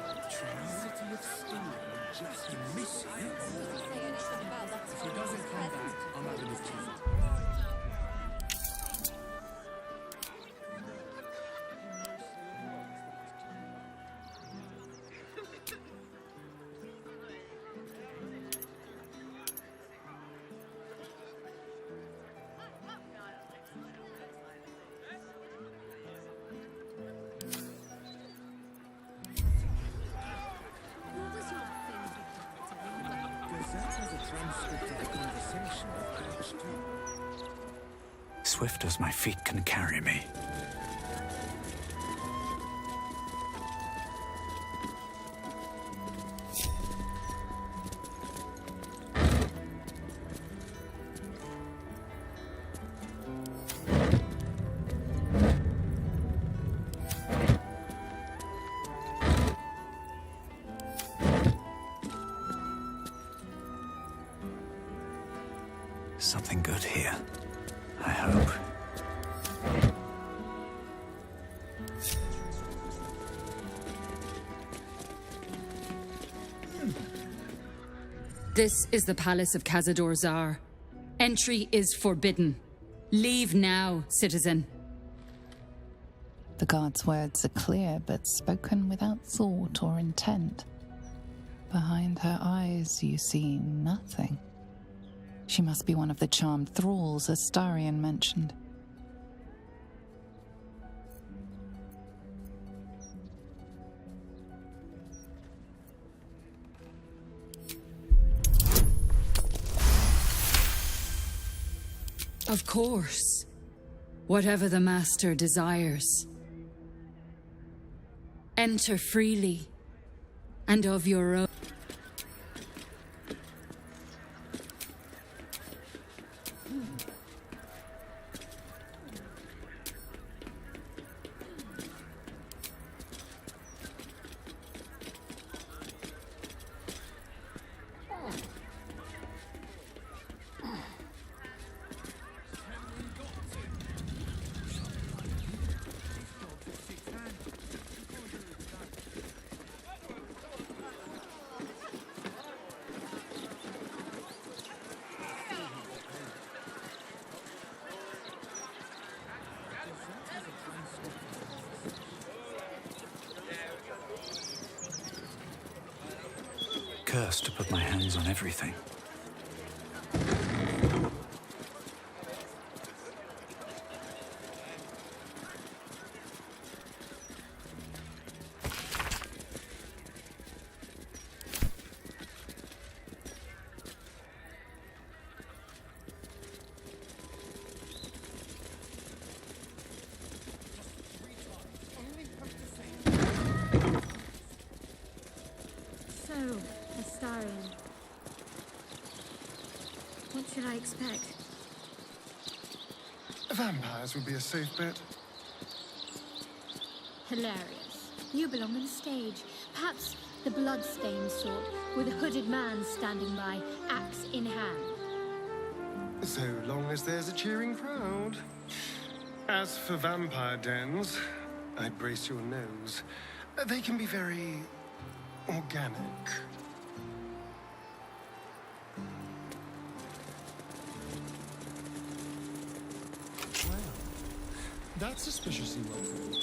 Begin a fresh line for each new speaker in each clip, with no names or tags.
City of Stingray just missing. If he doesn't come back, I'm having his tea.
Swift as my feet can carry me. Something good here, I hope.
This is the Palace of Khazad-dûr-Zar. Entry is forbidden. Leave now, citizen.
The guard's words are clear, but spoken without thought or intent. Behind her eyes, you see nothing. She must be one of the charmed thralls Astarion mentioned.
Of course. Whatever the Master desires. Enter freely, and of your own.
Cursed to put my hands on everything.
Astarion. What should I expect?
Vampires would be a safe bet.
Hilarious. You belong on stage. Perhaps the blood-stained sort, with a hooded man standing by, axe in hand.
So long as there's a cheering crowd. As for vampire dens, I'd brace your nose. They can be very organic.
Well, that's suspiciously well put.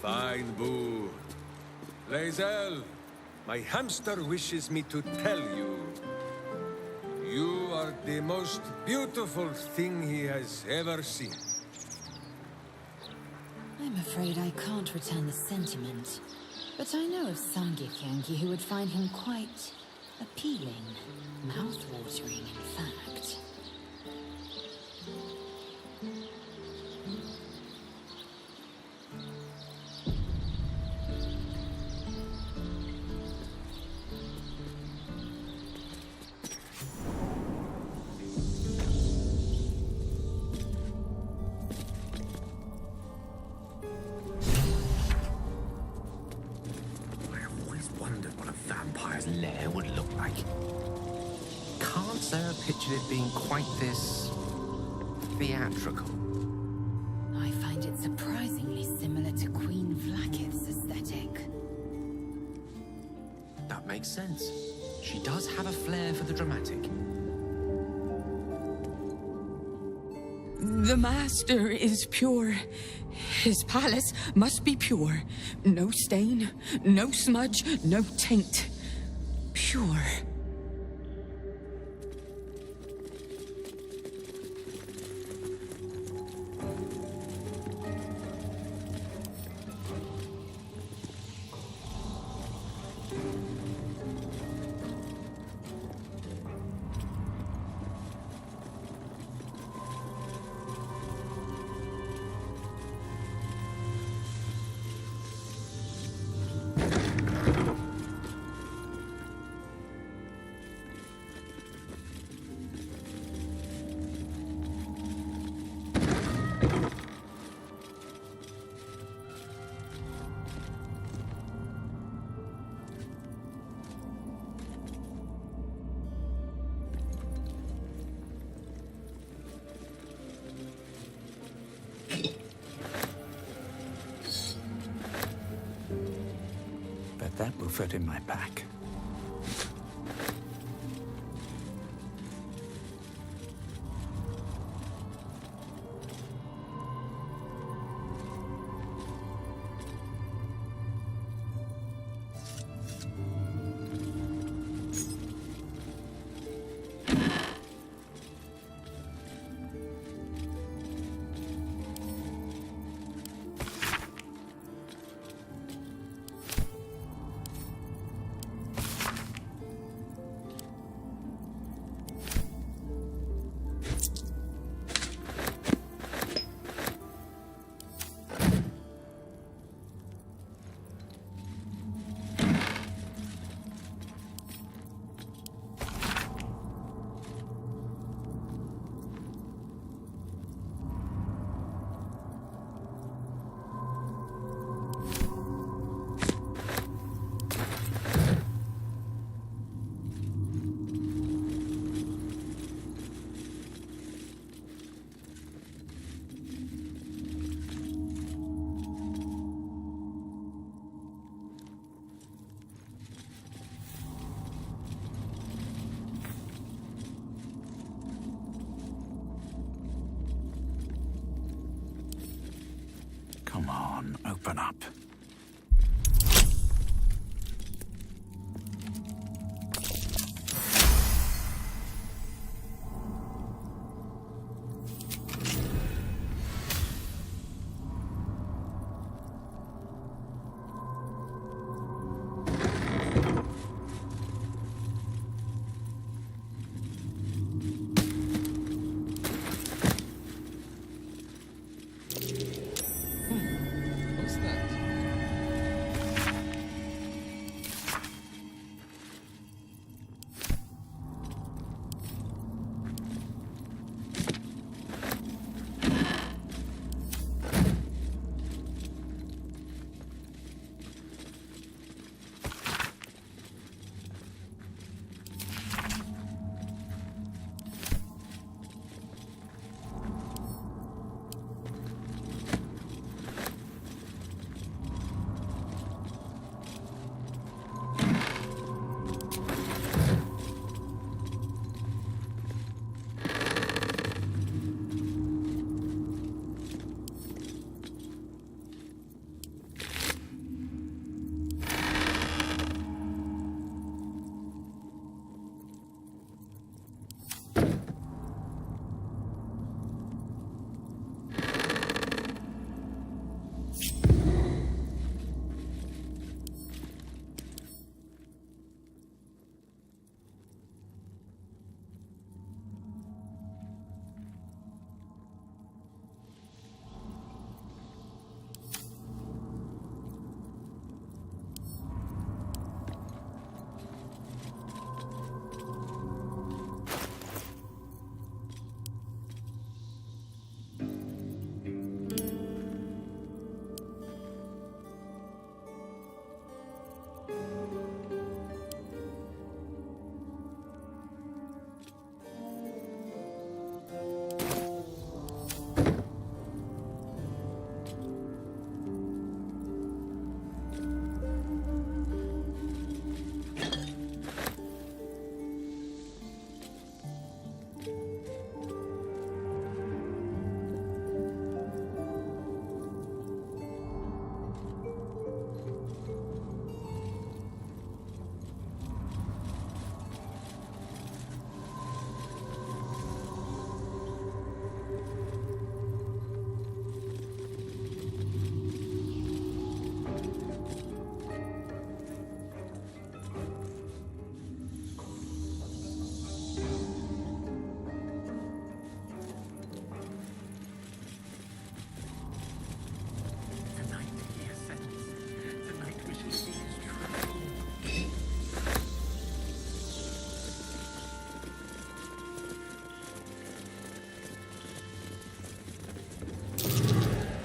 Fine, Boo. Lae'zel, my hamster wishes me to tell you. You are the most beautiful thing he has ever seen.
I'm afraid I can't return the sentiment. But I know of some Githyanki who would find him quite appealing. Mouth-watering, in fact.
lair would look like. Can't Sarah picture it being quite this theatrical?
I find it surprisingly similar to Queen Vlaakith's aesthetic.
That makes sense. She does have a flair for the dramatic.
The Master is pure. His palace must be pure. No stain, no smudge, no taint. Pure.
Bet that will fit in my pack. Come on, open up.
What's that?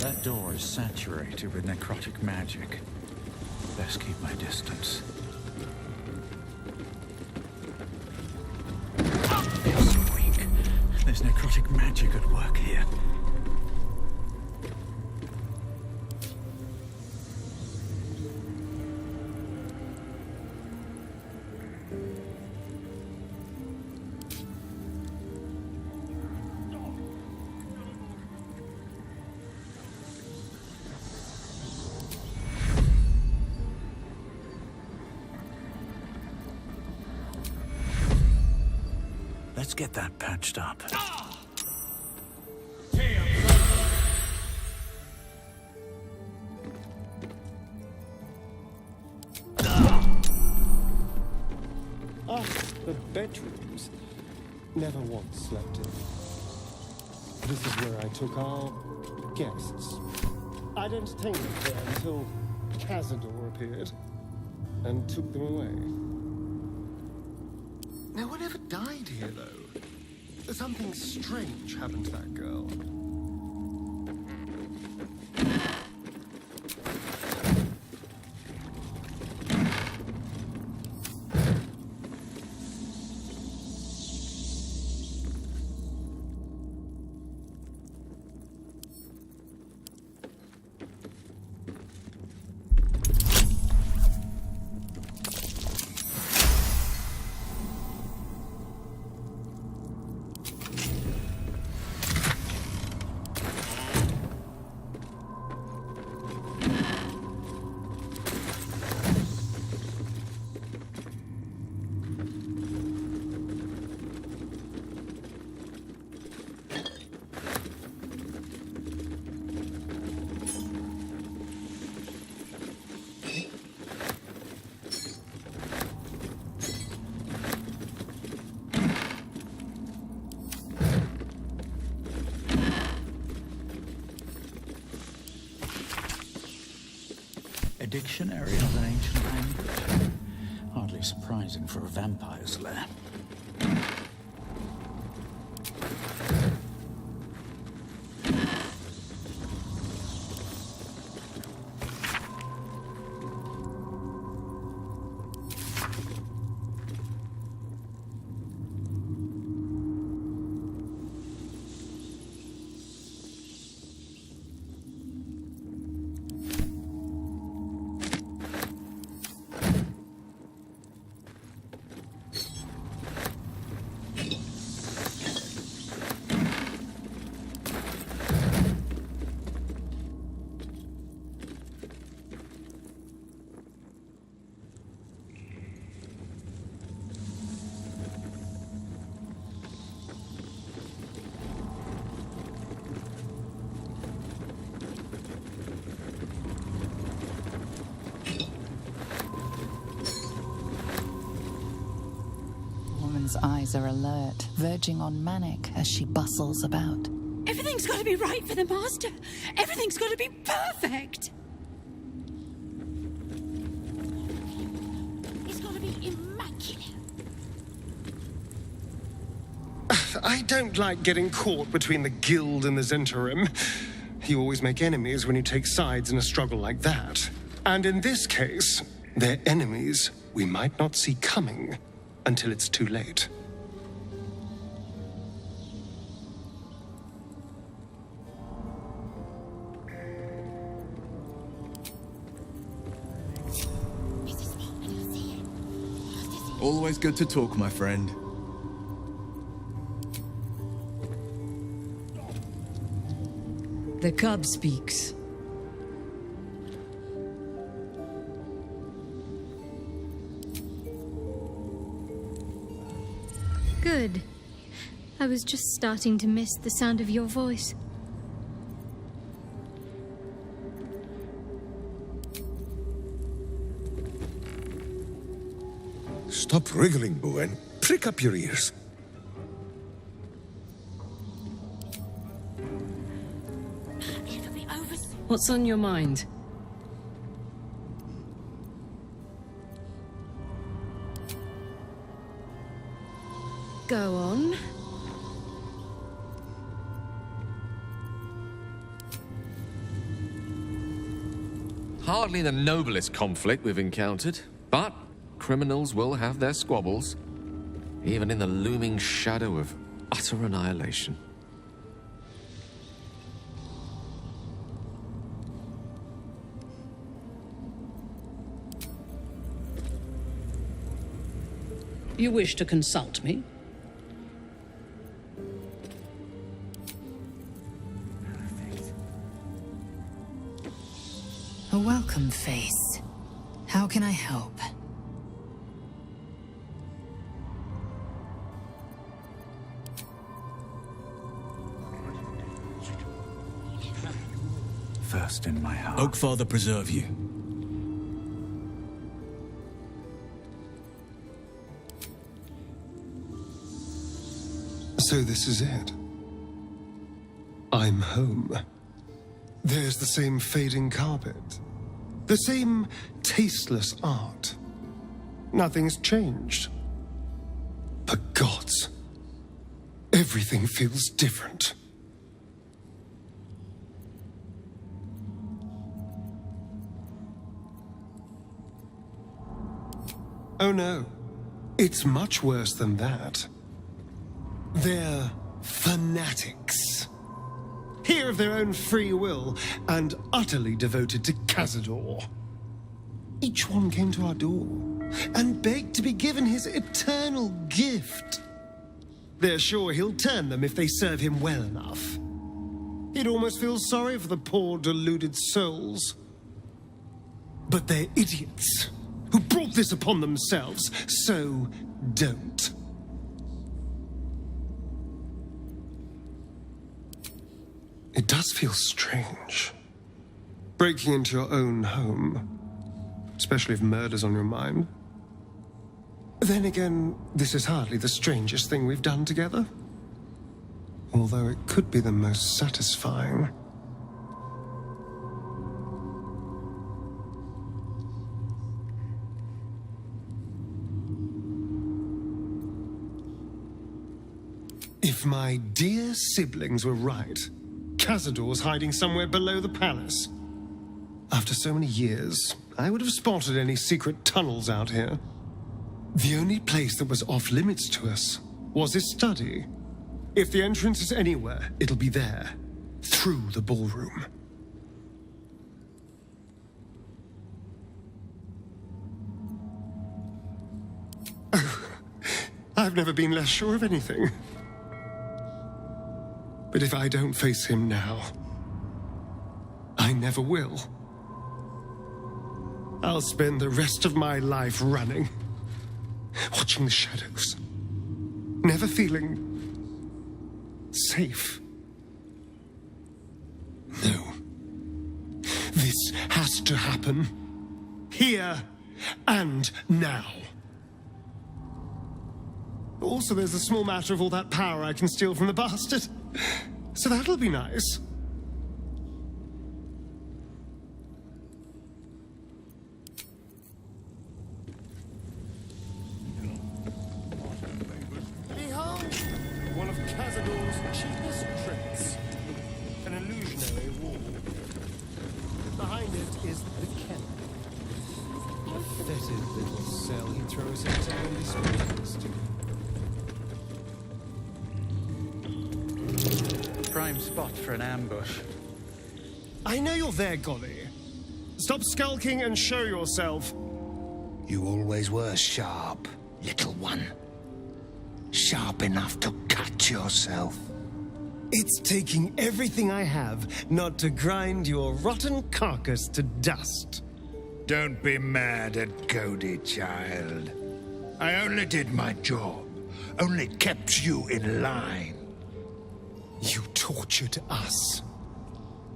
That door is saturated with necrotic magic. Best keep my distance. It's weak. There's necrotic magic at work here. Let's get that patched up.
The bedrooms. Never once slept in. This is where I took our guests. I'd entertained them there until Cazador appeared and took them away. No one ever died here, though. Something strange happened to that girl.
A dictionary of an ancient language. Hardly surprising for a vampire's lair.
Eyes are alert, verging on manic as she bustles about.
Everything's got to be right for the Master. Everything's got to be perfect.
It's got to be immaculate.
I don't like getting caught between the Guild and the Zhentarim. You always make enemies when you take sides in a struggle like that. And in this case, they're enemies we might not see coming until it's too late.
Always good to talk, my friend.
The cub speaks.
Good. I was just starting to miss the sound of your voice.
Stop wriggling, Boo, and prick up your ears.
It'll be over.
What's on your mind? Go on.
Hardly the noblest conflict we've encountered, but criminals will have their squabbles, even in the looming shadow of utter annihilation.
You wish to consult me?
A welcome face. How can I help?
First in my heart.
Oakfather preserve you.
So this is it. I'm home. There's the same fading carpet. The same tasteless art. Nothing's changed. But gods, everything feels different. Oh no, it's much worse than that. They're fanatics. Here of their own free will and utterly devoted to Cazador. Each one came to our door and begged to be given his eternal gift. They're sure he'll turn them if they serve him well enough. He'd almost feel sorry for the poor deluded souls. But they're idiots who brought this upon themselves, so don't. It does feel strange. Breaking into your own home, especially if murder's on your mind. Then again, this is hardly the strangest thing we've done together. Although it could be the most satisfying. If my dear siblings were right, Cazador's hiding somewhere below the palace. After so many years, I would have spotted any secret tunnels out here. The only place that was off limits to us was his study. If the entrance is anywhere, it'll be there, through the ballroom. I've never been less sure of anything. But if I don't face him now, I never will. I'll spend the rest of my life running, watching the shadows, never feeling safe. No. This has to happen. Here and now. Also, there's the small matter of all that power I can steal from the bastard. So that'll be nice. Behold, one of Cazador's cheapest tricks. An illusionary wall. Behind it is the kennel. A fetid little cell he throws his only screens to.
Prime spot for an ambush.
I know you're there, Golly. Stop skulking and show yourself.
You always were sharp, little one. Sharp enough to cut yourself.
It's taking everything I have not to grind your rotten carcass to dust.
Don't be mad at Cody, child. I only did my job. Only kept you in line.
You tortured us.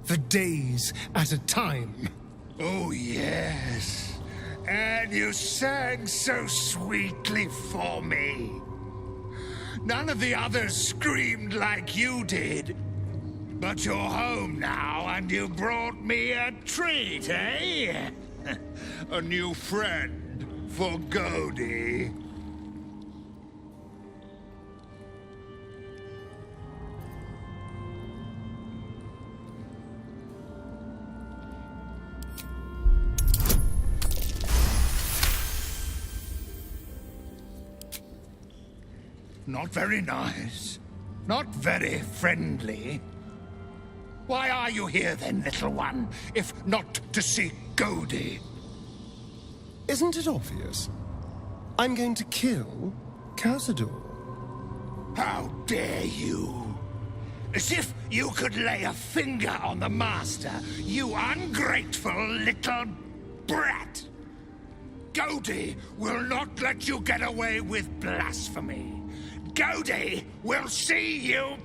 For days at a time.
Oh, yes. And you sang so sweetly for me. None of the others screamed like you did. But you're home now, and you brought me a treat, eh? A new friend for Cody. Not very nice. Not very friendly. Why are you here then, little one, if not to seek Goldie?
Isn't it obvious? I'm going to kill Cazador.
How dare you? As if you could lay a finger on the Master, you ungrateful little brat! Goldie will not let you get away with blasphemy. Goldie will see you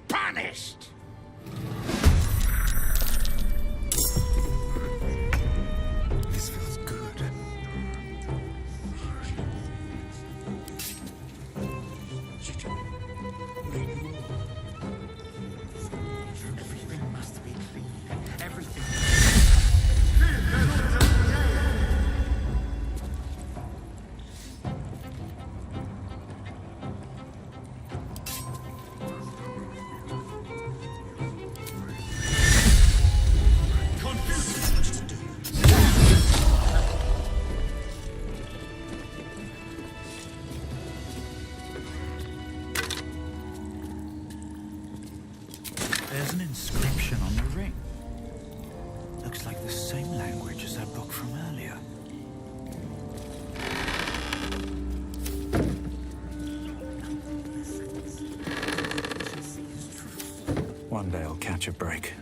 punished!
This feels good.
Everything must be clean. Everything.
There's an inscription on the ring. Looks like the same language as that book from earlier. One day I'll catch a break.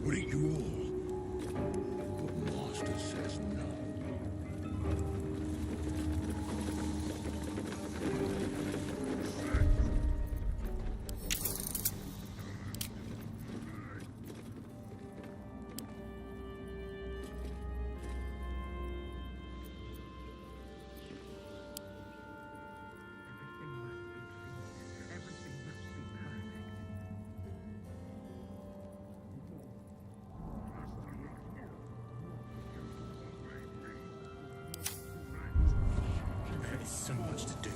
Will eat you all. But Master says no.
There is so much to do,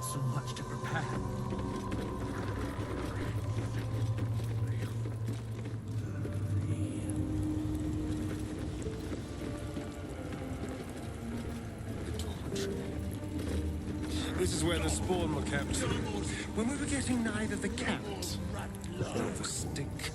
so much to prepare.
This is where the spawn were kept. When we were getting neither the cat nor the stink.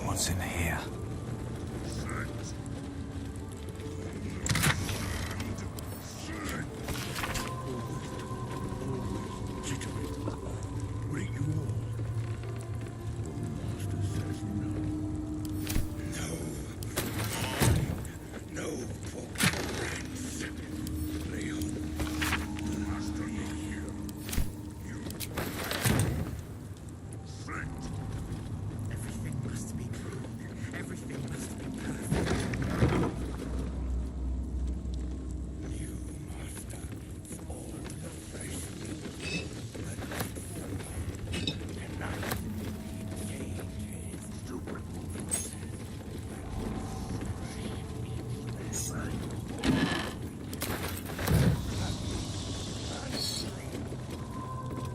What's in here?
Will eat you all. But Master says no. No. No for friends. Leon. Master needs you.
Everything must be clean. Everything must be perfect.
You Master, all the faces.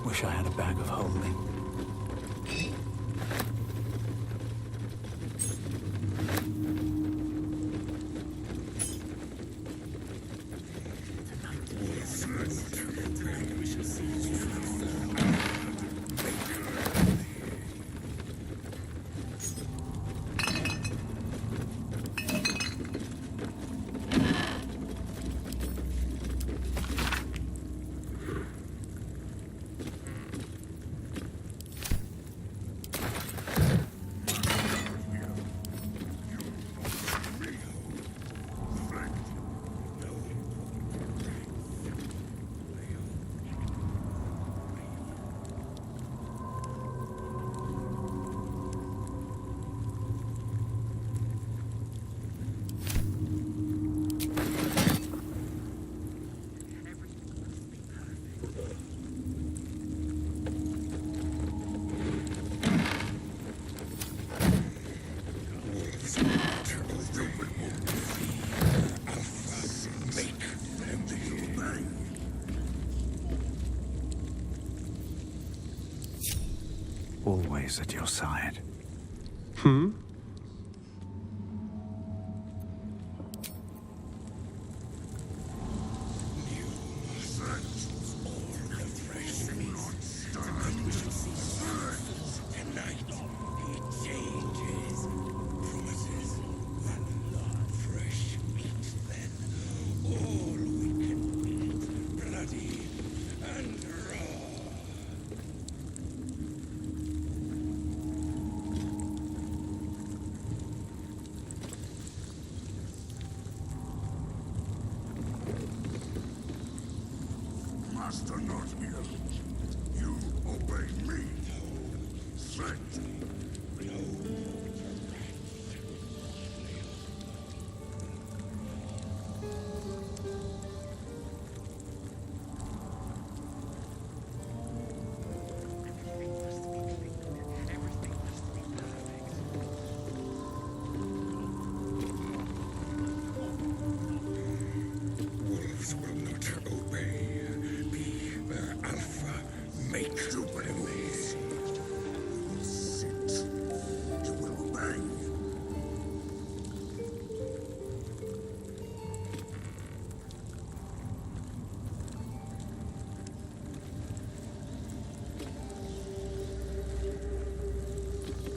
Wish I had a bag of holding.
We shall see his truth.
always at your side.
Hmm?
Master not here. You obey me. Threat. Wolves will not obey. Be their alpha. Make stupid enemies. You will sit. You will obey.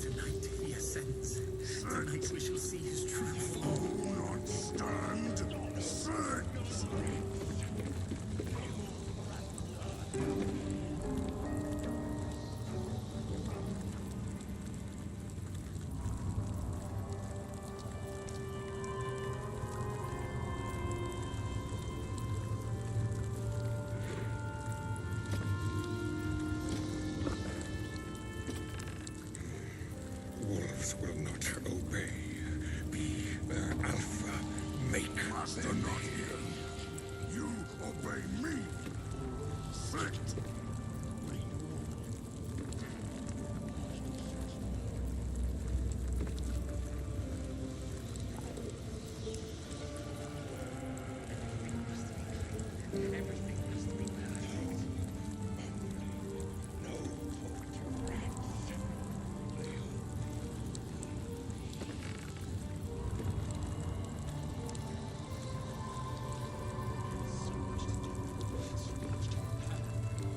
Tonight he ascends. Tonight we shall see his true form.
Do not stand. Sit. Wolves will not obey. Be their alpha. Make Master them not here. You obey me. Sit.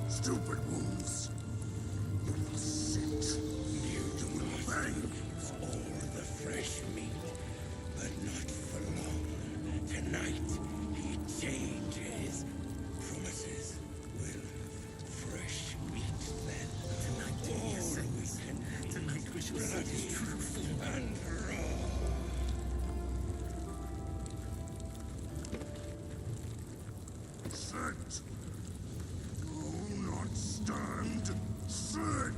Stupid wolves. You will sit. You will obey. All the fresh meat, but not for long. Tonight he changes. Promises will fresh meat then.
Tonight he ascends. Tonight we shall see his true form.
And raw. Sit. Do not stand. Sit.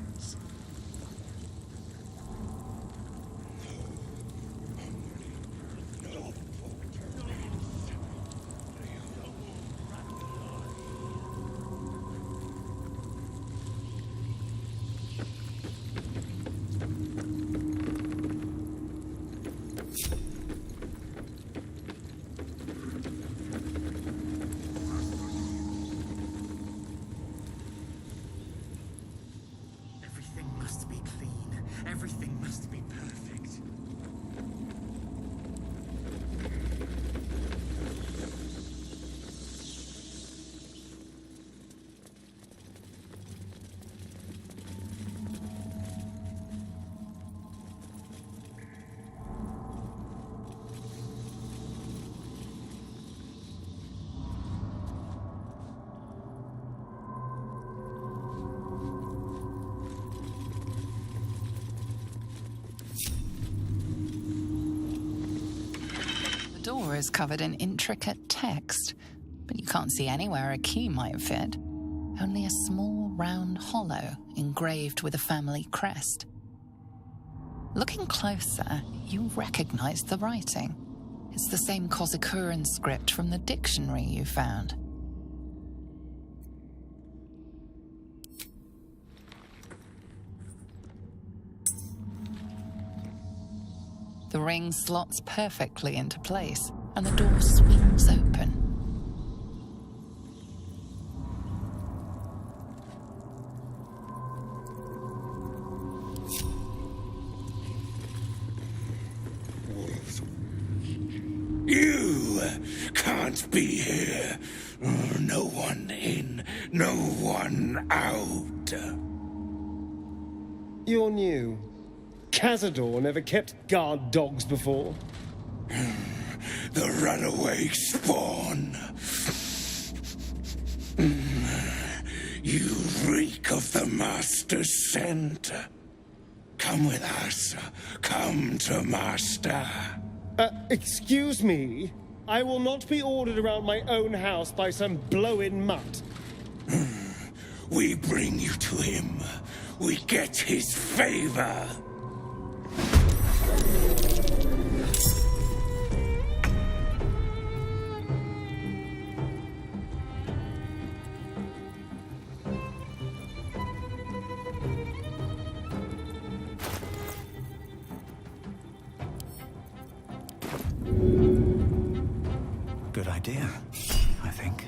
Everything must be clean. Everything must be perfect.
The door is covered in intricate text, but you can't see anywhere a key might fit. Only a small round hollow engraved with a family crest. Looking closer, you recognize the writing. It's the same Kozakuran script from the dictionary you found. The ring slots perfectly into place, and the door swings open.
can't be here. No one in, no one out.
You're new. Cazador never kept guard dogs before.
The runaway spawn. You reek of the Master's scent. Come with us. Come to Master.
Excuse me? I will not be ordered around my own house by some blow-in mutt.
We bring you to him. We get his favor.
Good idea, I think.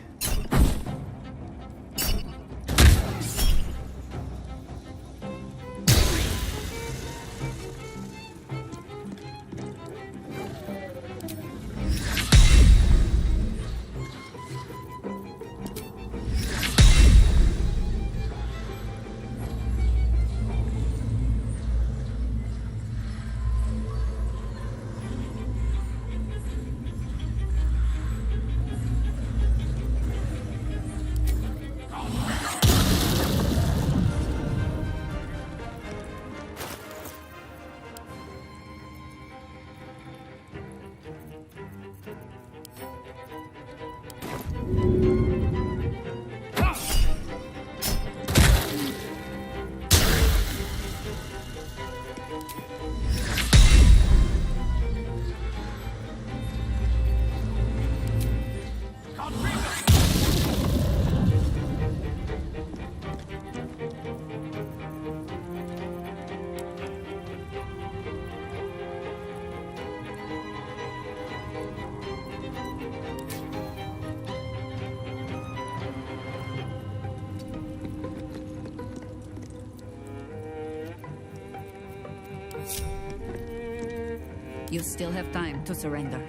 You still have time to surrender.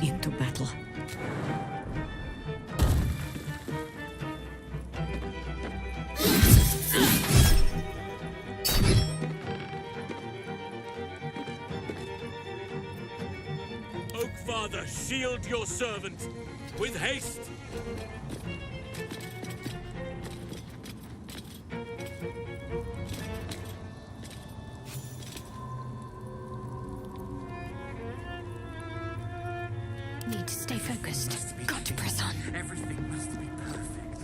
Into battle.
Oakfather, shield your servant with haste.
Need to stay focused. Got to press on.
Everything must be perfect.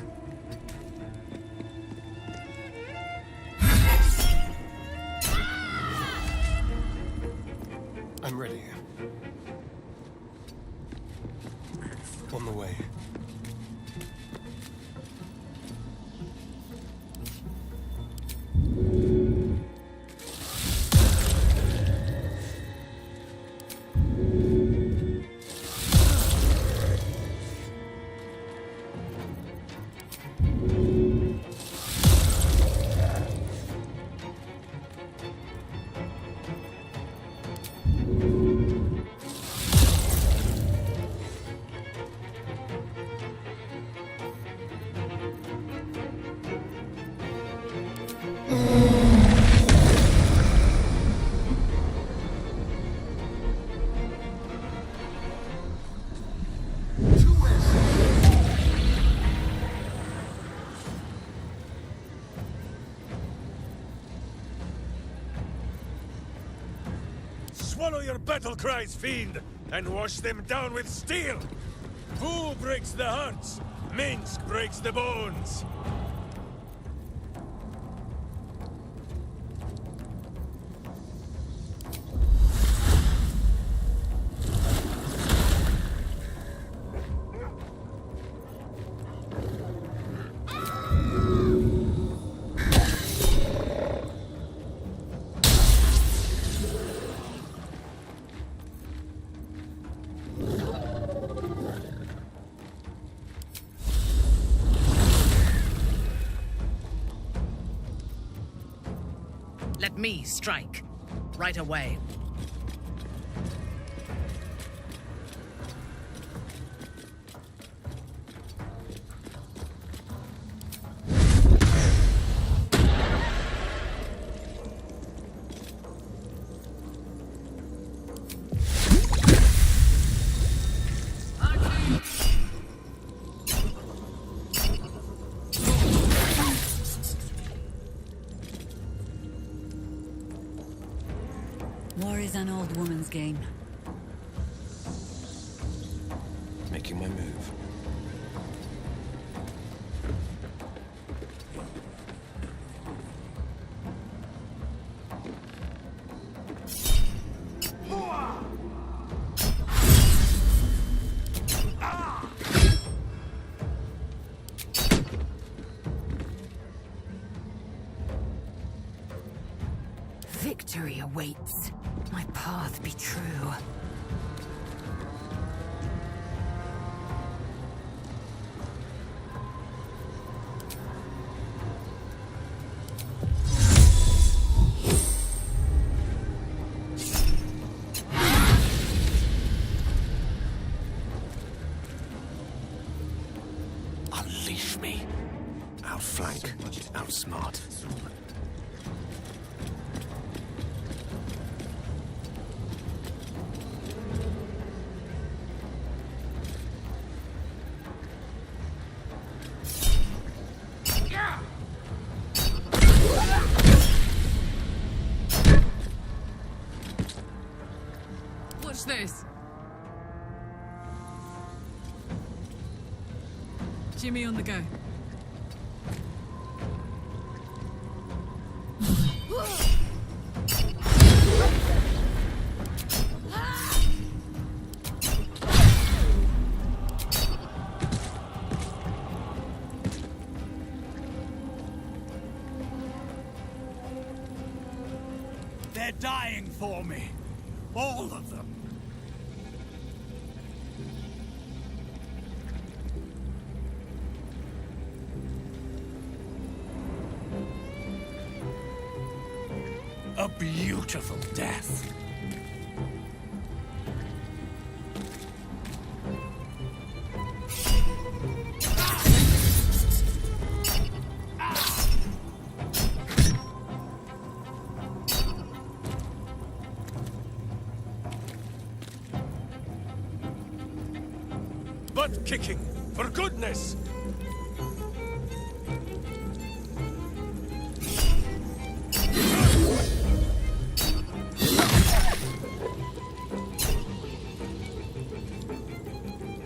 I'm ready. On the way.
Swallow your battle cries, fiend, and wash them down with steel! Who breaks the hearts? Minsk breaks the bones!
Let me strike. right away.
War is an old woman's game.
Making my move.
Victory awaits. My path be true.
Unleash me. Outflank. Outsmart.
Watch this. Jimmy on the go.
They're dying for me. All of them. A beautiful death.
Butt kicking, for goodness!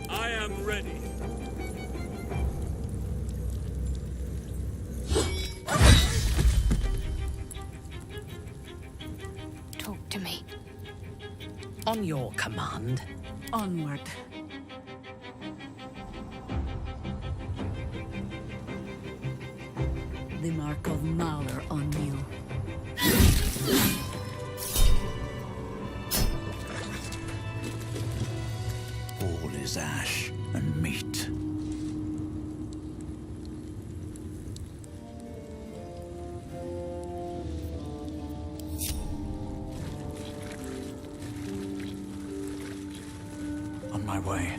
I am ready.
Talk to me.
On your command.
Onward. The mark of Mauler on you.
All is ash and meat. On my way.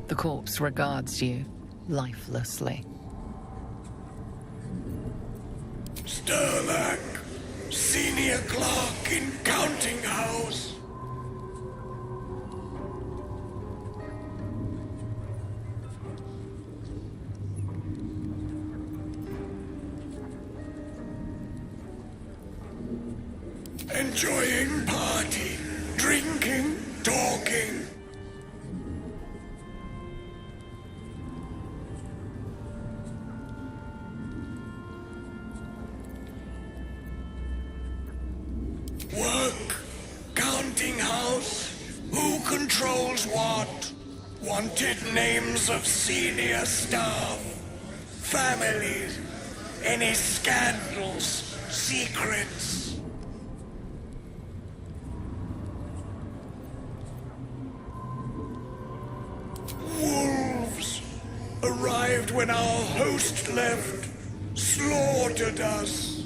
The corpse regards you lifelessly.
Sterlach, senior clerk in counting house. Enjoying party, drinking, talking. Work, counting house, who controls what? Wanted names of senior staff, families, any scandals, secrets. arrived when our host left, slaughtered us.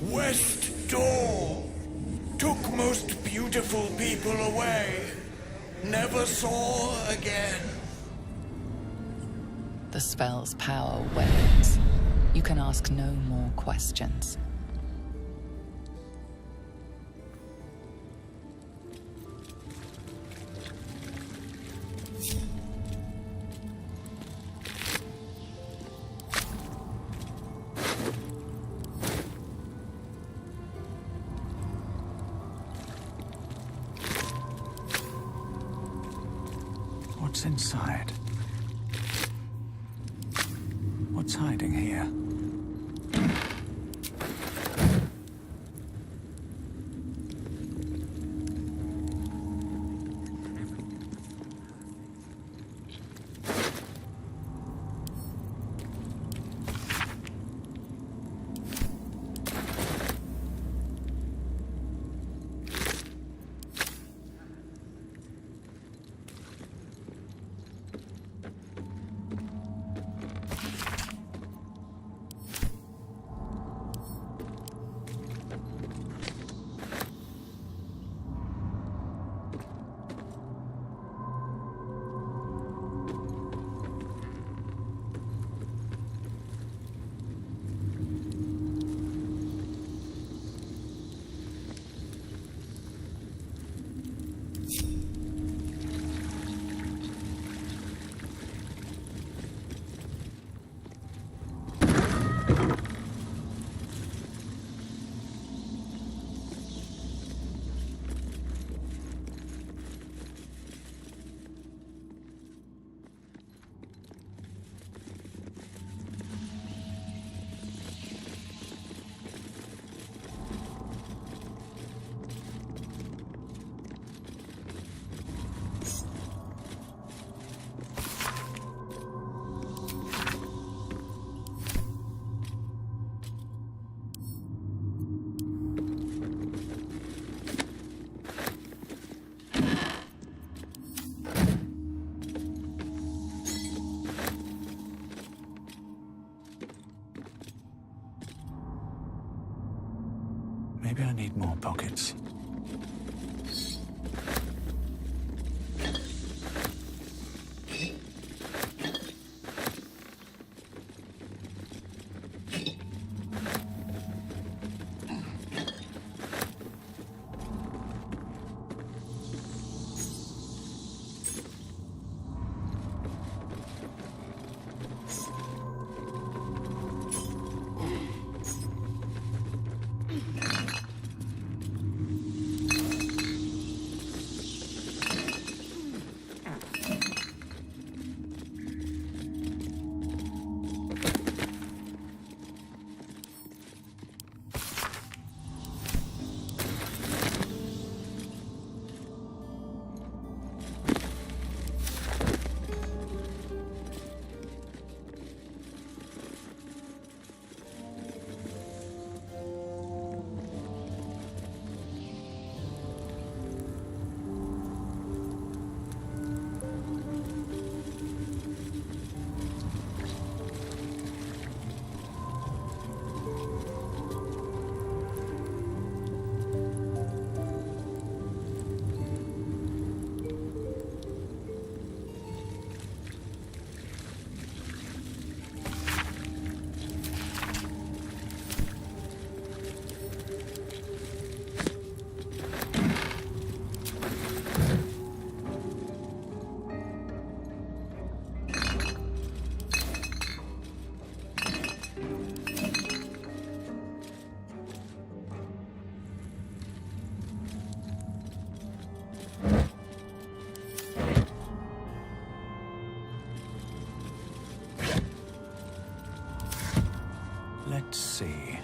West Door took most beautiful people away. Never saw again.
The spell's power wanes. You can ask no more questions.
What's inside? What's hiding here? Maybe I need more pockets. Let's see.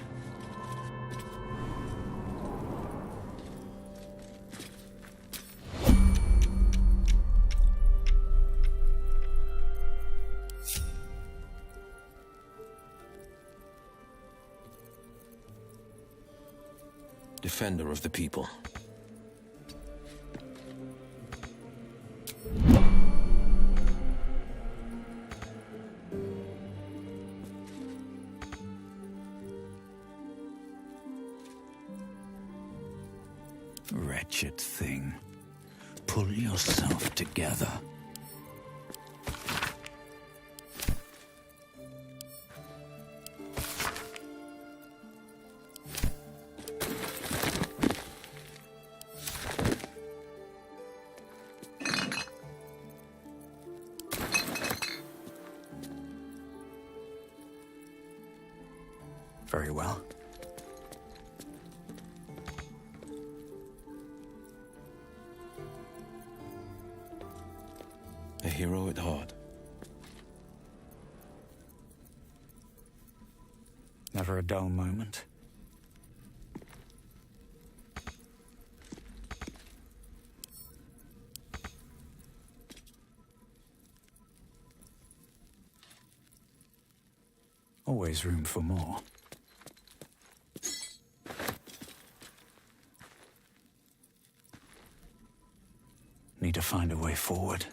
Defender of the people.
Wretched thing. Pull yourself together. Very well.
A hero at heart.
Never a dull moment. Always room for more. Need to find a way forward.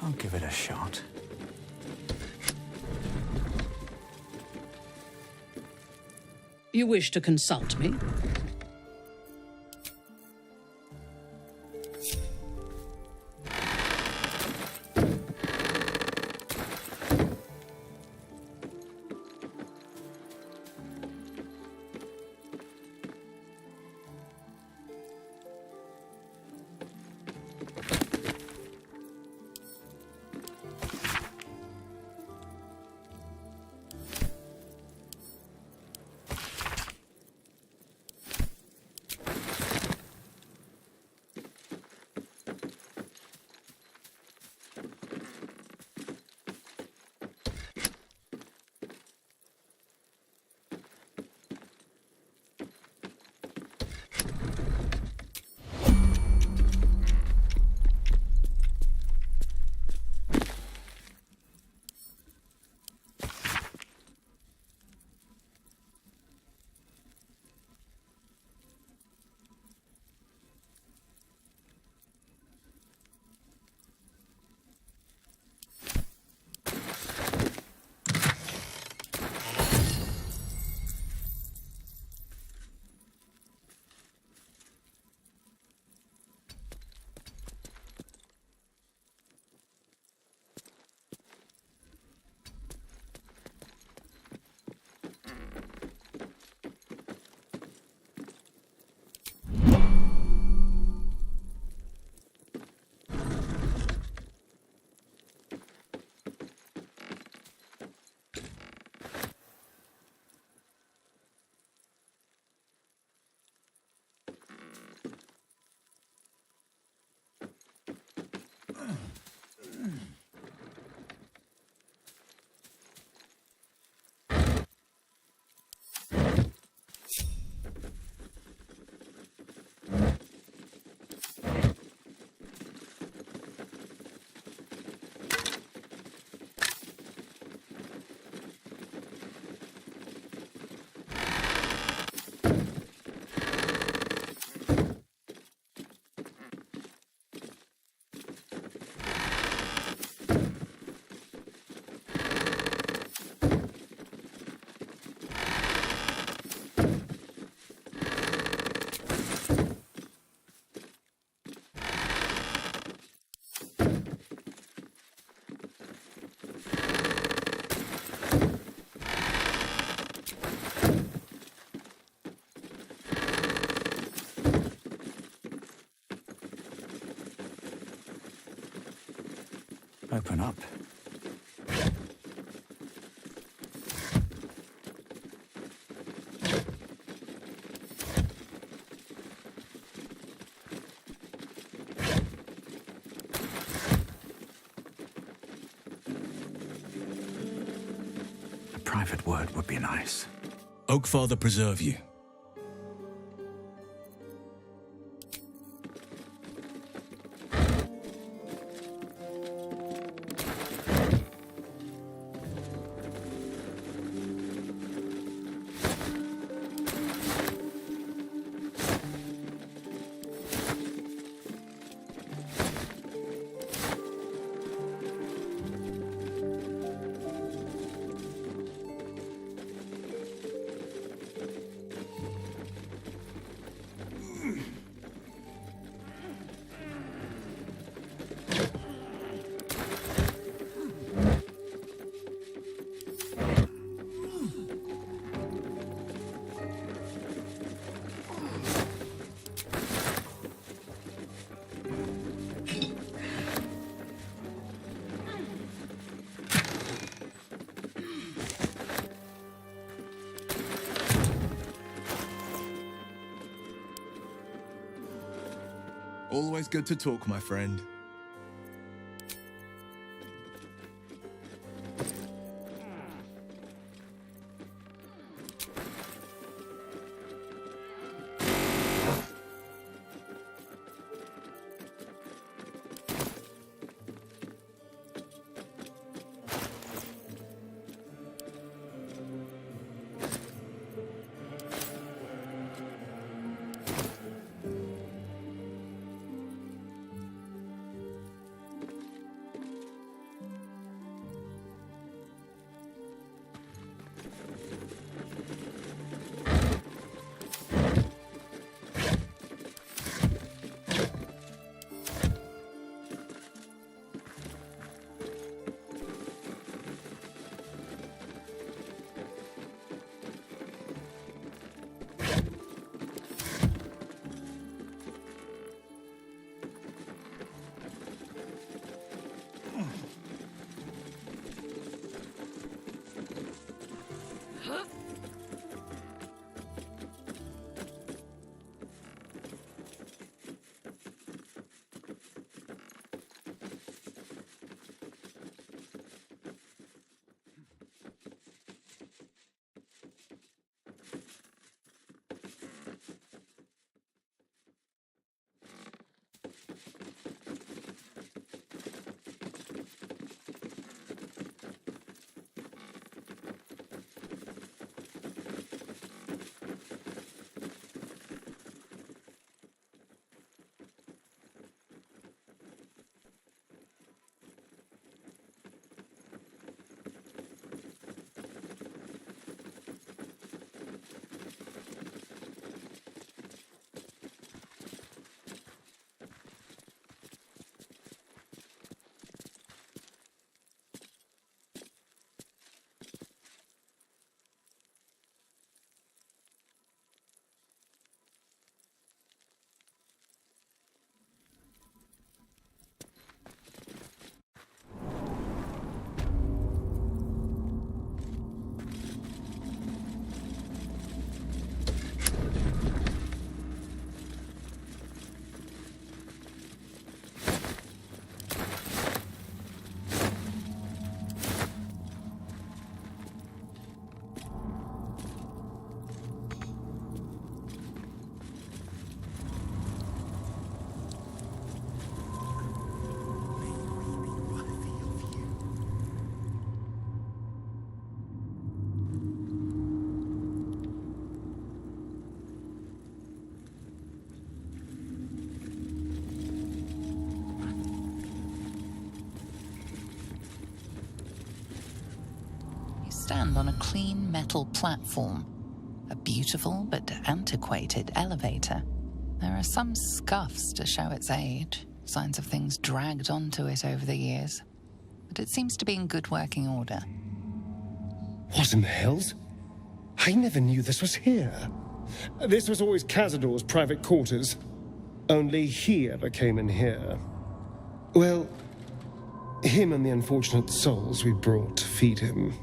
I'll give it a shot.
You wish to consult me?
Open up. A private word would be nice.
Oakfather preserve you.
Always good to talk, my friend.
stand on a clean metal platform, a beautiful but antiquated elevator. There are some scuffs to show its age, signs of things dragged onto it over the years, but it seems to be in good working order.
What in the hells? I never knew this was here. This was always Cazador's private quarters. Only he ever came in here. Well, him and the unfortunate souls we brought to feed him.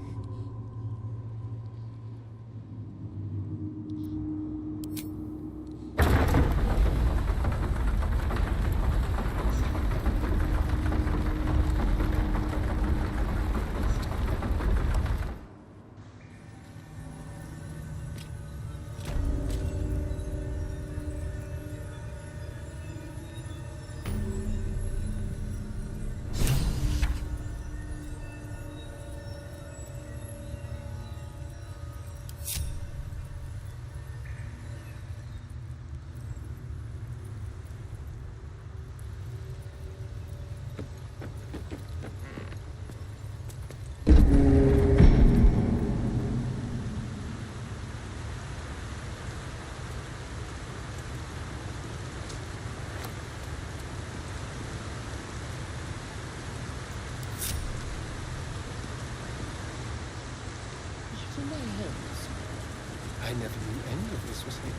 I never knew any of this was here.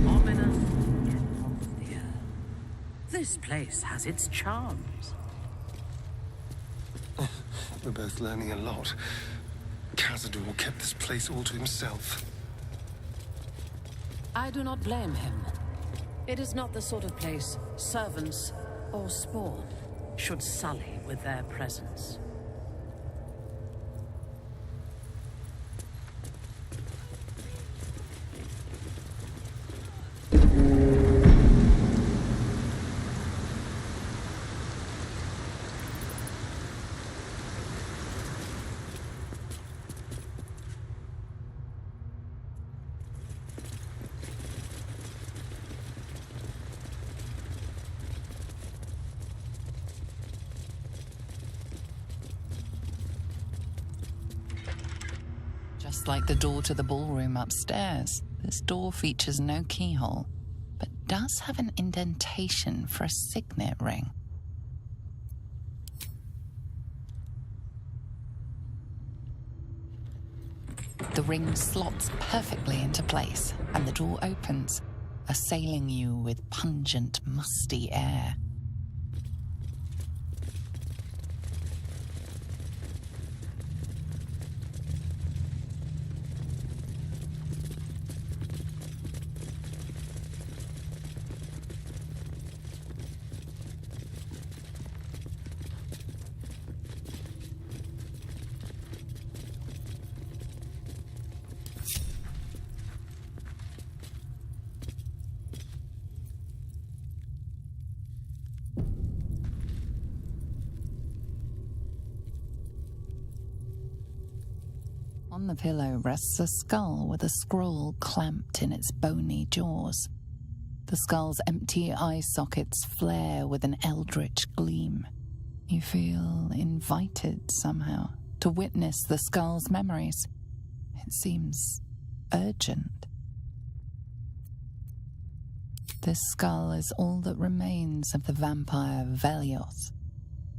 Ominous yet austere. This place has its charms.
We're both learning a lot. Cazador kept this place all to himself.
I do not blame him. It is not the sort of place servants or spawn should sully with their presence.
Just like the door to the ballroom upstairs, this door features no keyhole, but does have an indentation for a signet ring. The ring slots perfectly into place, and the door opens, assailing you with pungent, musty air. On the pillow rests a skull with a scroll clamped in its bony jaws. The skull's empty eye sockets flare with an eldritch gleam. You feel invited somehow to witness the skull's memories. It seems urgent. This skull is all that remains of the vampire Velioth.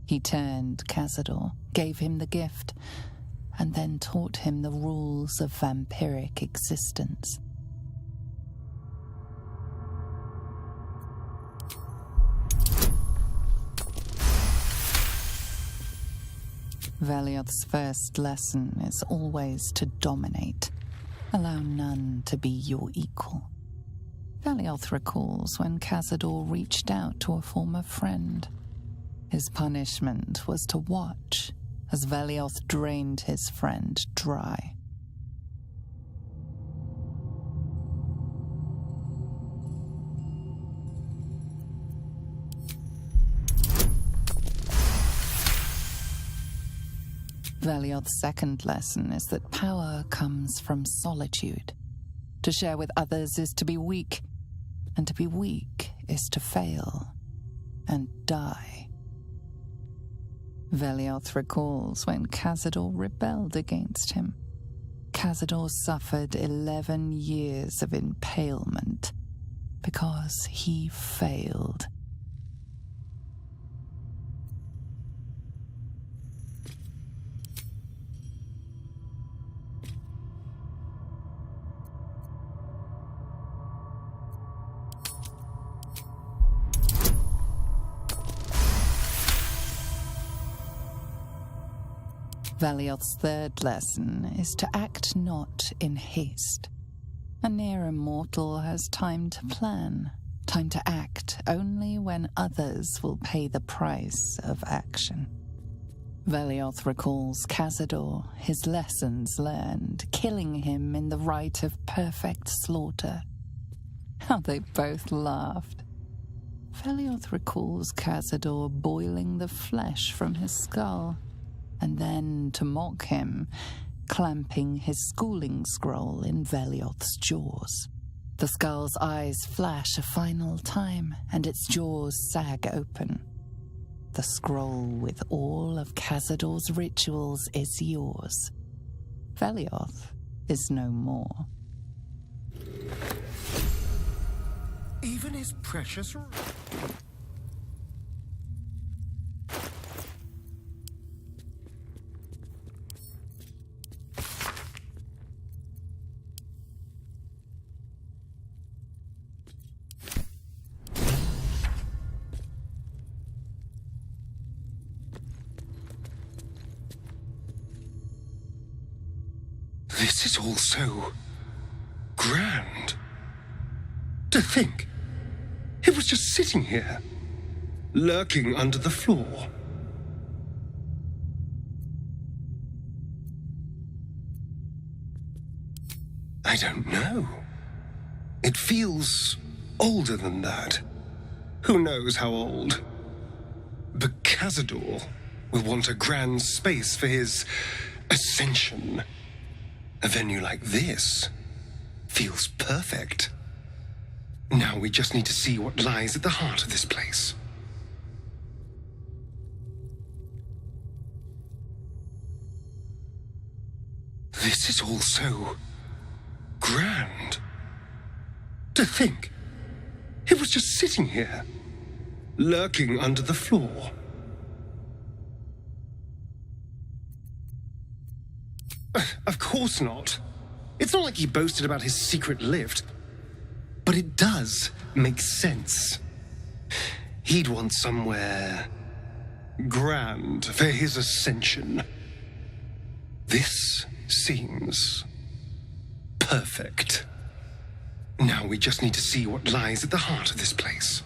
He turned Cazador, gave him the gift, and then taught him the rules of vampiric existence. Velioth's first lesson is always to dominate. Allow none to be your equal. Velioth recalls when Cazador reached out to a former friend. His punishment was to watch as Velioth drained his friend dry. Velioth's second lesson is that power comes from solitude. To share with others is to be weak, and to be weak is to fail and die. Velioth recalls when Cazador rebelled against him. Cazador suffered 11 years of impalement because he failed. Velioth's third lesson is to act not in haste. A near immortal has time to plan, time to act only when others will pay the price of action. Velioth recalls Cazador, his lessons learned, killing him in the rite of perfect slaughter. How they both laughed. Velioth recalls Cazador boiling the flesh from his skull, and then, to mock him, clamping his schooling scroll in Velioth's jaws. The skull's eyes flash a final time, and its jaws sag open. The scroll with all of Cazador's rituals is yours. Velioth is no more.
Even his precious... This is all so grand. To think, it was just sitting here, lurking under the floor. I don't know. It feels older than that. Who knows how old? But Cazador will want a grand space for his ascension. A venue like this feels perfect. Now we just need to see what lies at the heart of this place. This is all so grand. To think, it was just sitting here, lurking under the floor. Of course not. It's not like he boasted about his secret lift. But it does make sense. He'd want somewhere grand for his ascension. This seems perfect. Now we just need to see what lies at the heart of this place.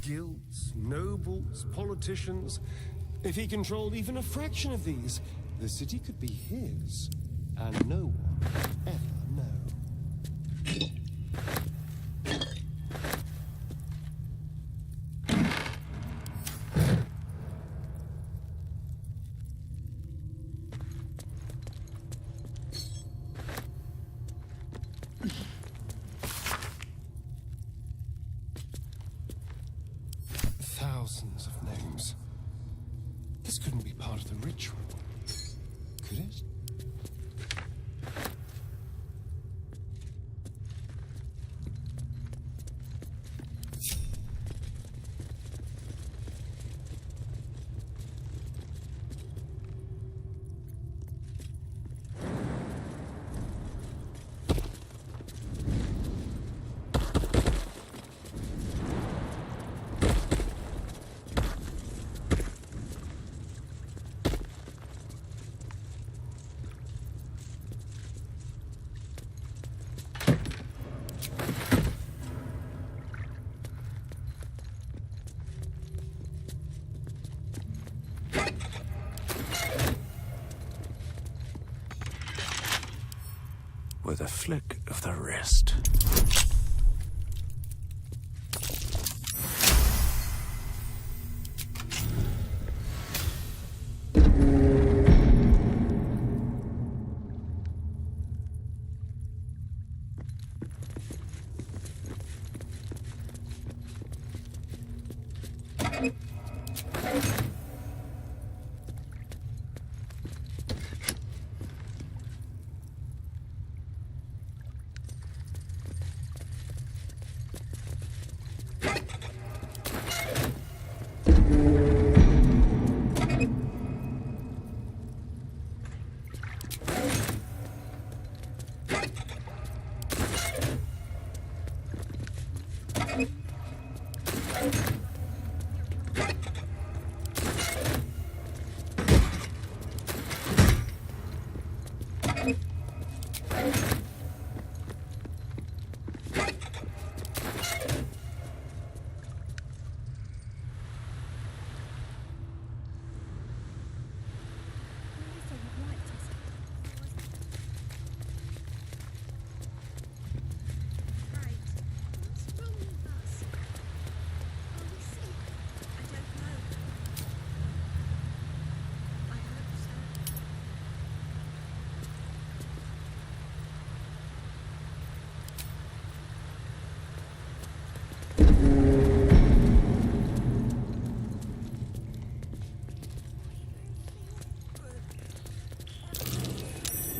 Guilds, nobles, politicians. If he controlled even a fraction of these, the city could be his, and no one would ever know.
a ritual. Could it?
With a flick of the wrist.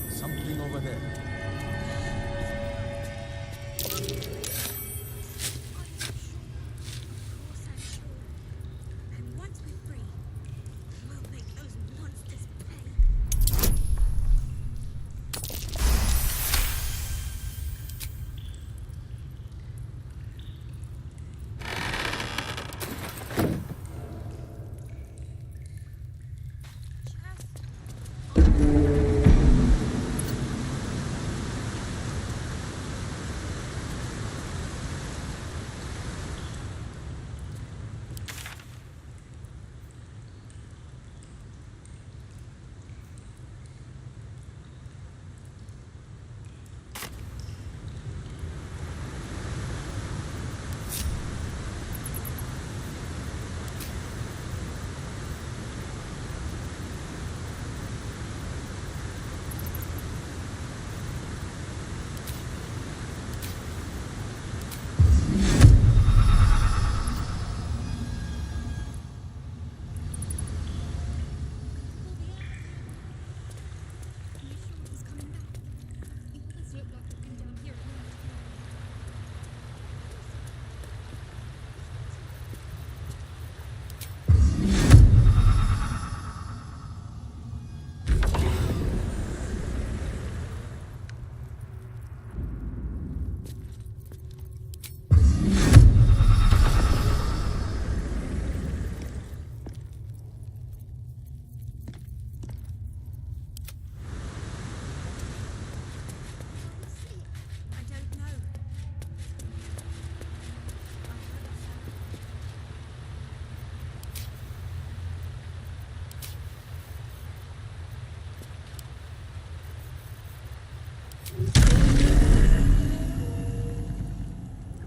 Something over there.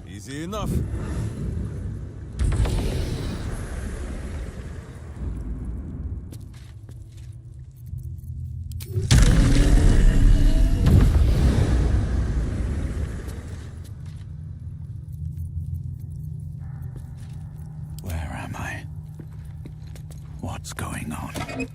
Easy enough.
Where am I? What's going on?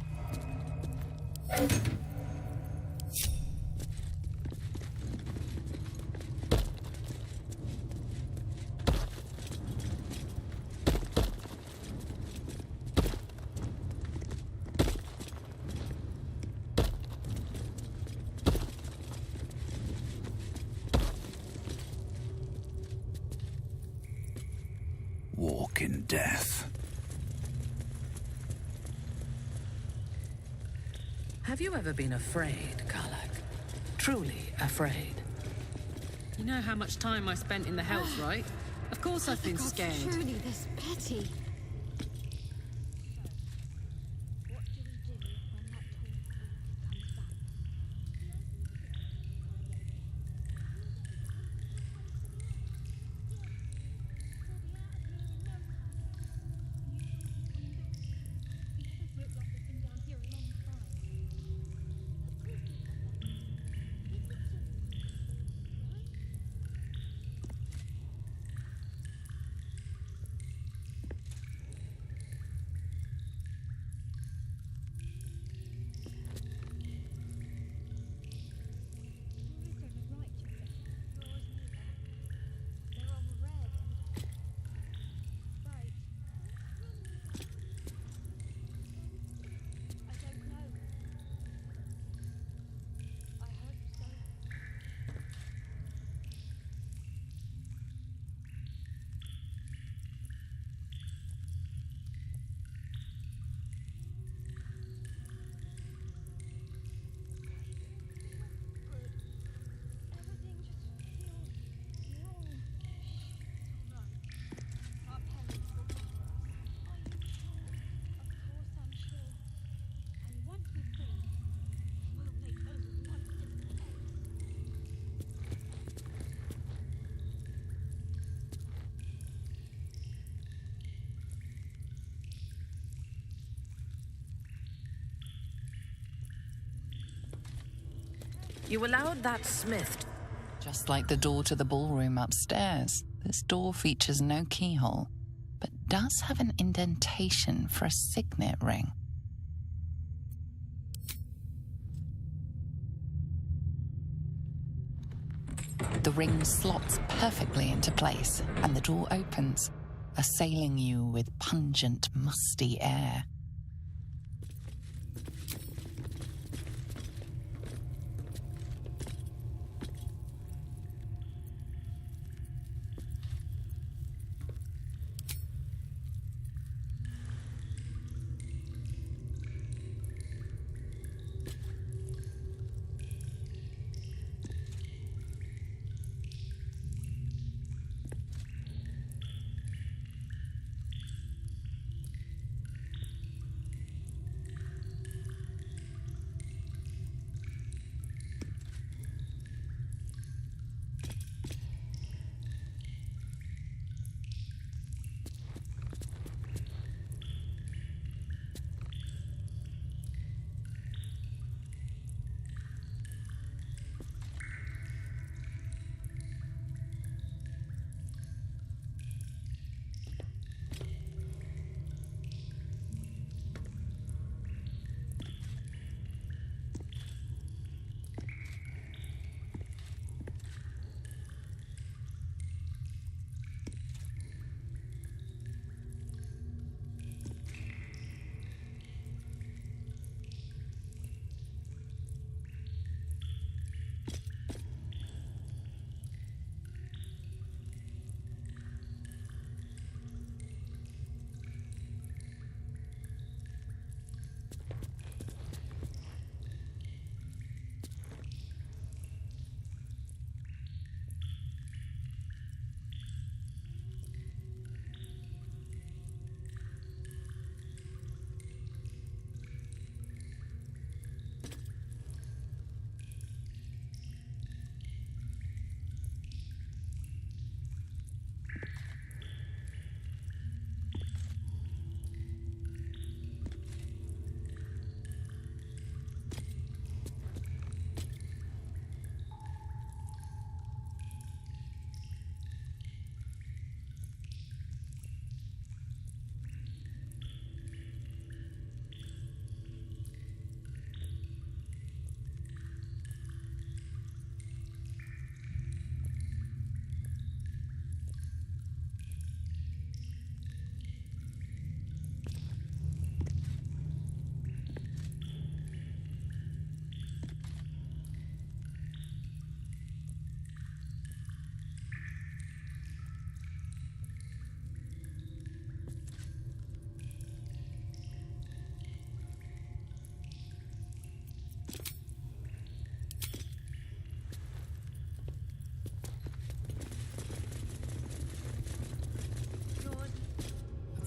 Walk in death.
Have you ever been afraid, Karlach? Truly afraid?
You know how much time I spent in the Hells, right? Of course I've been scared.
Surely this Petty.
You allowed that smith.
Just like the door to the ballroom upstairs, this door features no keyhole, but does have an indentation for a signet ring. The ring slots perfectly into place, and the door opens, assailing you with pungent, musty air.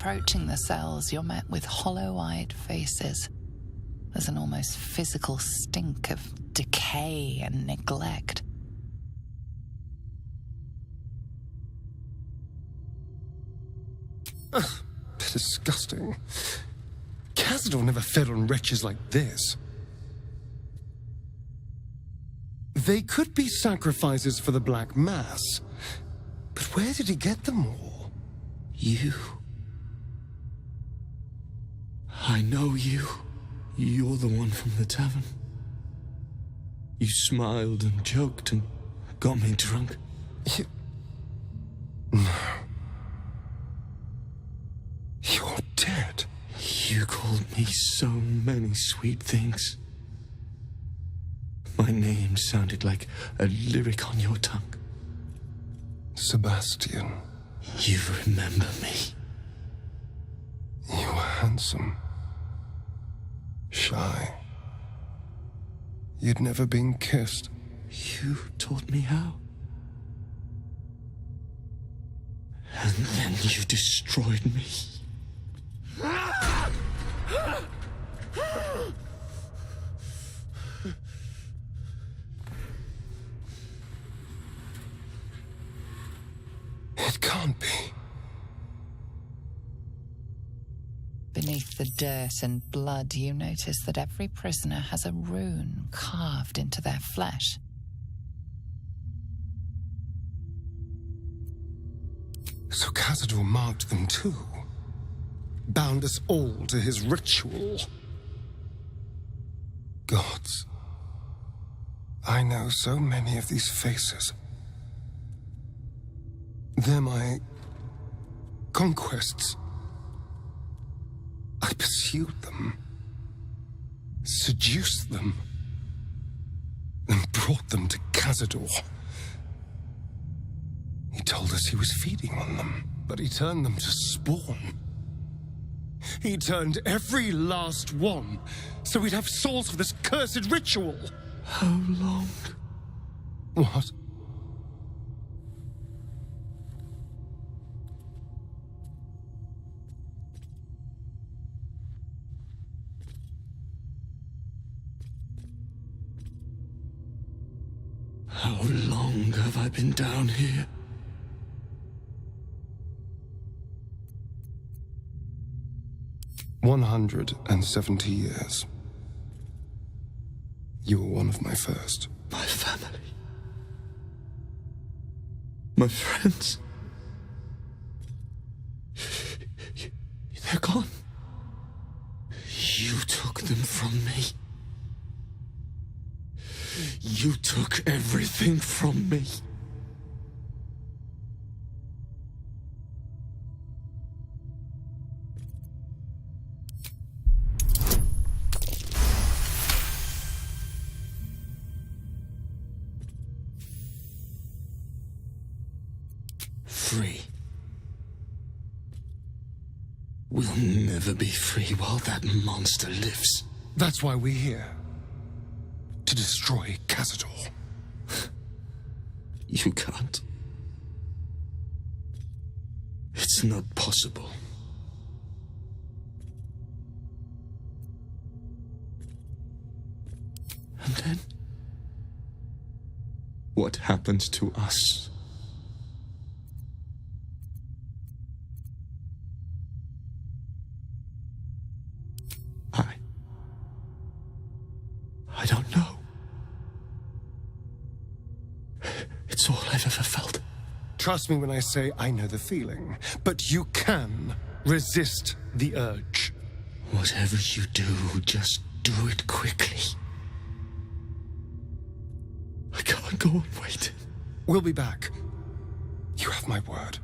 approaching the cells, you're met with hollow-eyed faces. There's an almost physical stink of decay and neglect.
Ugh, disgusting. Cazador never fed on wretches like this. They could be sacrifices for the Black Mass, but where did he get them all?
You. I know you. You're the one from the tavern. You smiled and joked and got me drunk.
No. You're dead.
You called me so many sweet things. My name sounded like a lyric on your tongue.
Sebastian.
You remember me.
You were handsome. Shy. You'd never been kissed.
You taught me how. And then you destroyed me.
It can't be.
Beneath the dirt and blood, you notice that every prisoner has a rune carved into their flesh.
So Cazador marked them too. Bound us all to his ritual. Gods. I know so many of these faces. They're my conquests. I pursued them, seduced them, and brought them to Cazador. He told us he was feeding on them, but he turned them to spawn. He turned every last one, so we'd have souls for this cursed ritual.
How long?
What?
How long have I been down here? "170
years. You were one of my first.
My family. My friends. They're gone. You took them from me. You took everything from me. Free. We'll never be free while that monster lives.
That's why we're here. To destroy Cazador.
You can't. It's not possible. And then? What happens to us? I don't know. It's all I've ever felt.
Trust me when I say I know the feeling, but you can resist the urge.
Whatever you do, just do it quickly. I can't go on waiting.
We'll be back. You have my word.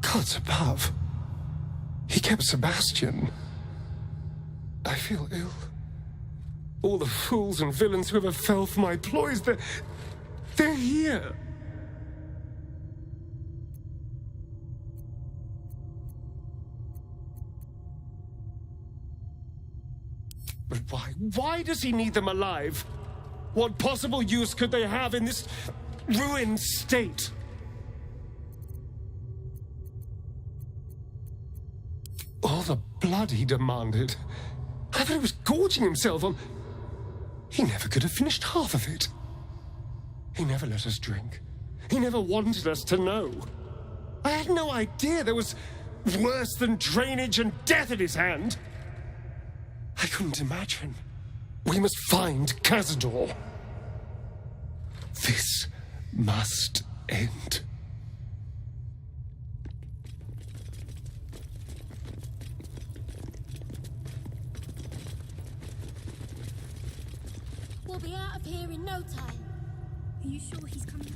Gods above. He kept Sebastian. I feel ill. All the fools and villains who ever fell for my ploys, they're here. But why? Why does he need them alive? What possible use could they have in this ruined state? All the blood he demanded. I thought he was gorging himself on... He never could have finished half of it. He never let us drink. He never wanted us to know. I had no idea there was worse than drainage and death in his hand. I couldn't imagine. We must find Cazador. This must end.
We'll be out of here in no time. Are you sure he's coming?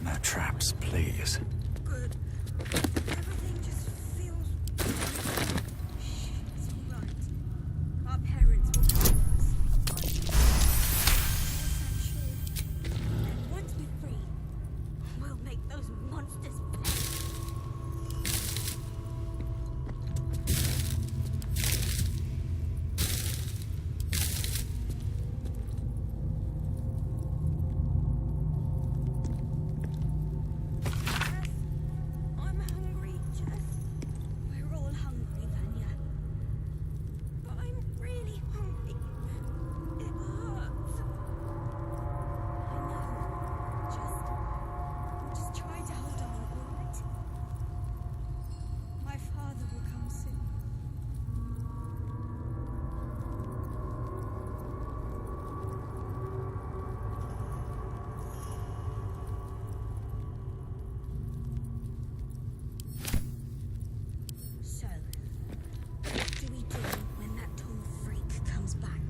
No traps, please.
Good. Everything just feels... Shh, it's all right. Our parents will come with us. Yes, I'm sure. And once we're free, we'll make those monsters pay. I'm hungry, Jess. We're all hungry, Vanya. But I'm really hungry. It hurts. I know. Just try to hold on, all right? My father will come soon. So, what do we do when that Tom freak comes back?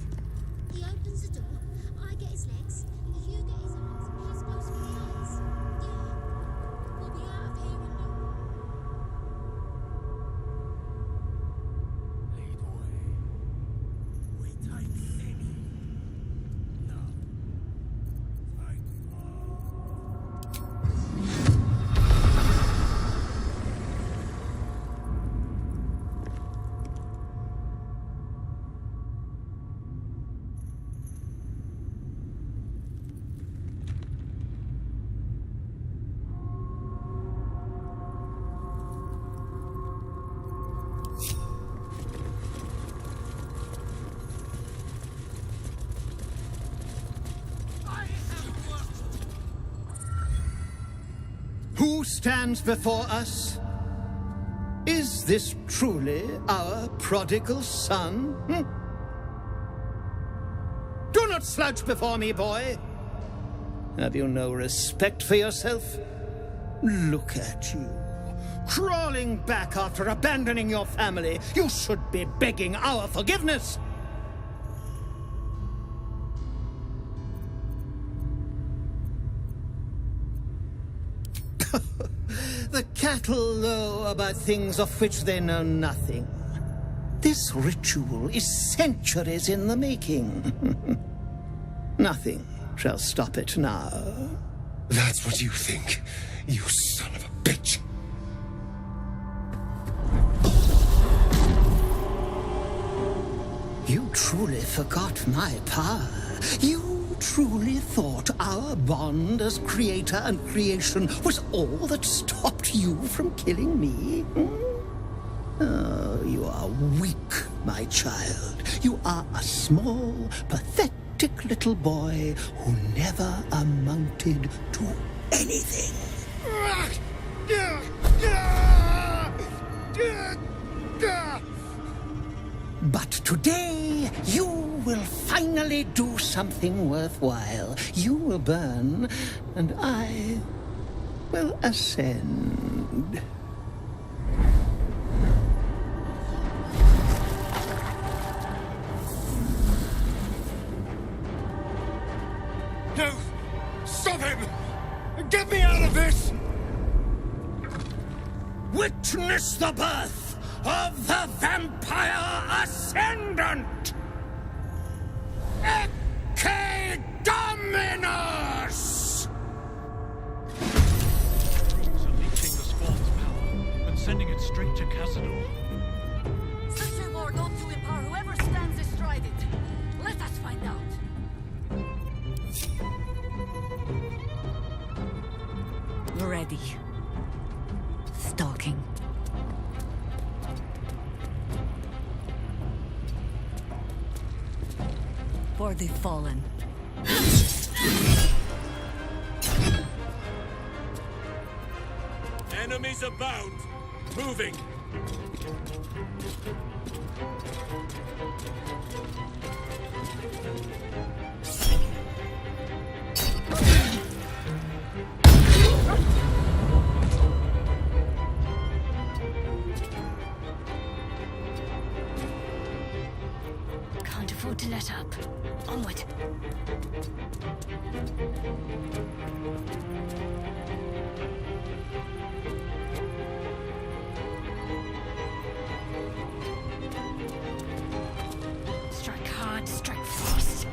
He opens the door, I get his legs, you get his arms, he's supposed to be ours. Yeah. We'll be out of here in no...
We take any. No. Thank
Who stands before us? Is this truly our prodigal son? Do not slouch before me, boy. Have you no respect for yourself? Look at you, crawling back after abandoning your family. You should be begging our forgiveness. The cattle know about things of which they know nothing. This ritual is centuries in the making. Nothing shall stop it now.
That's what you think, you son of a bitch.
You truly forgot my power. You truly thought our bond as creator and creation was all that stopped you from killing me? Oh, you are weak, my child. You are a small, pathetic little boy who never amounted to anything. But today, you will finally do something worthwhile. You will burn, and I will ascend.
No! Stop him! Get me out of this!
Witness the birth of the Vampire Ascendant! Ecce Dominus!
Unleashing the Spawn's power and sending it straight to Cazador.
Such a lord ought to empower whoever stands astride it. Let us find out.
Ready. Stalking. For the fallen.
Enemies abound. Moving.
Can't afford to let up. Onward. Strike hard, strike fast.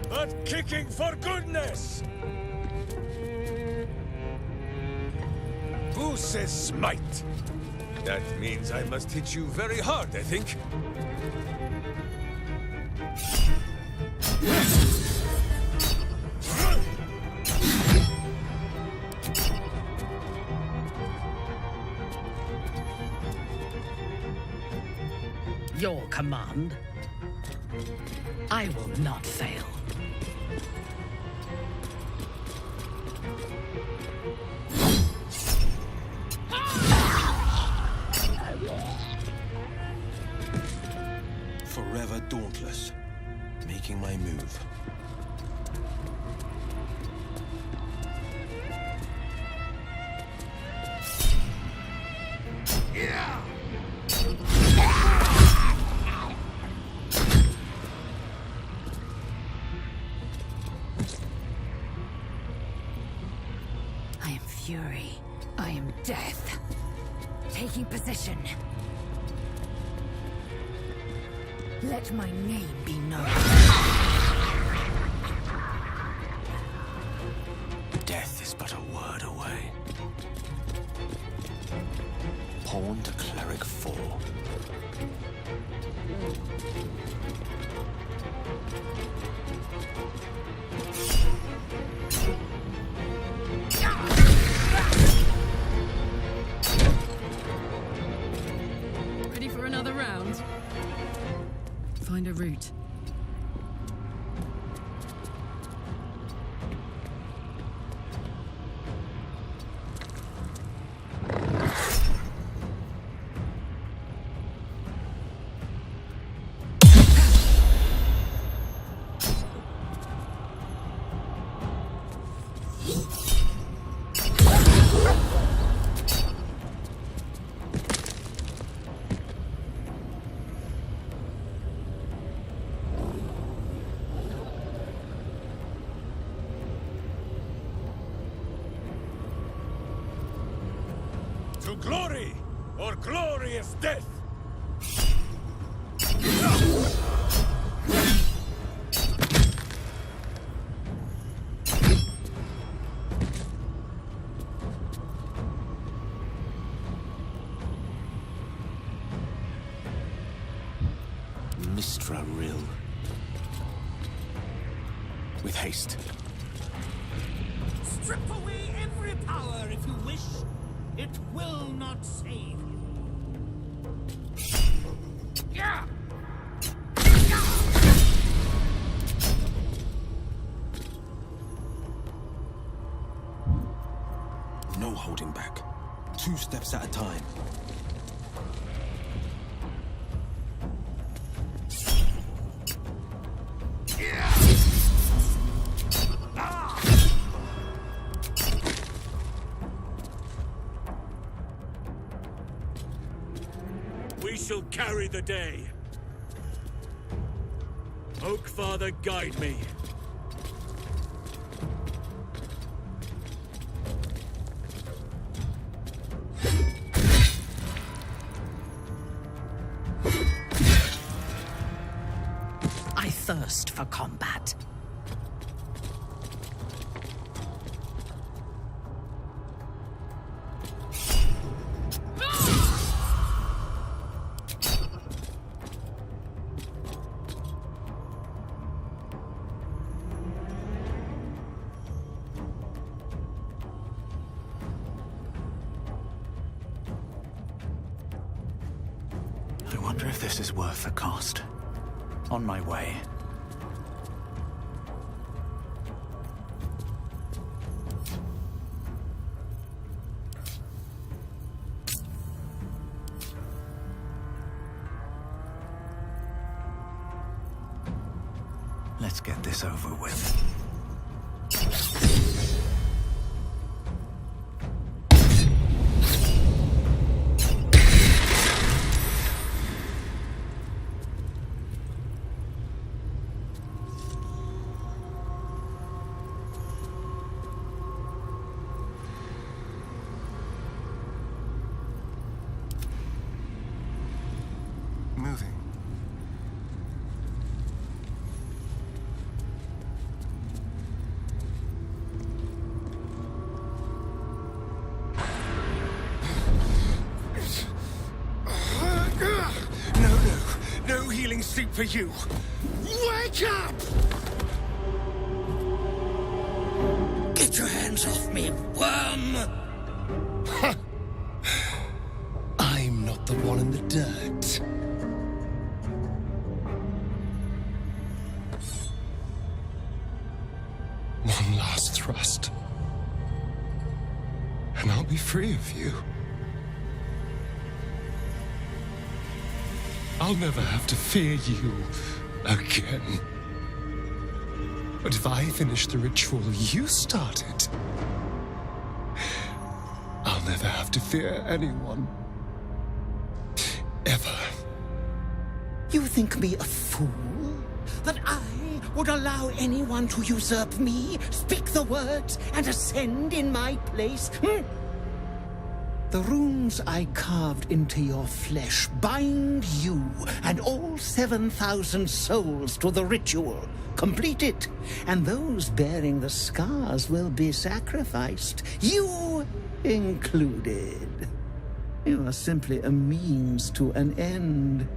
But kicking for goodness! Who says smite? That means I must hit you very hard, I think.
Your command. I will not fail.
Forever dauntless, making my move.
Yeah!
I am fury. I am death. Taking position. Let my name be known.
Death is but a word away. Pawn to cleric 4.
Ready for another round? Find a route.
To glory, or glorious death!
Mistra Rill. With haste.
Strip away every power if you wish.
It will not save you.
Yeah!
No holding back. 2 steps at a time.
We shall carry the day. Oak Father, guide me.
I thirst for combat.
I wonder if this is worth the cost. On my way. Let's get this over with.
Moving. No healing sleep for you. Wake up!
Get your hands off me, worm!
I'm not the one in the dirt. One last thrust. And I'll be free of you. I'll never have to fear you again. But if I finish the ritual you started, I'll never have to fear anyone. Ever.
You think me a fool? That I would allow anyone to usurp me, speak the words, and ascend in my place? The runes I carved into your flesh bind you and all 7,000 souls to the ritual. Complete it, and those bearing the scars will be sacrificed, you included. You are simply a means to an end.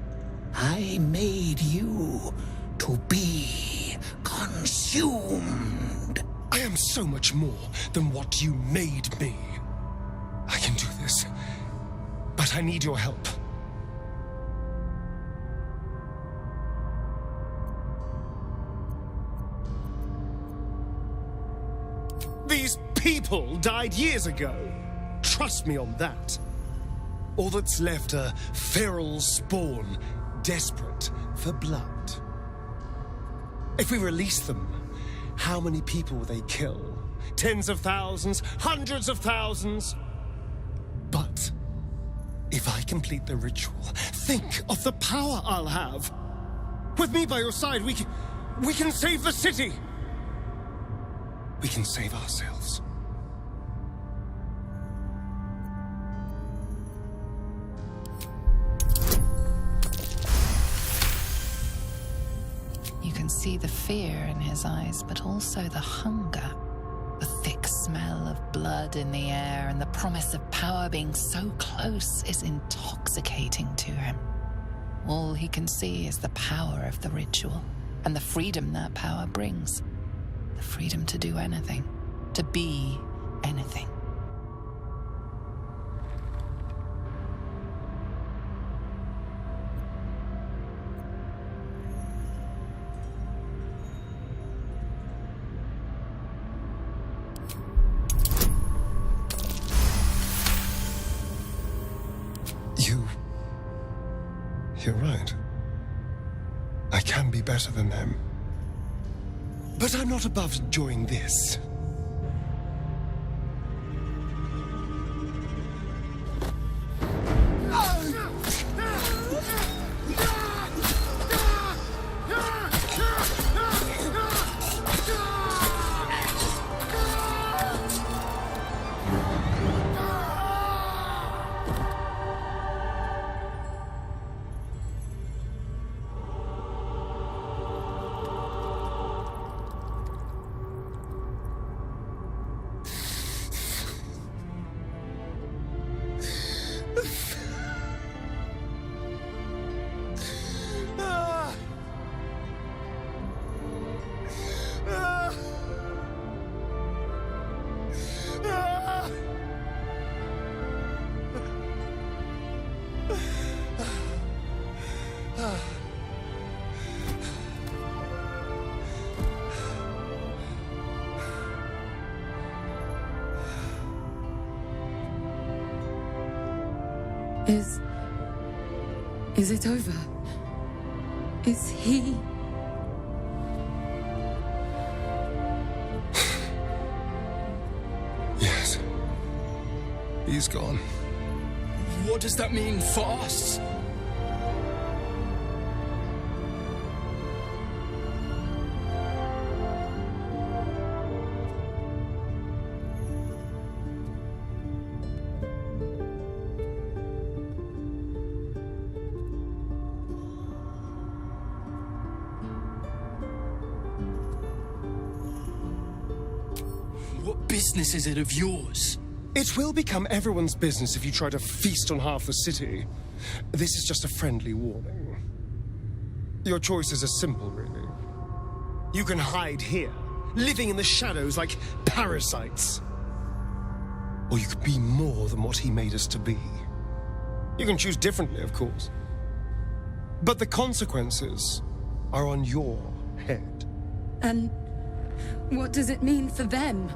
I made you to be consumed.
I am so much more than what you made me. I can do this, but I need your help. These people died years ago. Trust me on that. All that's left are feral spawn, desperate for blood. If we release them, how many people will they kill? Tens of thousands, hundreds of thousands? But if I complete the ritual, think of the power I'll have. With me by your side, we can save the city. We can save ourselves.
You can see the fear in his eyes, but also the hunger. The thick smell of blood in the air and the promise of power being so close is intoxicating to him. All he can see is the power of the ritual and the freedom that power brings. The freedom to do anything, to be anything.
You're right. I can be better than them. But I'm not above enjoying this.
Is it over? Is he...
Yes. He's gone.
What does that mean for us? Business is it of yours?
It will become everyone's business if you try to feast on half the city. This is just a friendly warning. Your choices are simple, really. You can hide here, living in the shadows like parasites. Or you could be more than what he made us to be. You can choose differently, of course. But the consequences are on your head.
And what does it mean for them?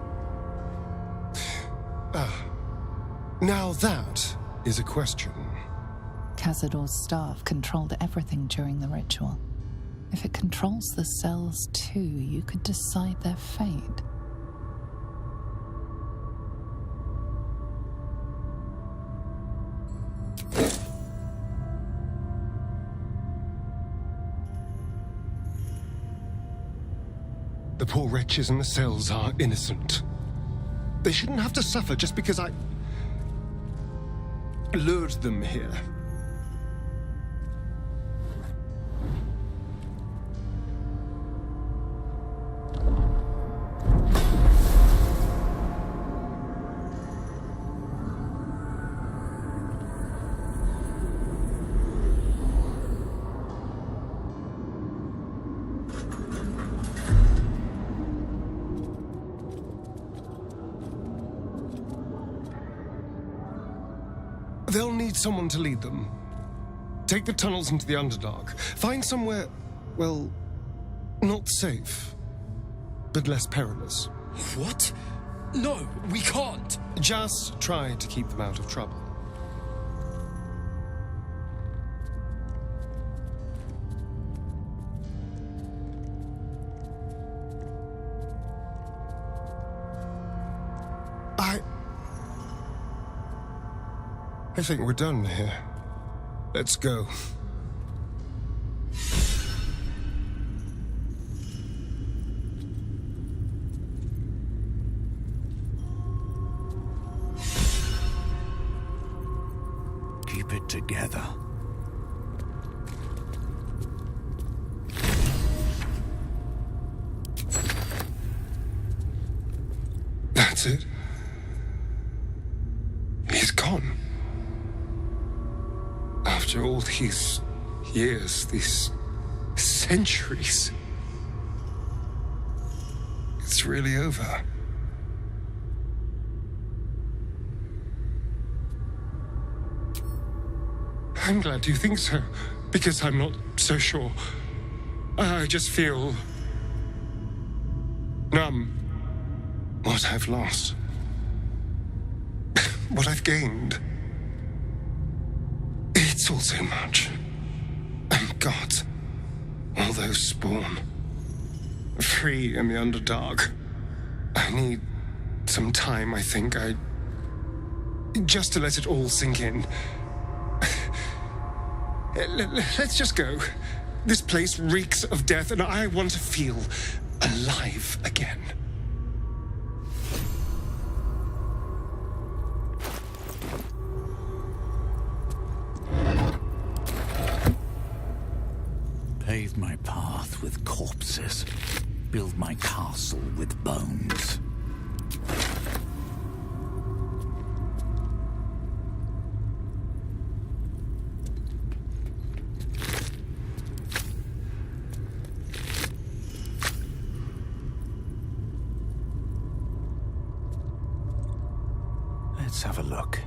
Now that is a question.
Cazador's staff controlled everything during the ritual. If it controls the cells too, you could decide their fate.
The poor wretches in the cells are innocent. They shouldn't have to suffer just because I lured them here. They'll need someone to lead them. Take the tunnels into the Underdark. Find somewhere, well, not safe, but less perilous.
What? No, we can't.
Just try to keep them out of trouble. I think we're done here. Let's go.
Keep it together.
That's it. He's gone. After all these years, these centuries, it's really over. I'm glad you think so, because I'm not so sure. I just feel numb. What I've lost, what I've gained. It's all so much. Thank God. All those spawn. Free in the Underdark. I need some time, I think. Just to let it all sink in. Let's just go. This place reeks of death, and I want to feel alive again.
Pave my path with corpses. Build my castle with bones. Let's have a look.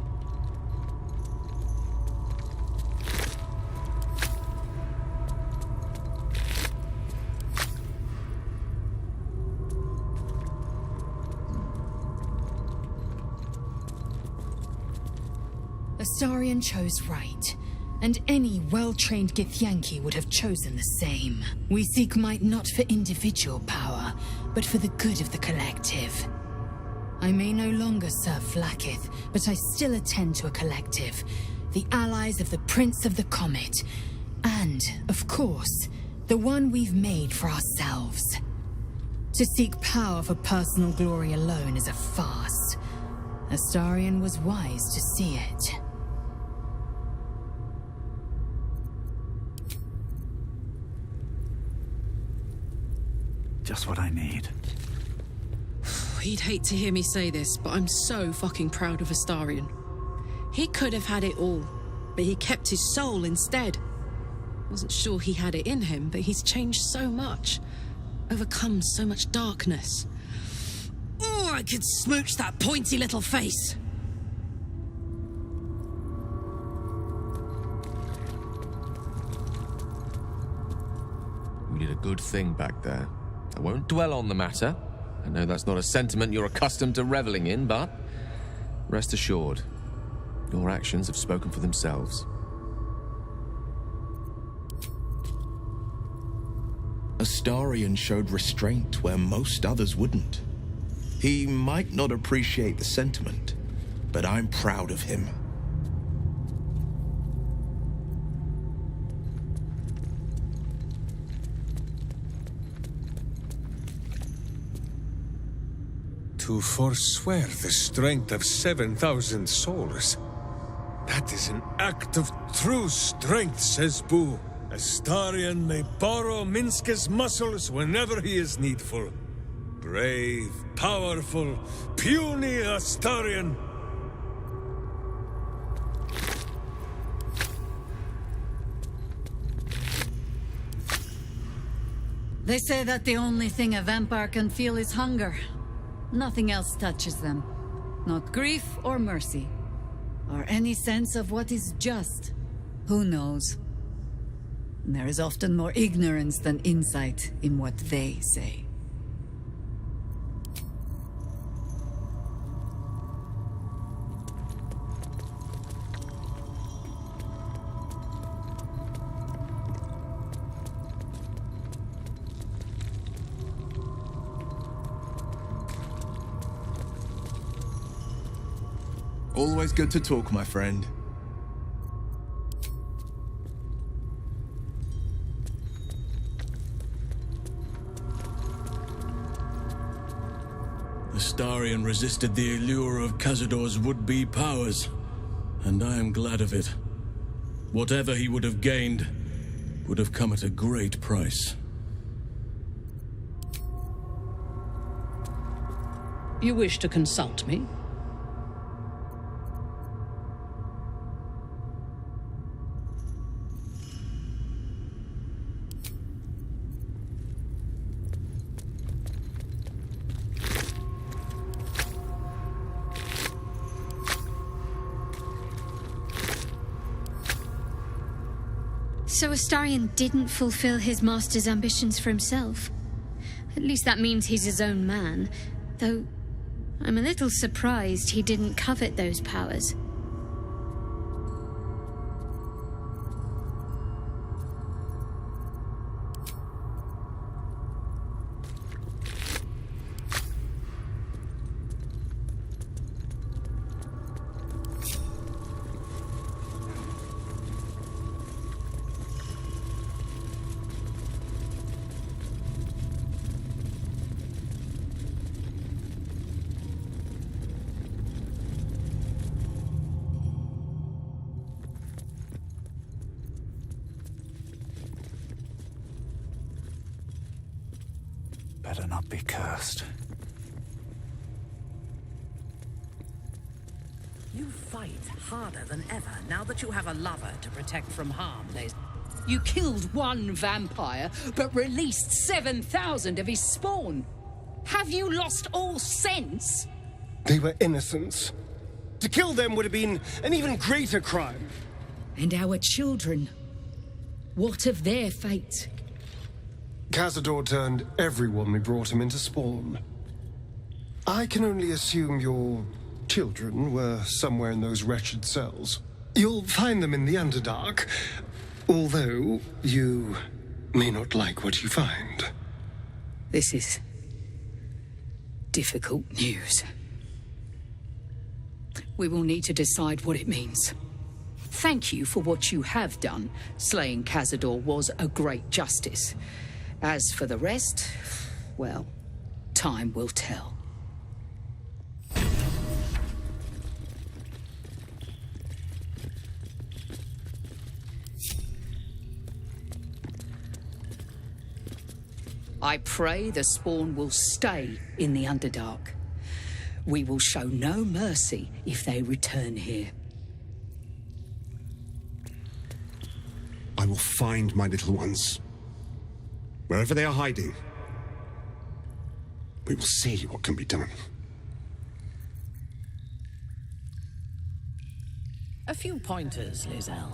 Astarion chose right, and any well-trained Githyanki would have chosen the same. We seek might not for individual power, but for the good of the collective. I may no longer serve Vlaakith, but I still attend to a collective, the allies of the Prince of the Comet, and, of course, the one we've made for ourselves. To seek power for personal glory alone is a farce. Astarion was wise to see it.
Just what I need.
He'd hate to hear me say this, but I'm so fucking proud of Astarion. He could have had it all, but he kept his soul instead. Wasn't sure he had it in him, but he's changed so much. Overcome so much darkness. Oh, I could smooch that pointy little face.
We did a good thing back there. I won't dwell on the matter. I know that's not a sentiment you're accustomed to reveling in, but rest assured, your actions have spoken for themselves.
Astarion showed restraint where most others wouldn't. He might not appreciate the sentiment, but I'm proud of him.
To forswear the strength of 7,000 souls. That is an act of true strength, says Boo. Astarion may borrow Minske's muscles whenever he is needful. Brave, powerful, puny Astarion.
They say that the only thing a vampire can feel is hunger. Nothing else touches them. Not grief or mercy. Or any sense of what is just. Who knows? There is often more ignorance than insight in what they say.
Always good to talk, my friend.
Astarion resisted the allure of Cazador's would-be powers, and I am glad of it. Whatever he would have gained would have come at a great price.
You wish to consult me?
So Astarion didn't fulfill his master's ambitions for himself. At least that means he's his own man, though I'm a little surprised he didn't covet those powers.
Better not be cursed.
You fight harder than ever now that you have a lover to protect from harm, Lae'zel.
You killed one vampire, but released 7,000 of his spawn. Have you lost all sense?
They were innocents. To kill them would have been an even greater crime.
And our children? What of their fate?
Cazador turned everyone we brought him into spawn. I can only assume your children were somewhere in those wretched cells. You'll find them in the Underdark, although you may not like what you find.
This is difficult news. We will need to decide what it means. Thank you for what you have done. Slaying Cazador was a great justice. As for the rest, well, time will tell. I pray the spawn will stay in the Underdark. We will show no mercy if they return here.
I will find my little ones. Wherever they are hiding, we will see what can be done.
A few pointers, Lae'zel.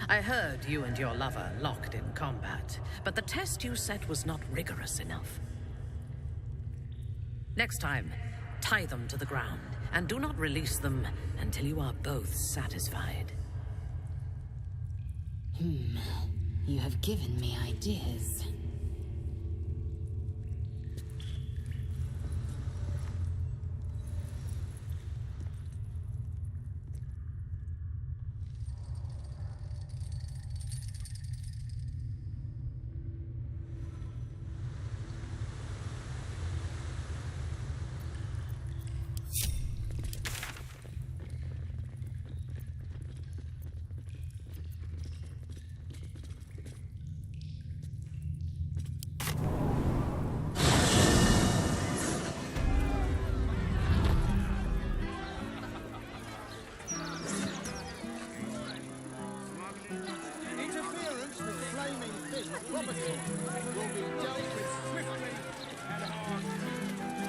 I heard you and your lover locked in combat, but the test you set was not rigorous enough. Next time, tie them to the ground, and do not release them until you are both satisfied.
You have given me ideas.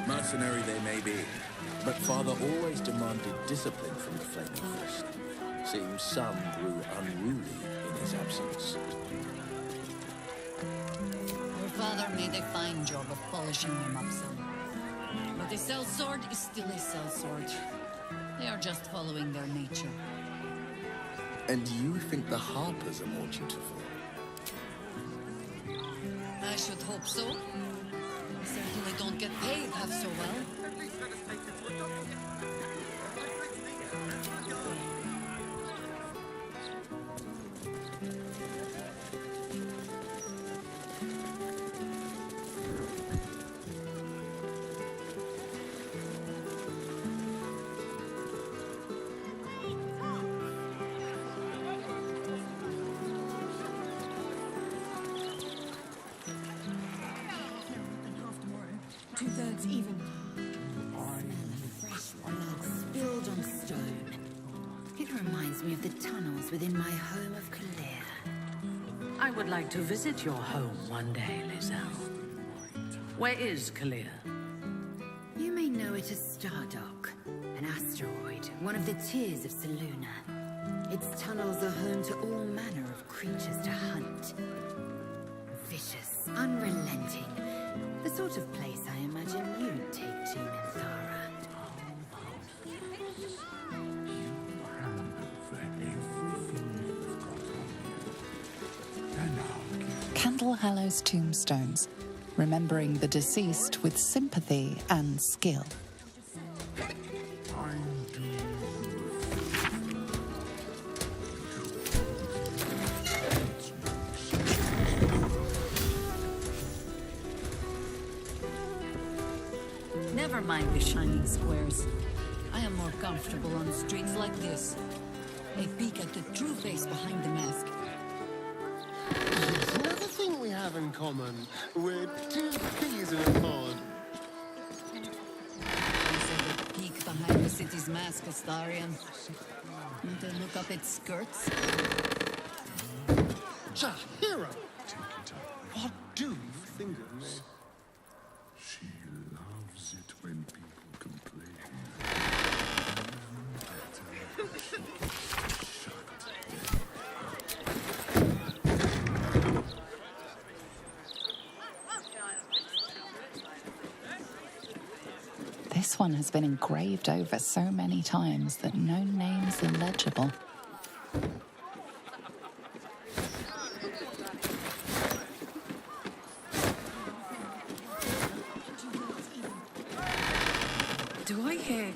Mercenary they may be, but Father always demanded discipline from the Flaming Fist. Seems some grew unruly in his absence.
Your father made a fine job of polishing them up some. But a sellsword is still a sellsword. They are just following their nature.
And you think the Harpers are more dutiful?
I should hope so. They certainly don't get paid half so well.
Two-thirds even. Fresh blood spilled on stone. It reminds me of the tunnels within my home of Kalir.
I would like to visit your home one day, Lae'zel. Where is Kalir?
You may know it as Stardock, an asteroid, one of the tears of Selûne. Its tunnels are home to all manner of creatures to hunt. Vicious, unrelenting. The sort of place I imagine you'd take to, Minthara.
Candle Hallow's tombstones, remembering the deceased with sympathy and skill.
Never mind the shining squares. I am more comfortable on streets like this. A peek at the true face behind the mask.
Another thing we have in common. We're two peas in a pod.
mask, Astarion. Want to look up its skirts?
Jaheira! What do you think of me?
She loves it when people complain.
This one has been engraved over so many times that no name's illegible.
Do I hear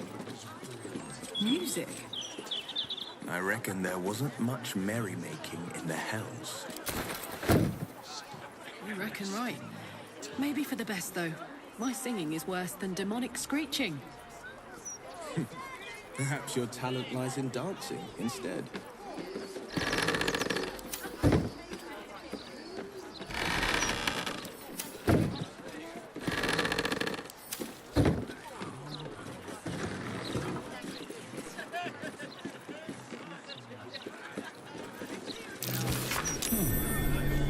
music?
I reckon there wasn't much merrymaking in the Hells.
You reckon right. Maybe for the best, though. My singing is worse than demonic screeching.
Perhaps your talent lies in dancing instead.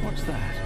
What's that?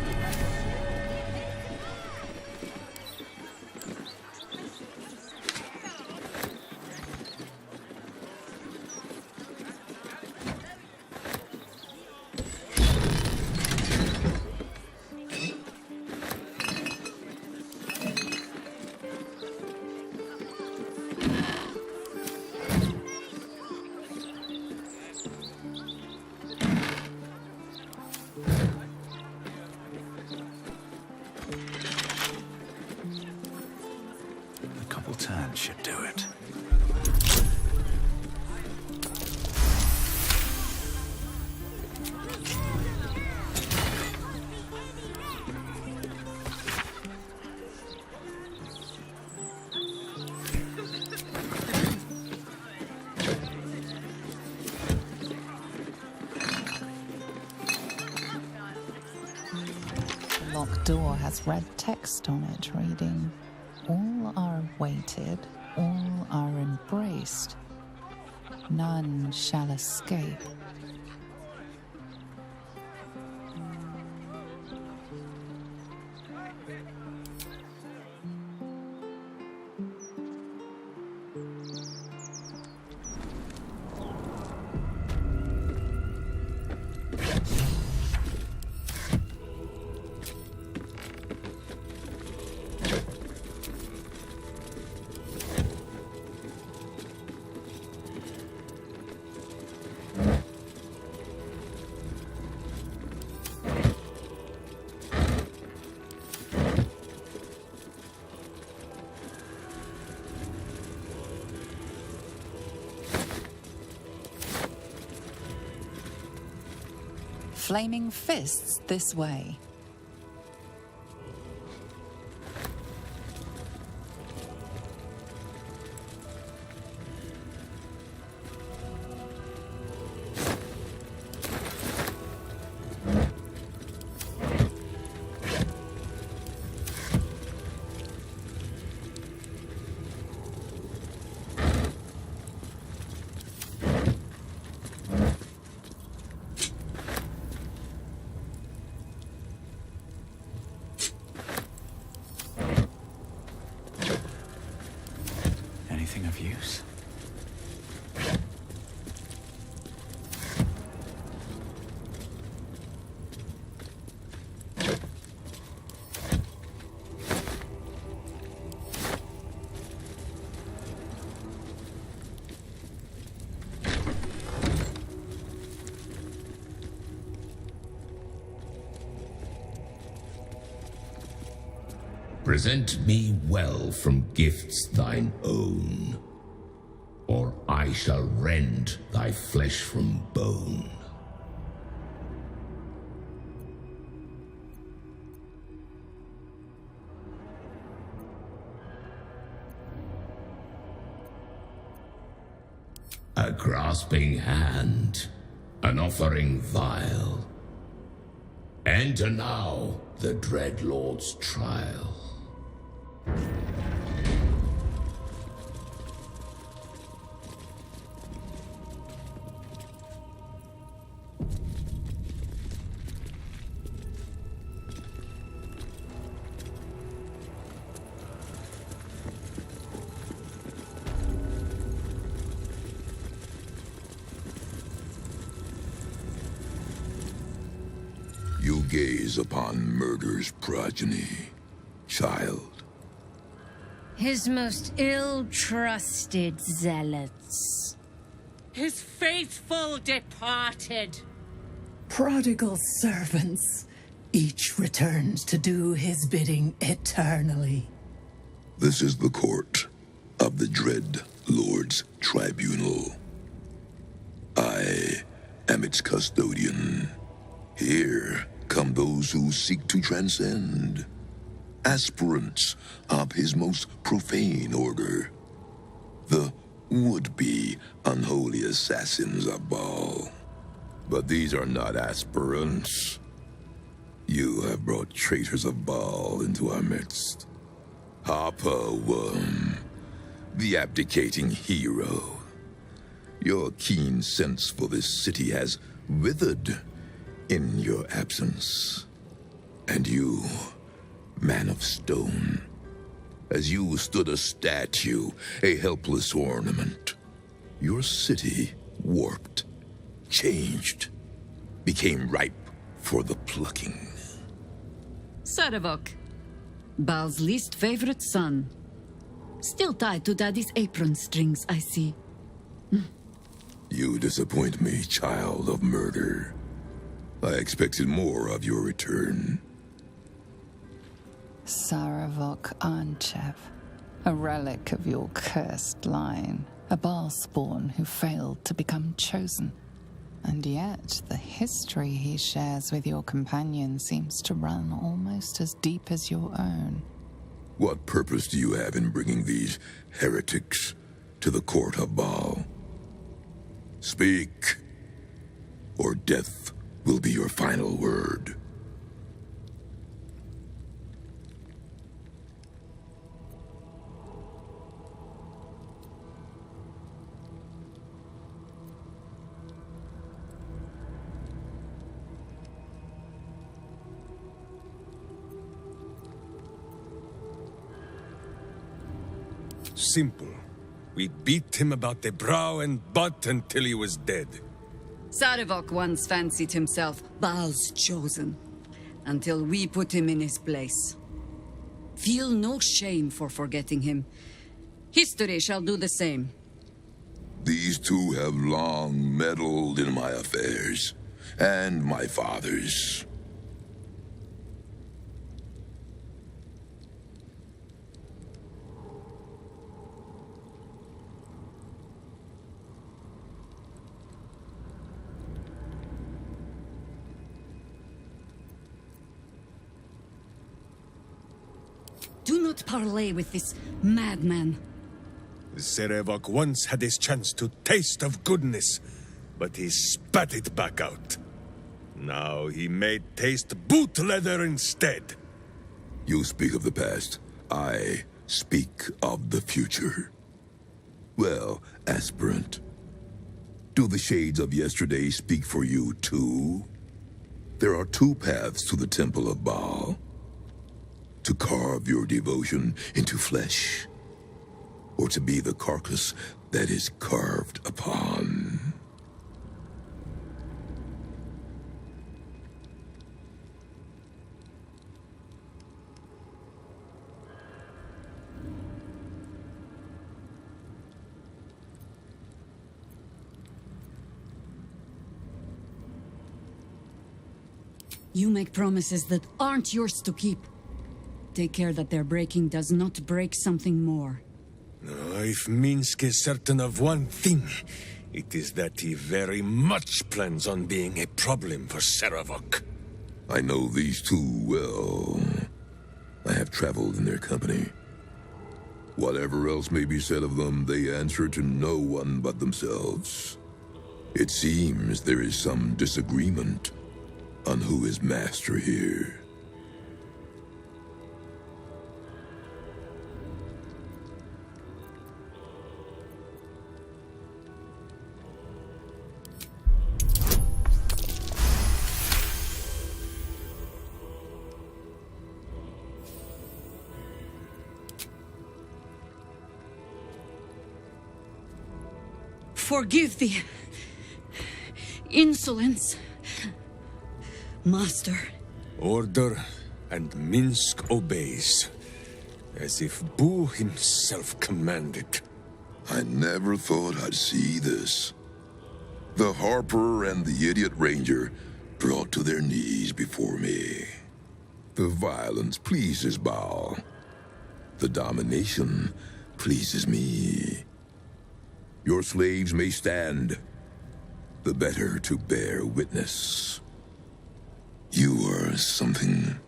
A couple turns should do it.
The locked door has red text on it reading, "All are weighted, all are embraced. None shall escape." Flaming fists this way.
Anything of use?
Present me well from gifts thine own, or I shall rend thy flesh from bone. A grasping hand, an offering vile. Enter now the Dread Lord's trial.
gaze upon murder's progeny, child.
His most ill-trusted zealots.
His faithful departed.
Prodigal servants, each returns to do his bidding eternally.
This is the court of the Dread Lord's Tribunal. I am its custodian. Here come those who seek to transcend, aspirants of his most profane order, the would-be unholy assassins of Baal. But these are not aspirants. You have brought traitors of Baal into our midst. Harpa Worm, the abdicating hero. Your keen sense for this city has withered in your absence. And you, man of stone, as you stood a statue, a helpless ornament, your city warped, changed, became ripe for the plucking.
Sarevok, Baal's least favorite son. Still tied to Daddy's apron strings, I see.
You disappoint me, child of murder. I expected more of your return.
Sarevok Anchev, a relic of your cursed line, a Baal spawn who failed to become chosen. And yet, the history he shares with your companion seems to run almost as deep as your own.
What purpose do you have in bringing these heretics to the court of Baal? Speak, or death will be your final word.
Simple. We beat him about the brow and butt until he was dead.
Sarevok once fancied himself Baal's chosen, until we put him in his place. Feel no shame for forgetting him. History shall do the same.
These two have long meddled in my affairs, and my father's.
Do not parley with this madman.
Sarevok once had his chance to taste of goodness, but he spat it back out. Now he may taste boot leather instead.
You speak of the past. I speak of the future. Well, aspirant, do the shades of yesterday speak for you too? There are two paths to the Temple of Baal. To carve your devotion into flesh, or to be the carcass that is carved upon.
You make promises that aren't yours to keep. Take care that their breaking does not break something more.
If Minsc is certain of one thing, it is that he very much plans on being a problem for Sarevok.
I know these two well. I have traveled in their company. Whatever else may be said of them, they answer to no one but themselves. It seems there is some disagreement on who is master here.
Forgive the insolence, Master.
Order, and Minsk obeys, as if Bu himself commanded.
I never thought I'd see this. The Harper and the Idiot Ranger brought to their knees before me. The violence pleases Baal. The domination pleases me. Your slaves may stand, the better to bear witness. You are something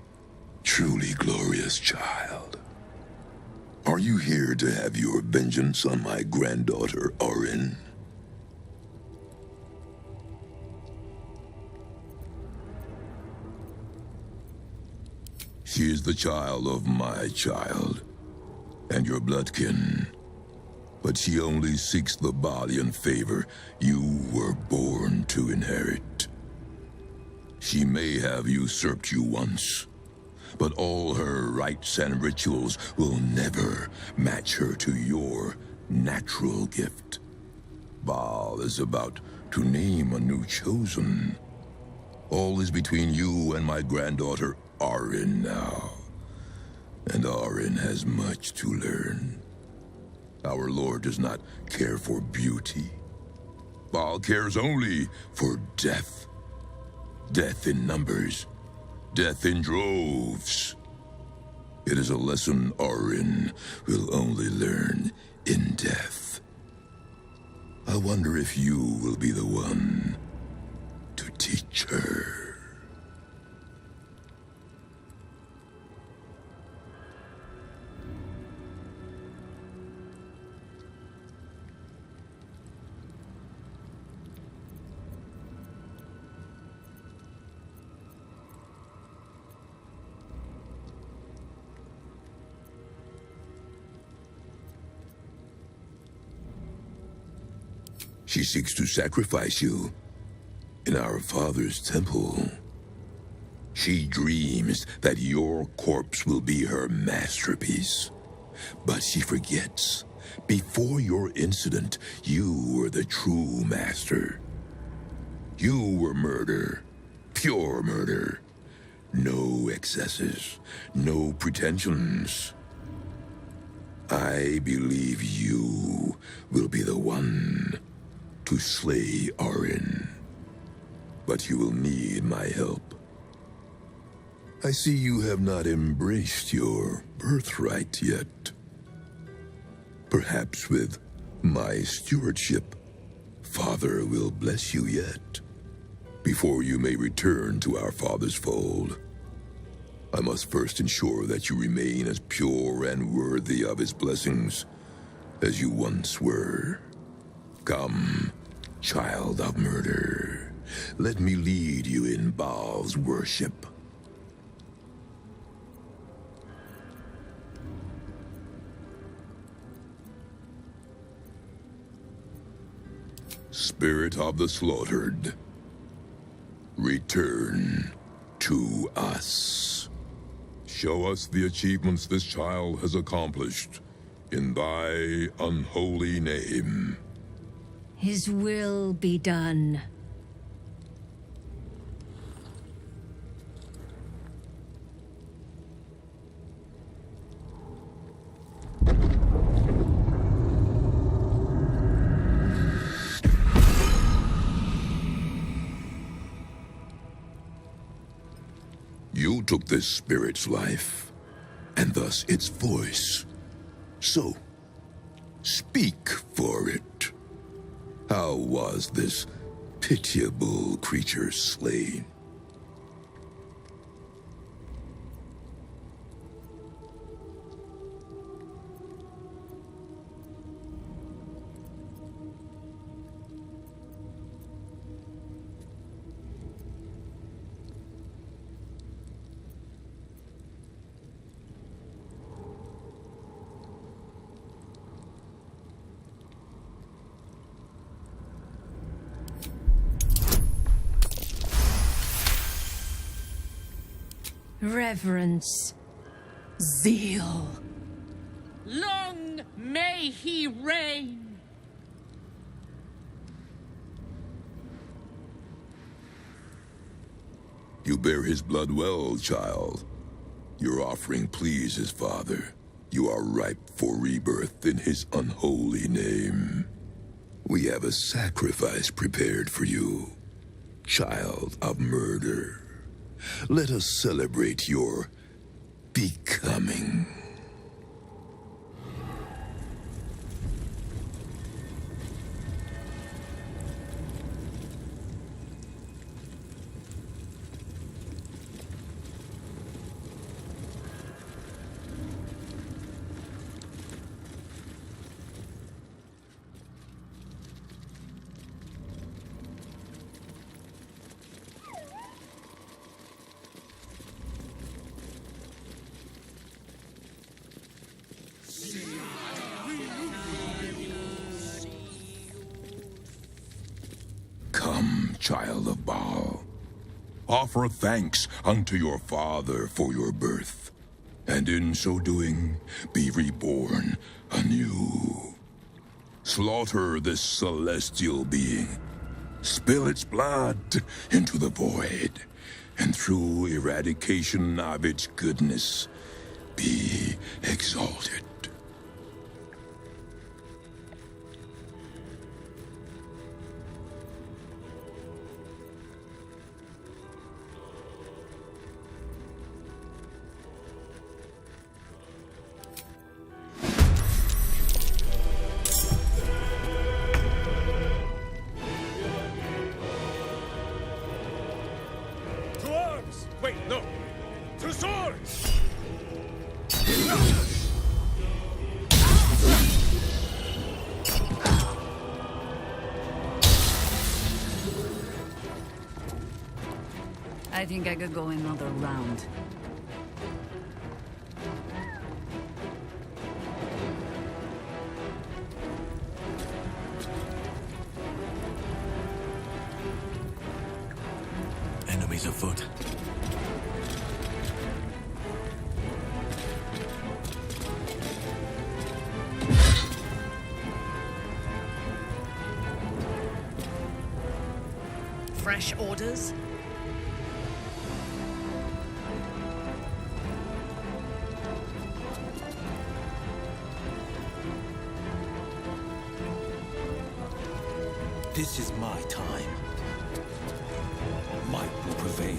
truly glorious, child. Are you here to have your vengeance on my granddaughter, Orin? She is the child of my child, and your bloodkin. But she only seeks the Balian favor you were born to inherit. She may have usurped you once, but all her rites and rituals will never match her to your natural gift. Baal is about to name a new chosen. All is between you and my granddaughter, Orin, now. And Orin has much to learn. Our Lord does not care for beauty. Baal cares only for death. Death in numbers. Death in droves. It is a lesson Orin will only learn in death. I wonder if you will be the one to teach her. She seeks to sacrifice you in our father's temple. She dreams that your corpse will be her masterpiece. But she forgets, before your incident, you were the true master. You were murder, pure murder. No excesses, no pretensions. I believe you will be the one to slay Orin. But you will need my help. I see you have not embraced your birthright yet. Perhaps with my stewardship, Father will bless you yet. Before you may return to our Father's fold, I must first ensure that you remain as pure and worthy of his blessings as you once were. Come, child of murder. Let me lead you in Baal's worship. Spirit of the slaughtered, return to us. Show us the achievements this child has accomplished in thy unholy name.
His will be done.
You took this spirit's life, and thus its voice. So, speak for it. How was this pitiable creature slain?
Reverence.
Zeal.
Long may he reign.
You bear his blood well, child. Your offering pleases Father. You are ripe for rebirth in his unholy name. We have a sacrifice prepared for you, child of murder. Let us celebrate your becoming. Come, child of Baal. Offer thanks unto your father for your birth, and in so doing, be reborn anew. Slaughter this celestial being. Spill its blood into the void, and through eradication of its goodness, be exalted.
Wait, no! To swords!
I think I could go another round.
Enemies afoot.
Fresh orders?
This is my time. Might will prevail.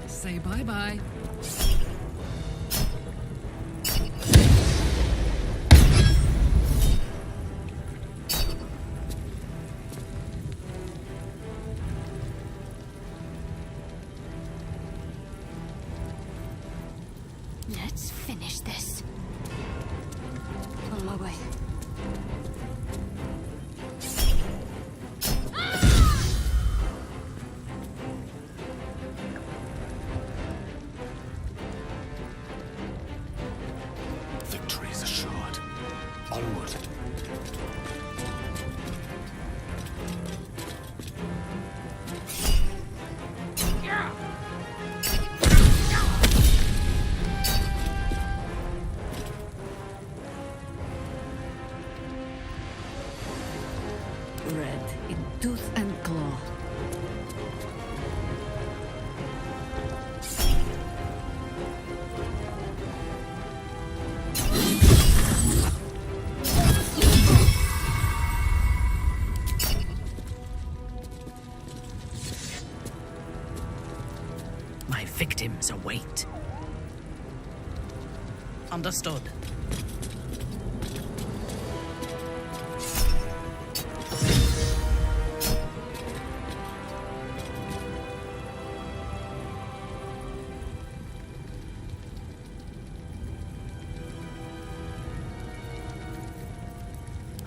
Say bye-bye.
Let's finish this. On my way.
Victory is assured. Onward.
Red in tooth and claw.
My victims await. Understood.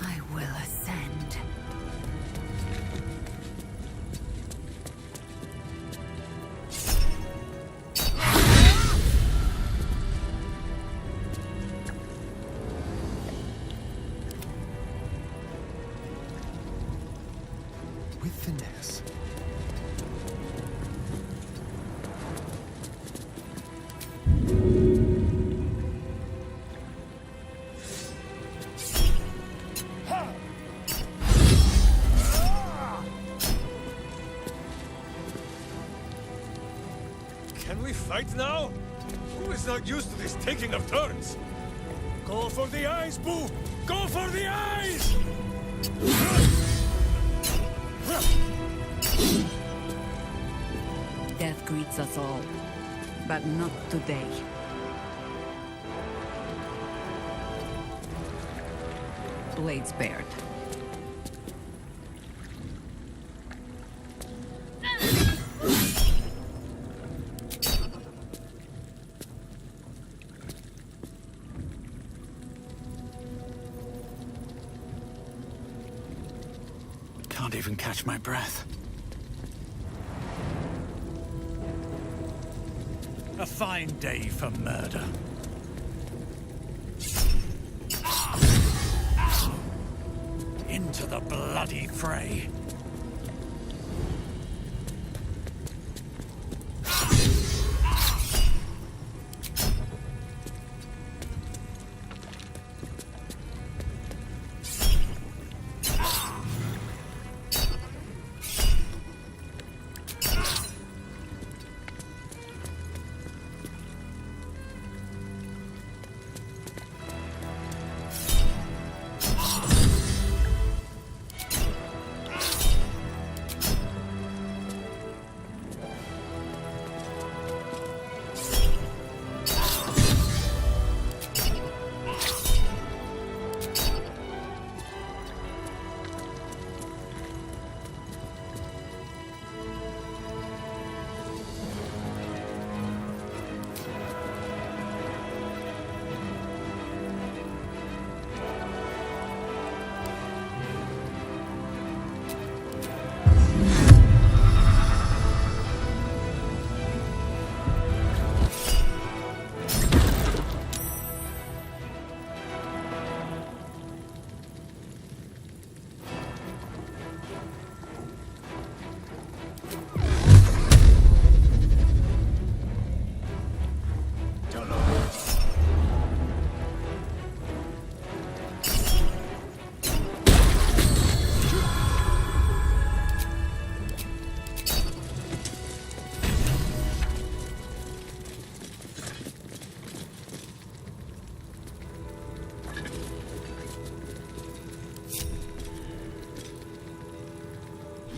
I will ascend.
fast now? Who is not used to this taking of turns? Go for the eyes, Boo! Go for the eyes!
Death greets us all, but not today. Blades bared.
Can't even catch my breath. A fine day for murder. Into the bloody fray.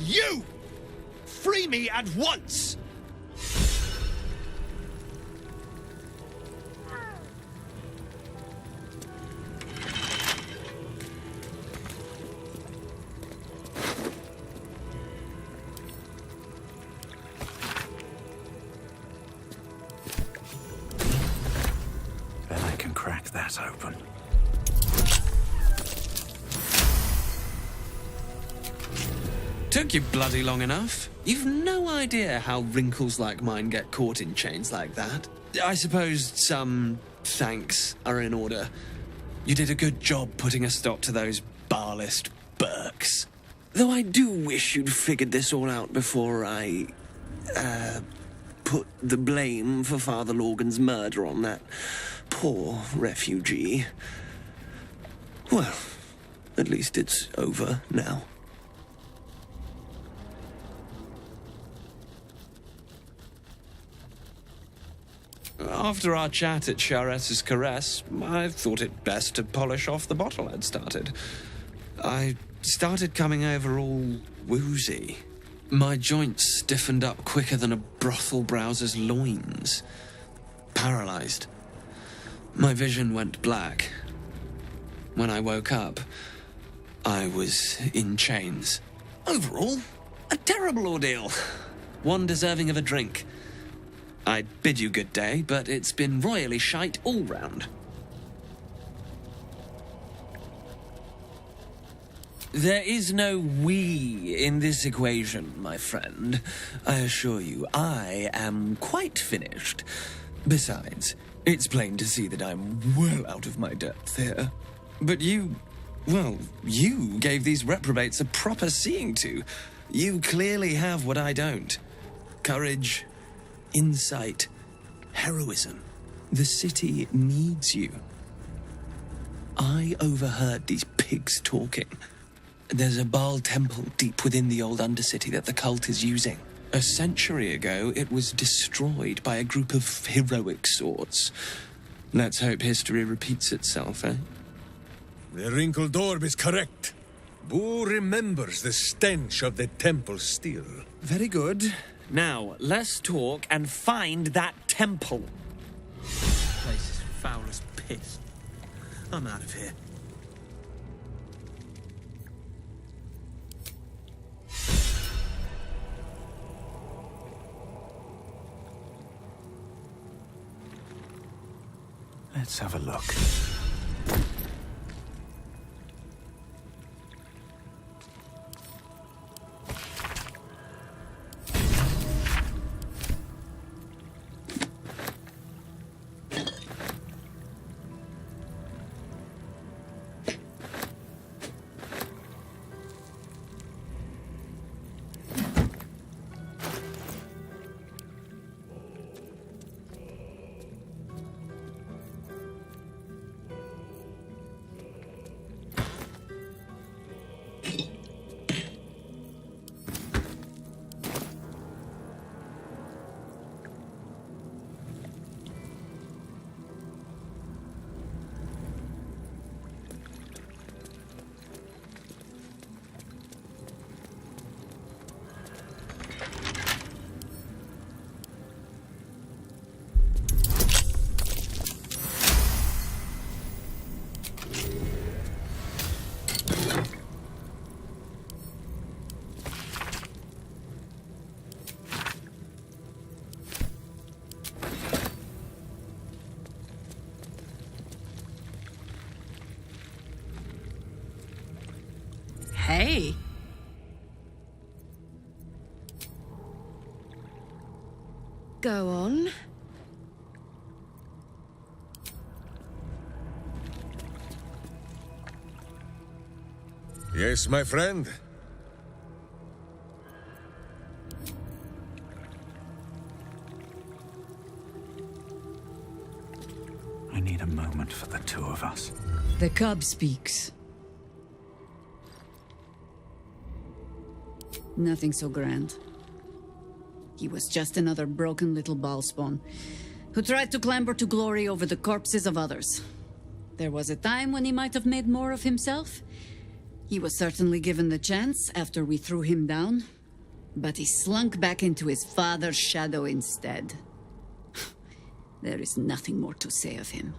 You! Free me at once!
Bet I can crack that open.
Took you bloody long enough. You've no idea how wrinkles like mine get caught in chains like that. I suppose some thanks are in order. You did a good job putting a stop to those barlist Burks. Though I do wish you'd figured this all out before I, put the blame for Father Logan's murder on that poor refugee. Well, at least it's over now. After our chat at Charessa's Caress, I thought it best to polish off the bottle I'd started. I started coming over all woozy. My joints stiffened up quicker than a brothel browser's loins. Paralyzed. My vision went black. When I woke up, I was in chains. Overall, a terrible ordeal. One deserving of a drink. I'd bid you good day, but it's been royally shite all round. There is no we in this equation, my friend. I assure you, I am quite finished. Besides, it's plain to see that I'm well out of my depth here. But you gave these reprobates a proper seeing to. You clearly have what I don't. Courage, insight, heroism. The city needs you. I overheard these pigs talking. There's a Baal temple deep within the old Undercity that the cult is using. A century ago, it was destroyed by a group of heroic sorts. Let's hope history repeats itself, eh?
The wrinkled orb is correct. Boo remembers the stench of the temple steel.
Very good. Now, let's talk and find that temple. This place is foul as piss. I'm out of here.
Let's have a look.
Hey. Go on.
Yes, my friend.
I need a moment for the two of us.
The cub speaks. Nothing so grand. He was just another broken little ballspawn who tried to clamber to glory over the corpses of others. There was a time when he might have made more of himself. He was certainly given the chance after we threw him down, but he slunk back into his father's shadow instead. There is nothing more to say of him.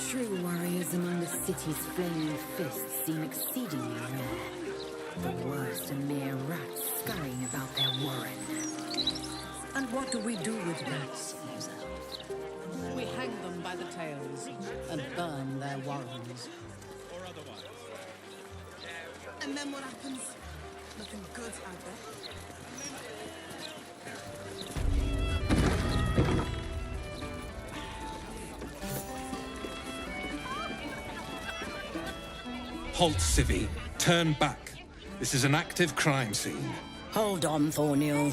True warriors among the city's flaming fists seem exceedingly rare. The worst are mere rats scurrying about their warren. And what do we do with rats, Caesar?
We hang them by the tails and burn their warrens.
Or otherwise. And then what happens? Nothing good out there.
Halt, Civvy. Turn back. This is an active crime scene.
Hold on, Thornhill.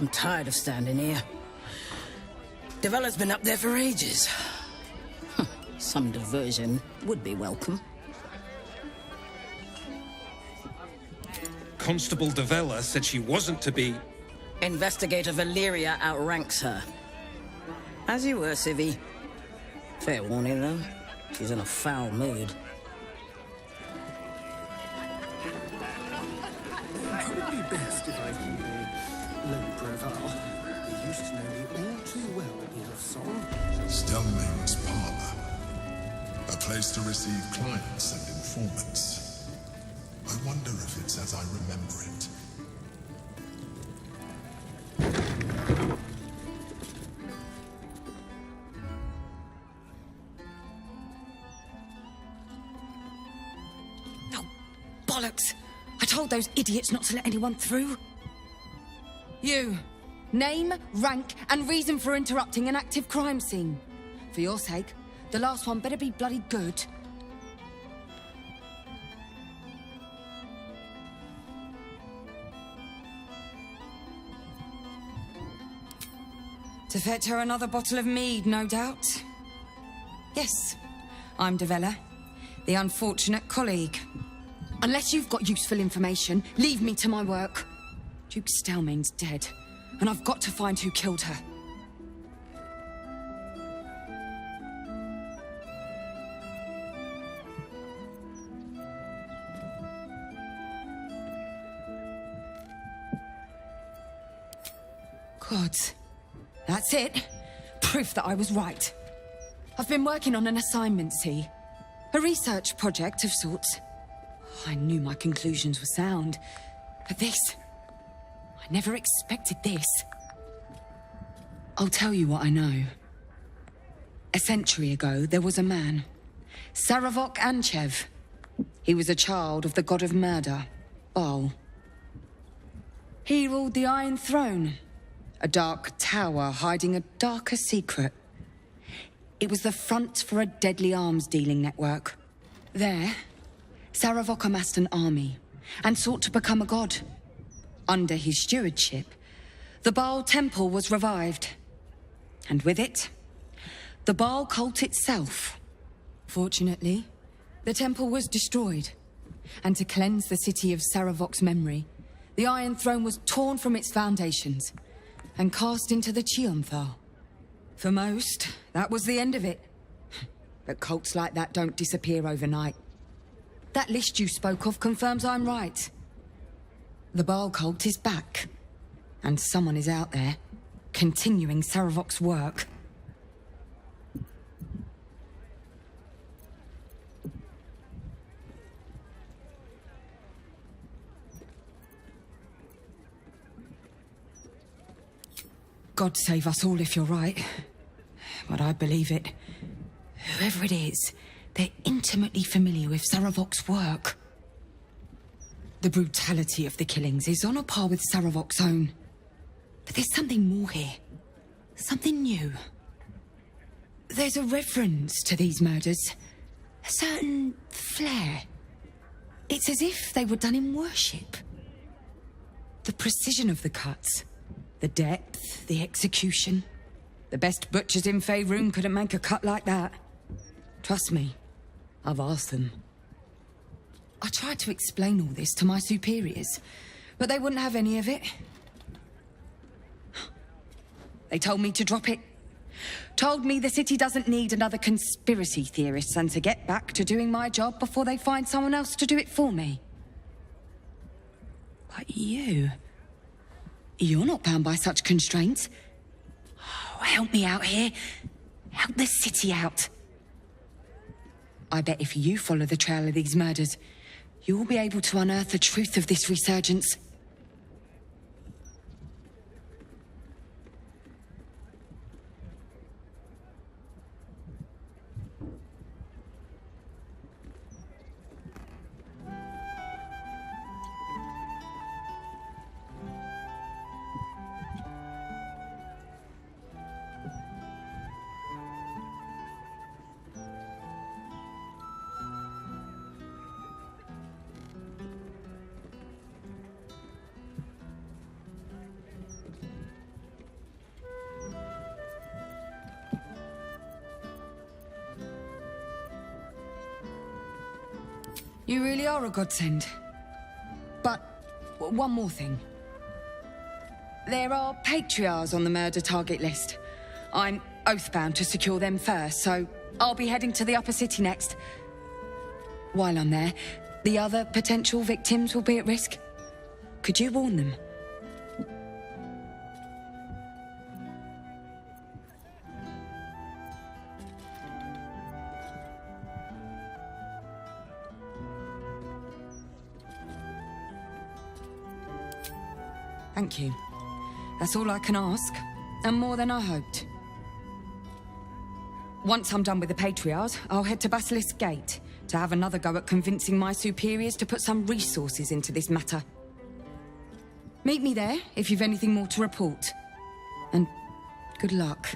I'm tired of standing here. Devella's been up there for ages. Some diversion would be welcome.
Constable Devella said she wasn't to be...
Investigator Valeria outranks her. As you were, Civvy. Fair warning, though. She's in a foul mood.
Probably best if I keep a low profile. You used to know me all too well at the Elf Song.
Stellmane's Parlor. A place to receive clients and informants. I wonder if it's as I remember it.
Bollocks! I told those idiots not to let anyone through. You. Name, rank, and reason for interrupting an active crime scene. For your sake, the last one better be bloody good. To fetch her another bottle of mead, no doubt. Yes, I'm Devella, the unfortunate colleague. Unless you've got useful information, leave me to my work. Duke Stelmane's dead, and I've got to find who killed her. Gods. That's it. Proof that I was right. I've been working on an assignment, see? A research project of sorts. I knew my conclusions were sound. But this... I never expected this. I'll tell you what I know. A century ago, there was a man. Sarevok Anchev. He was a child of the god of murder, Baal. He ruled the Iron Throne. A dark tower hiding a darker secret. It was the front for a deadly arms-dealing network. There, Sarevok amassed an army and sought to become a god. Under his stewardship, the Baal Temple was revived. And with it, the Baal cult itself. Fortunately, the temple was destroyed. And to cleanse the city of Sarevok's memory, the Iron Throne was torn from its foundations and cast into the Chionthal. For most, that was the end of it. But cults like that don't disappear overnight. That list you spoke of confirms I'm right. The Baal cult is back. And someone is out there, continuing Sarevok's work. God save us all if you're right. But I believe it. Whoever it is, they're intimately familiar with Sarevok's work. The brutality of the killings is on a par with Sarevok's own. But there's something more here. Something new. There's a reverence to these murders. A certain flair. It's as if they were done in worship. The precision of the cuts. The depth, the execution. The best butchers in Faerun couldn't make a cut like that. Trust me, I've asked them. I tried to explain all this to my superiors, but they wouldn't have any of it. They told me to drop it. Told me the city doesn't need another conspiracy theorist and to get back to doing my job before they find someone else to do it for me. But you're not bound by such constraints. Oh, help me out here. Help the city out. I bet if you follow the trail of these murders, you'll be able to unearth the truth of this resurgence. You really are a godsend. But one more thing. There are patriarchs on the murder target list. I'm oathbound to secure them first, so I'll be heading to the upper city next. While I'm there, the other potential victims will be at risk. Could you warn them? Thank you. That's all I can ask, and more than I hoped. Once I'm done with the Patriarchs, I'll head to Basilisk Gate to have another go at convincing my superiors to put some resources into this matter. Meet me there if you've anything more to report. And good luck.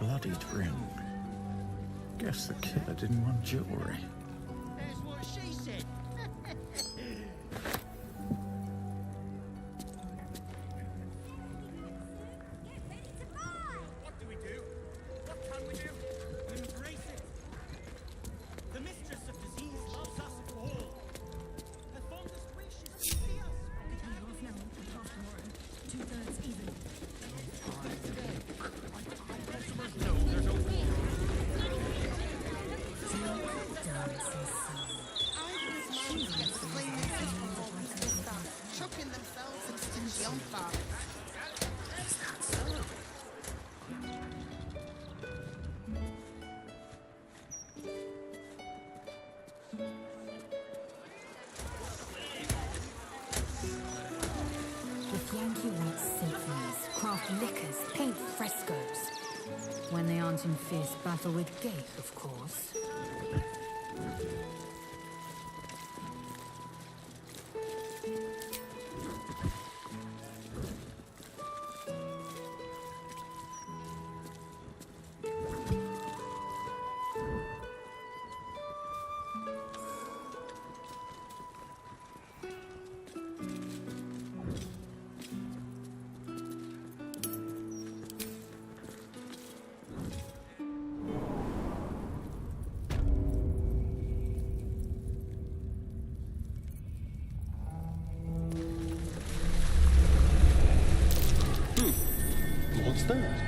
Bloodied ring. Guess the killer didn't want jewelry.
That's what she said.
What do we do? What can we do? Embrace it. The mistress of disease loves us all. Her fondest wish is to see us.
Half now and half tomorrow. 2/3 even.
Choking themselves and stingy on fire.
Is that so?
If Yankee writes symphonies, craft liquors, paint frescoes. When they aren't in fierce battle with Gate, of course.
What's that?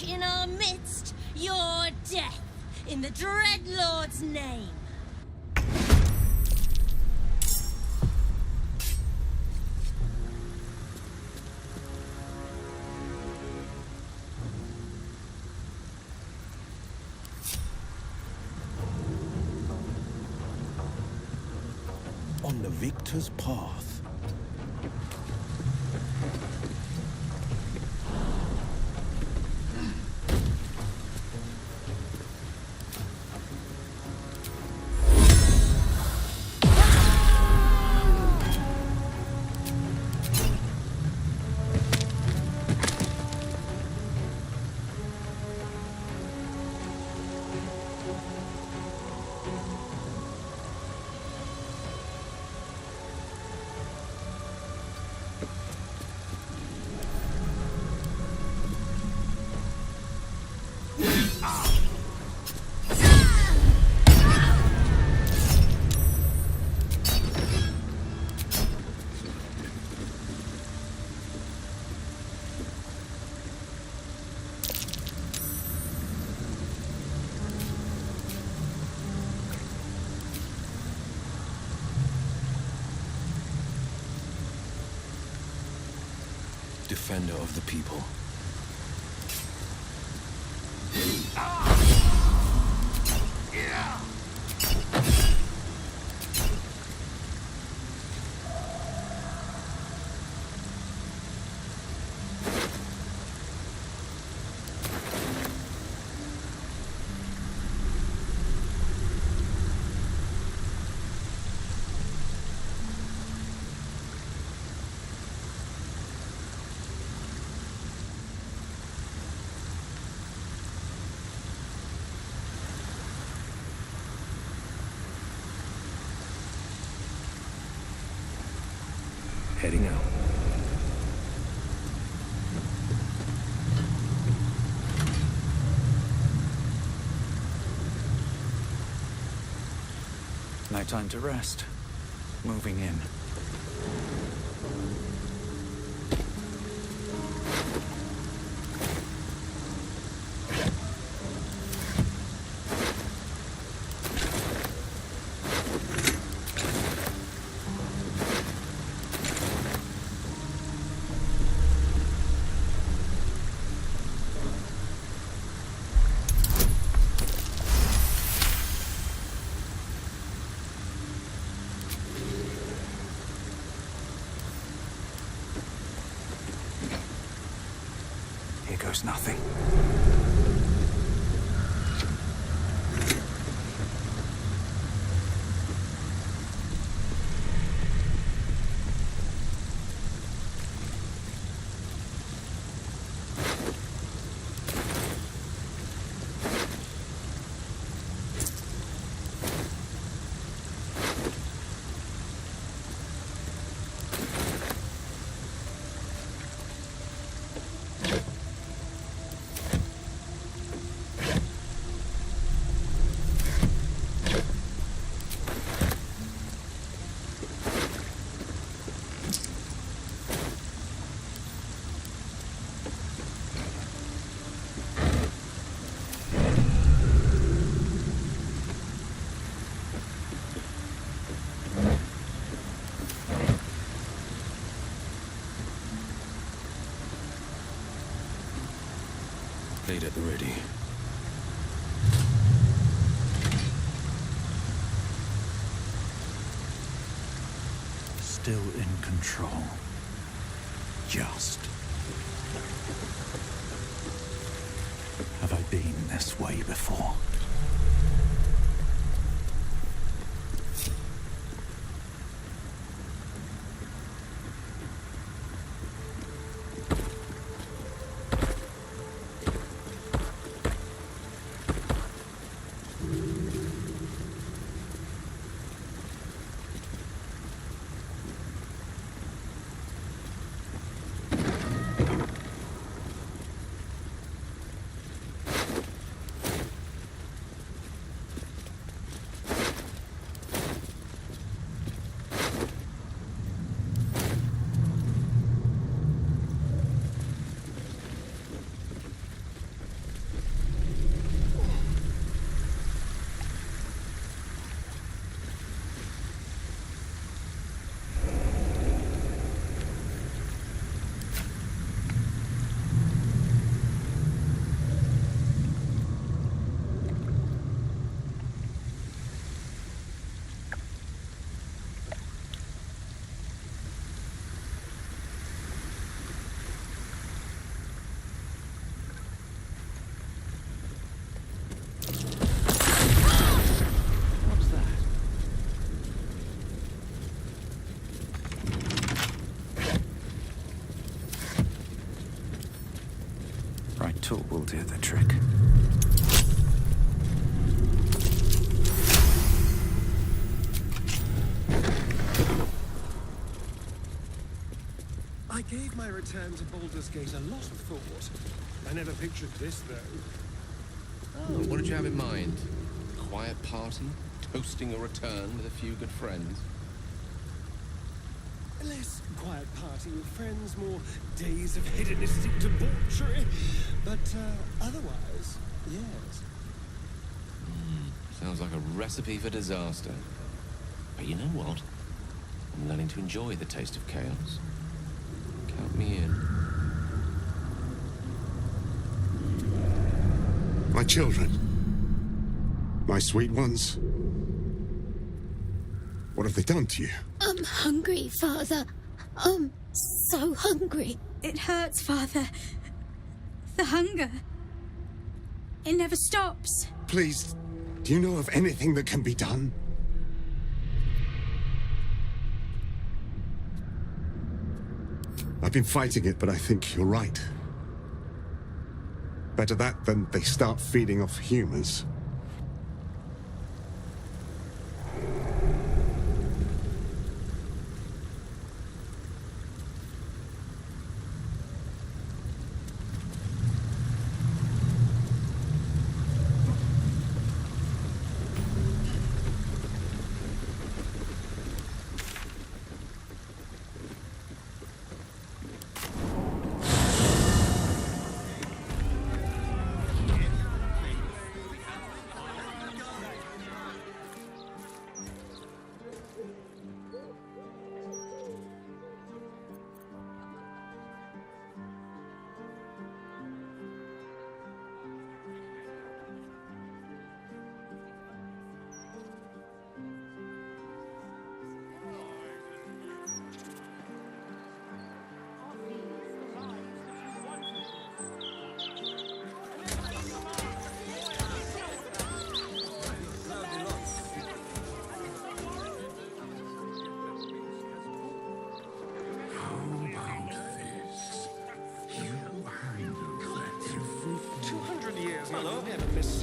In our midst, your death, in the Dreadlord's name.
On the victor's path.
defender of the people. Heading out.
No time to rest. Moving in. Here goes nothing.
Blade at the ready.
Still in control. Just. Have I been this way before? Right tool will do the trick.
I gave my return to Baldur's Gate a lot of thought. I never pictured this, though.
Oh, what did you have in mind? A quiet party? Toasting a return with a few good friends?
Less quiet party with friends, more days of hedonistic debauchery. But otherwise, yes.
Sounds like a recipe for disaster. But you know what? I'm learning to enjoy the taste of chaos. Count me in.
My children. My sweet ones. What have they done to you?
I'm hungry, Father. I'm so hungry.
It hurts, Father. The hunger. It never stops.
Please, do you know of anything that can be done? I've been fighting it, but I think you're right. Better that than they start feeding off humans.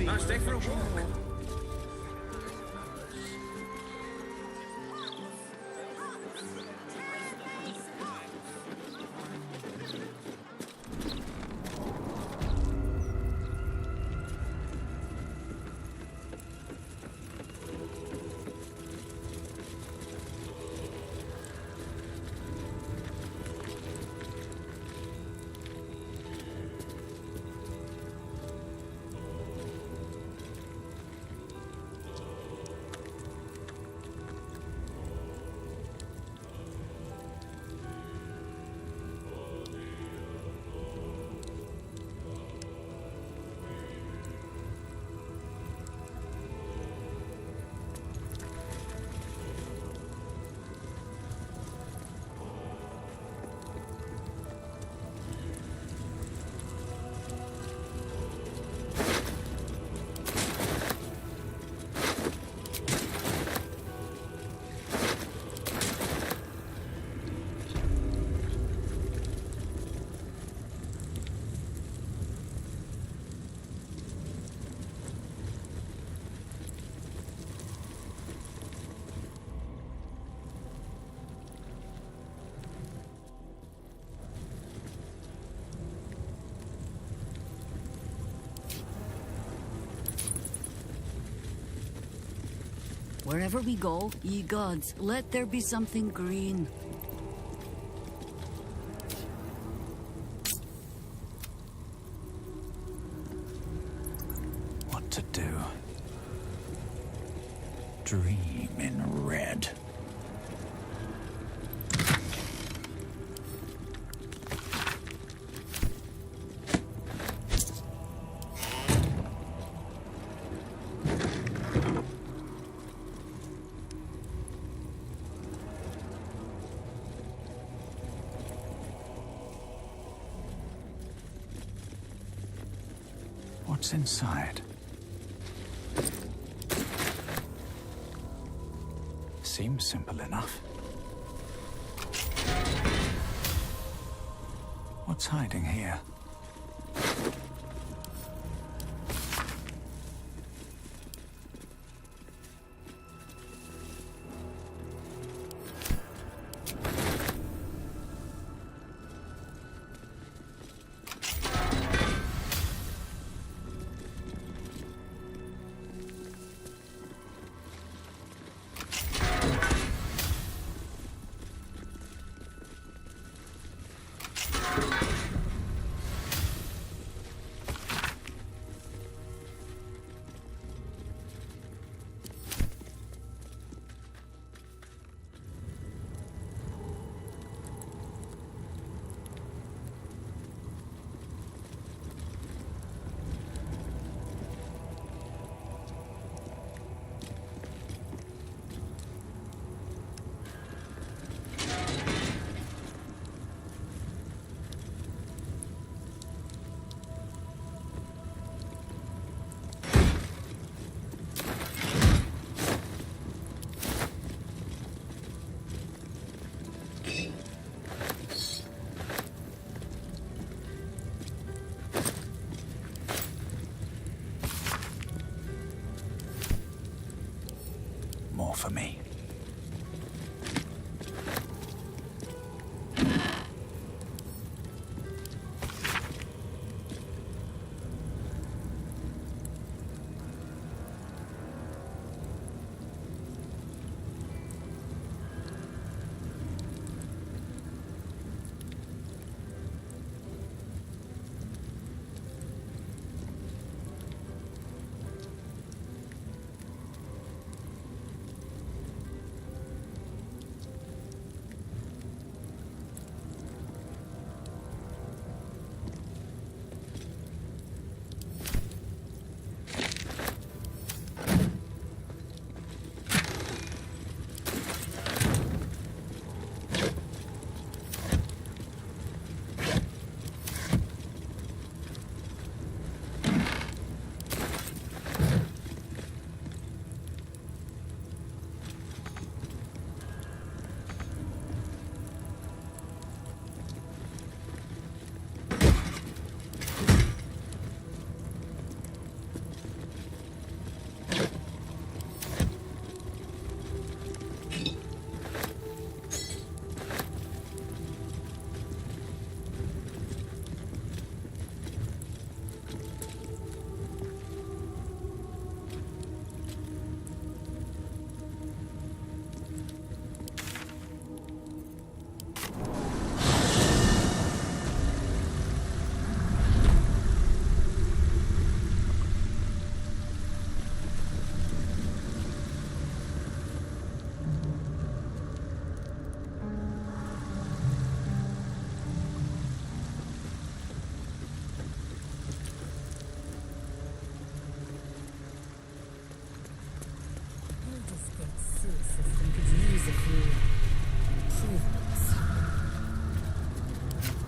Now stay for a walk.
Wherever we go, ye gods, let there be something green.
What to do? Dream in red. What's inside? Seems simple enough. What's hiding here? more for me.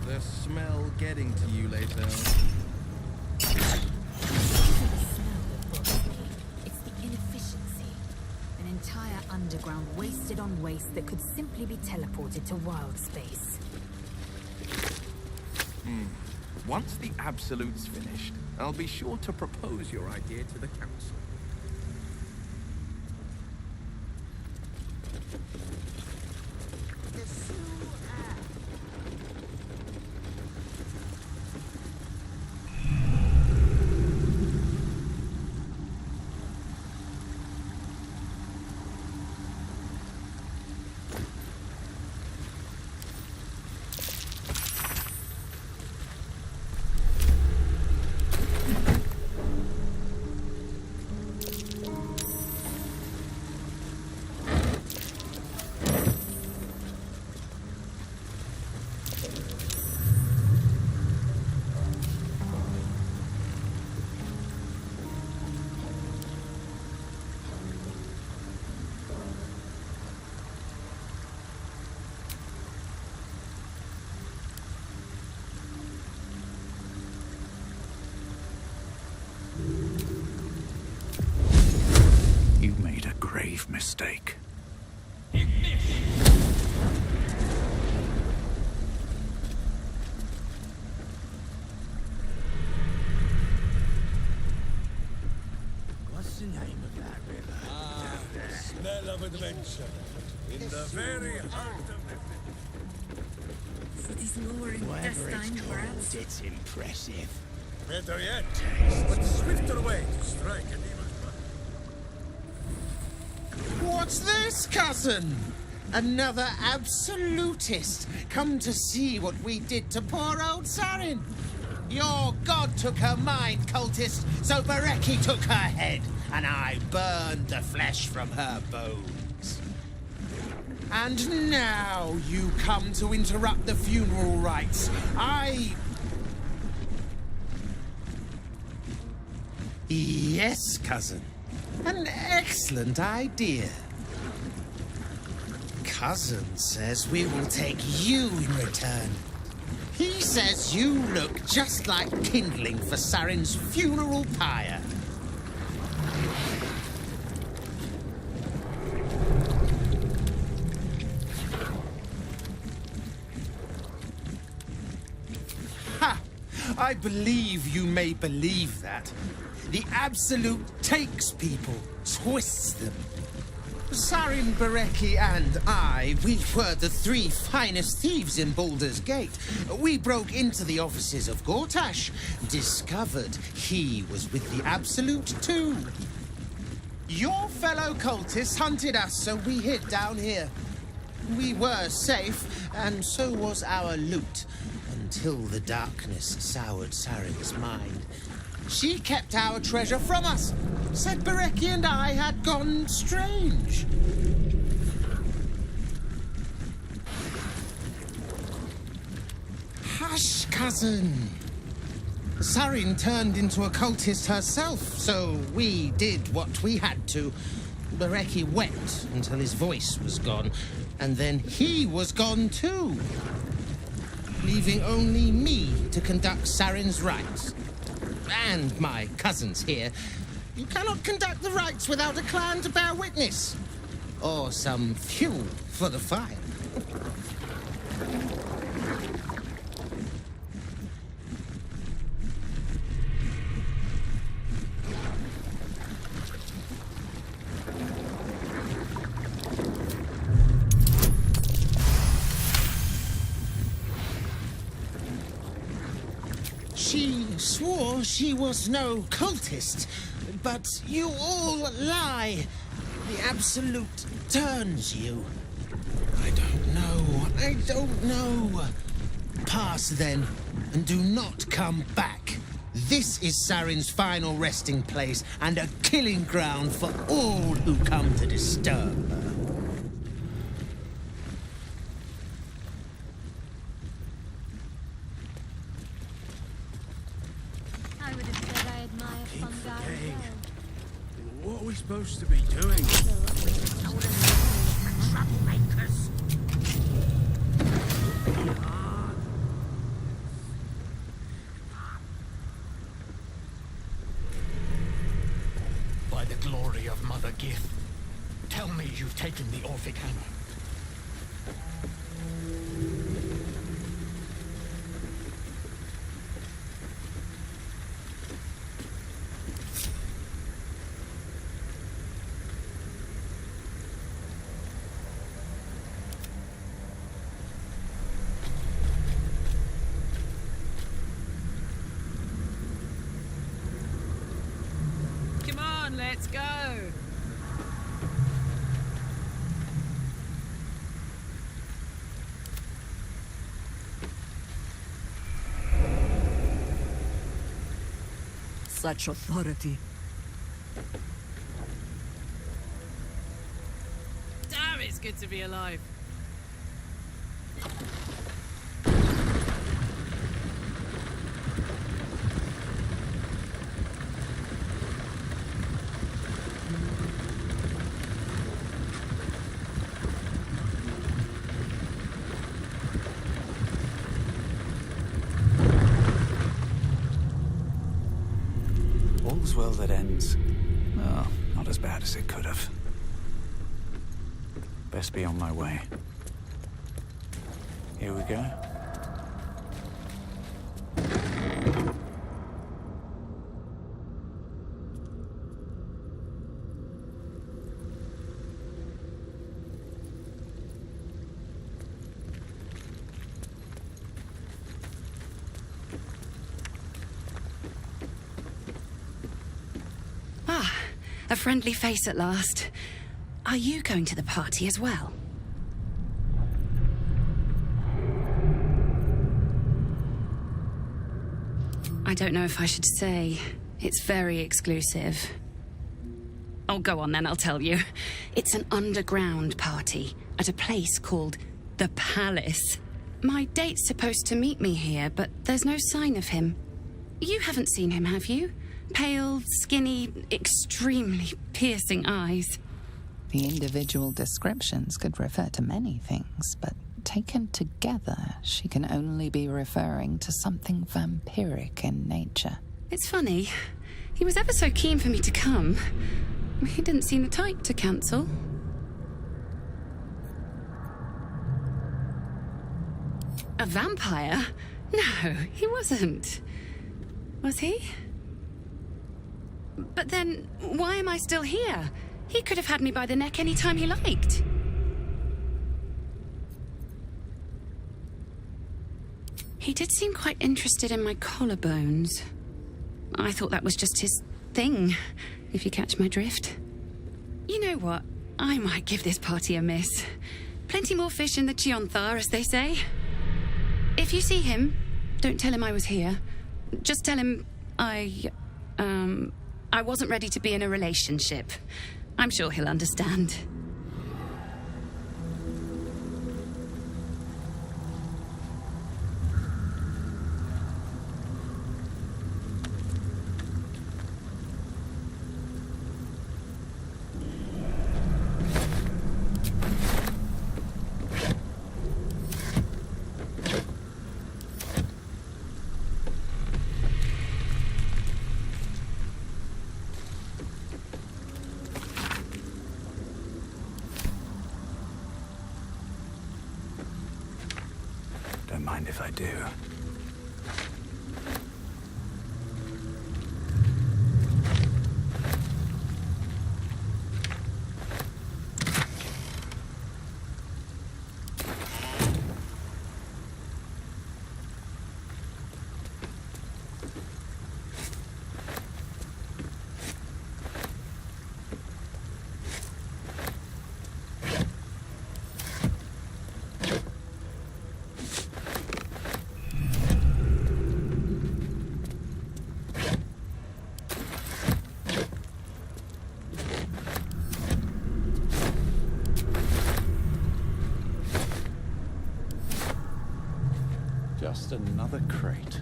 The smell getting to you later.
It's the inefficiency. An entire underground wasted on waste that could simply be teleported to wild space.
Once the Absolute's finished, I'll be sure to propose your idea to the Council.
You made a grave mistake.
What's the name of that river? The smell of adventure. In the very heart of the...
City's lowering
Whatever
this time, perhaps.
it's impressive. Better yet, what's swifter way to strike a demon's blood?
What's this, cousin? Another absolutist come to see what we did to poor old Sarin. Your god took her mind, cultist, so Bereki took her head, and I burned the flesh from her bones. And now you come to interrupt the funeral rites. Yes, cousin. An excellent idea. Cousin says we will take you in return. He says you look just like kindling for Sarin's funeral pyre. Ha! I believe you may believe that. The Absolute takes people, twists them. Sarin, Bereki, and I, we were the 3 finest thieves in Baldur's Gate. We broke into the offices of Gortash, discovered he was with the Absolute too. Your fellow cultists hunted us, so we hid down here. We were safe, and so was our loot, until the darkness soured Sarin's mind. She kept our treasure from us, said Bereki and I had gone strange. Hush, cousin. Sarin turned into a cultist herself, so we did what we had to. Bereki wept until his voice was gone, and then he was gone too, leaving only me to conduct Sarin's rites. And my cousins here. You cannot conduct the rites without a clan to bear witness, or some fuel for the fire. She swore she was no cultist, but you all lie. The Absolute turns you. I don't know. Pass then, and do not come back. This is Sarin's final resting place, and a killing ground for all who come to disturb her.
What are we supposed to be doing? Troublemakers. By the glory of Mother Gith, tell me you've taken the Orphic Hammer.
Let's go!
Such authority.
Damn, it's good to be alive.
All's well that ends. Well, not as bad as it could have. Best be on my way. Here we go.
A friendly face at last. Are you going to the party as well? I don't know if I should say. It's very exclusive. Oh, go on then, I'll tell you. It's an underground party at a place called The Palace. My date's supposed to meet me here, but there's no sign of him. You haven't seen him, have you? Pale, skinny, extremely piercing eyes.
The individual descriptions could refer to many things, but taken together, she can only be referring to something vampiric in nature.
It's funny. He was ever so keen for me to come. He didn't seem the type to cancel. A vampire? No, he wasn't. Was he? But then, why am I still here? He could have had me by the neck any time he liked. He did seem quite interested in my collarbones. I thought that was just his thing, if you catch my drift. You know what? I might give this party a miss. Plenty more fish in the Chionthar, as they say. If you see him, don't tell him I was here. Just tell him I wasn't ready to be in a relationship. I'm sure he'll understand.
Don't mind if I do. Just another crate.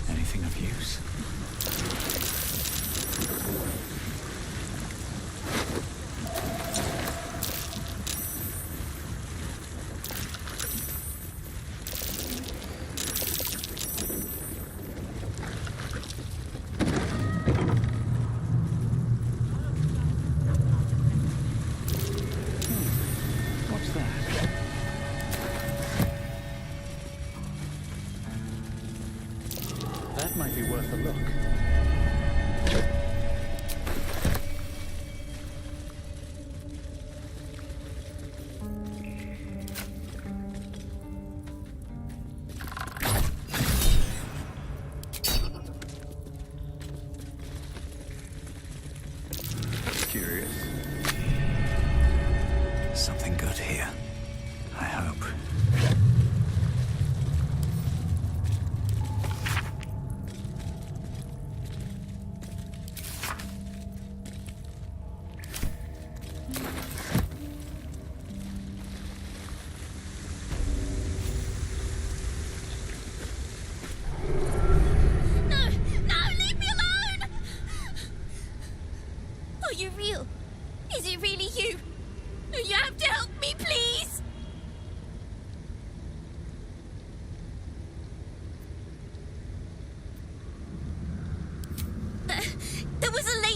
Anything of use? What's that? That might be worth a look. Curious. Something good here, I hope.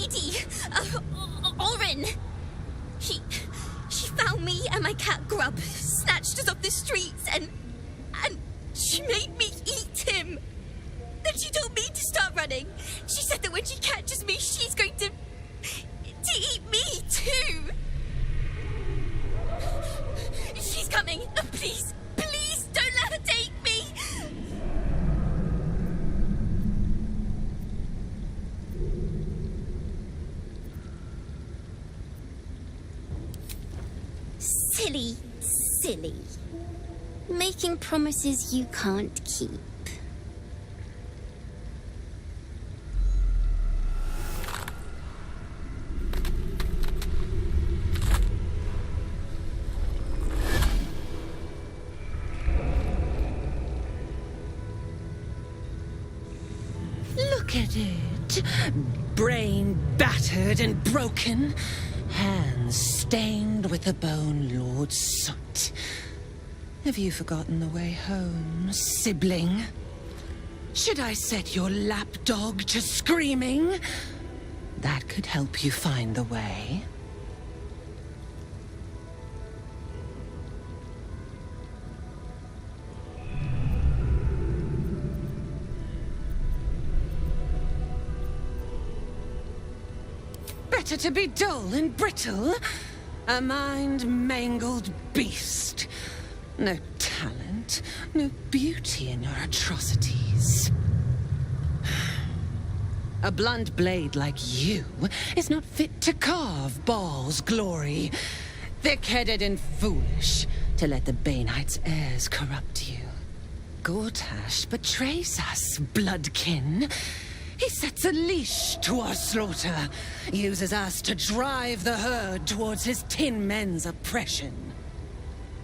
lady, Orin. She found me and my cat Grub, snatched us off the streets, and she made me eat him. Then she told me to start running. She said that when she catches me, she's going to eat me too. She's coming. Please, please don't let her take me. Silly, silly. Making promises you can't keep.
Look at it. Brain battered and broken. Hands stained with the Bone Lord's soot. Have you forgotten the way home, sibling? Should I set your lapdog to screaming? That could help you find the way. Better to be dull and brittle. A mind-mangled beast. No talent, no beauty in your atrocities. A blunt blade like you is not fit to carve Baal's glory. Thick-headed and foolish to let the Baneites' heirs corrupt you. Gortash betrays us, bloodkin. He sets a leash to our slaughter, uses us to drive the herd towards his Tin Men's oppression.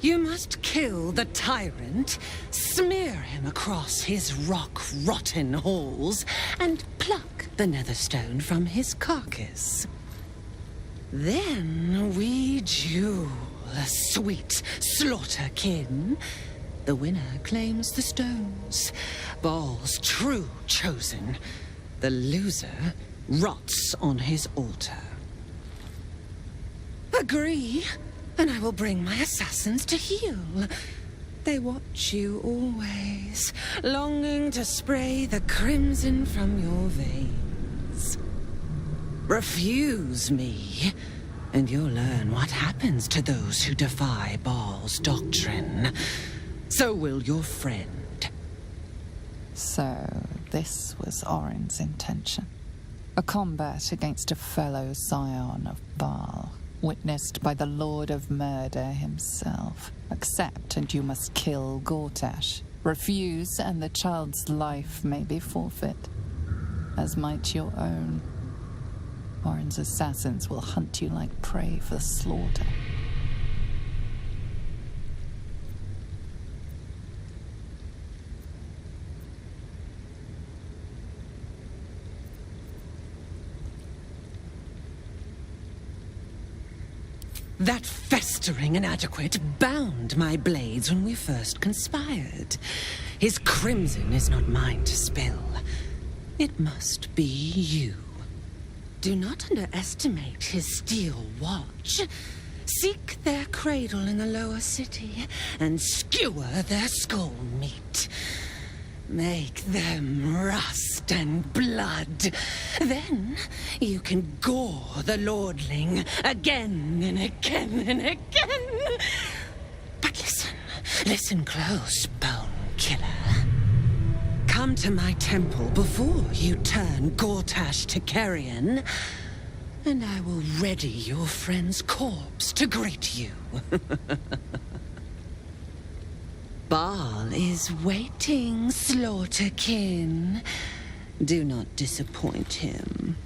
You must kill the tyrant, smear him across his rock-rotten halls, and pluck the Netherstone from his carcass. Then we duel, sweet slaughterkin. The winner claims the stones, Baal's true chosen. The loser rots on his altar. Agree, and I will bring my assassins to heal. They watch you always, longing to spray the crimson from your veins. Refuse me, and you'll learn what happens to those who defy Baal's doctrine. So will your friend.
So, this was Orin's intention. A combat against a fellow scion of Baal, witnessed by the Lord of Murder himself. Accept and you must kill Gortash. Refuse and the child's life may be forfeit, as might your own. Orin's assassins will hunt you like prey for slaughter.
That festering inadequate bound my blades when we first conspired. His crimson is not mine to spill. It must be you. Do not underestimate his steel watch. Seek their cradle in the lower city and skewer their skull meat. Make them rust and blood. Then you can gore the lordling again and again and again. But listen close, Bone Killer. Come to my temple before you turn Gortash to carrion, and I will ready your friend's corpse to greet you. Baal is waiting, slaughterkin. Do not disappoint him.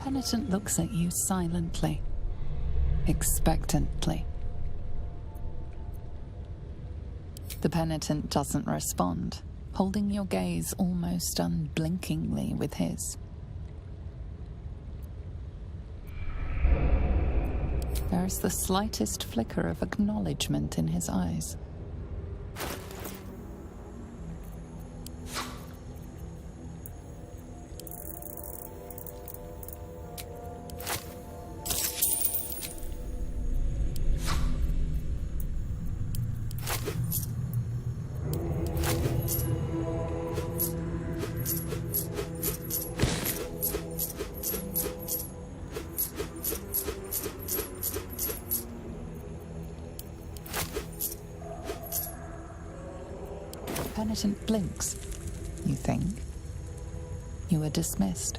penitent looks at you silently, expectantly. The penitent doesn't respond, holding your gaze almost unblinkingly with his. There is the slightest flicker of acknowledgement in his eyes. Penitent blinks. You think? You are dismissed.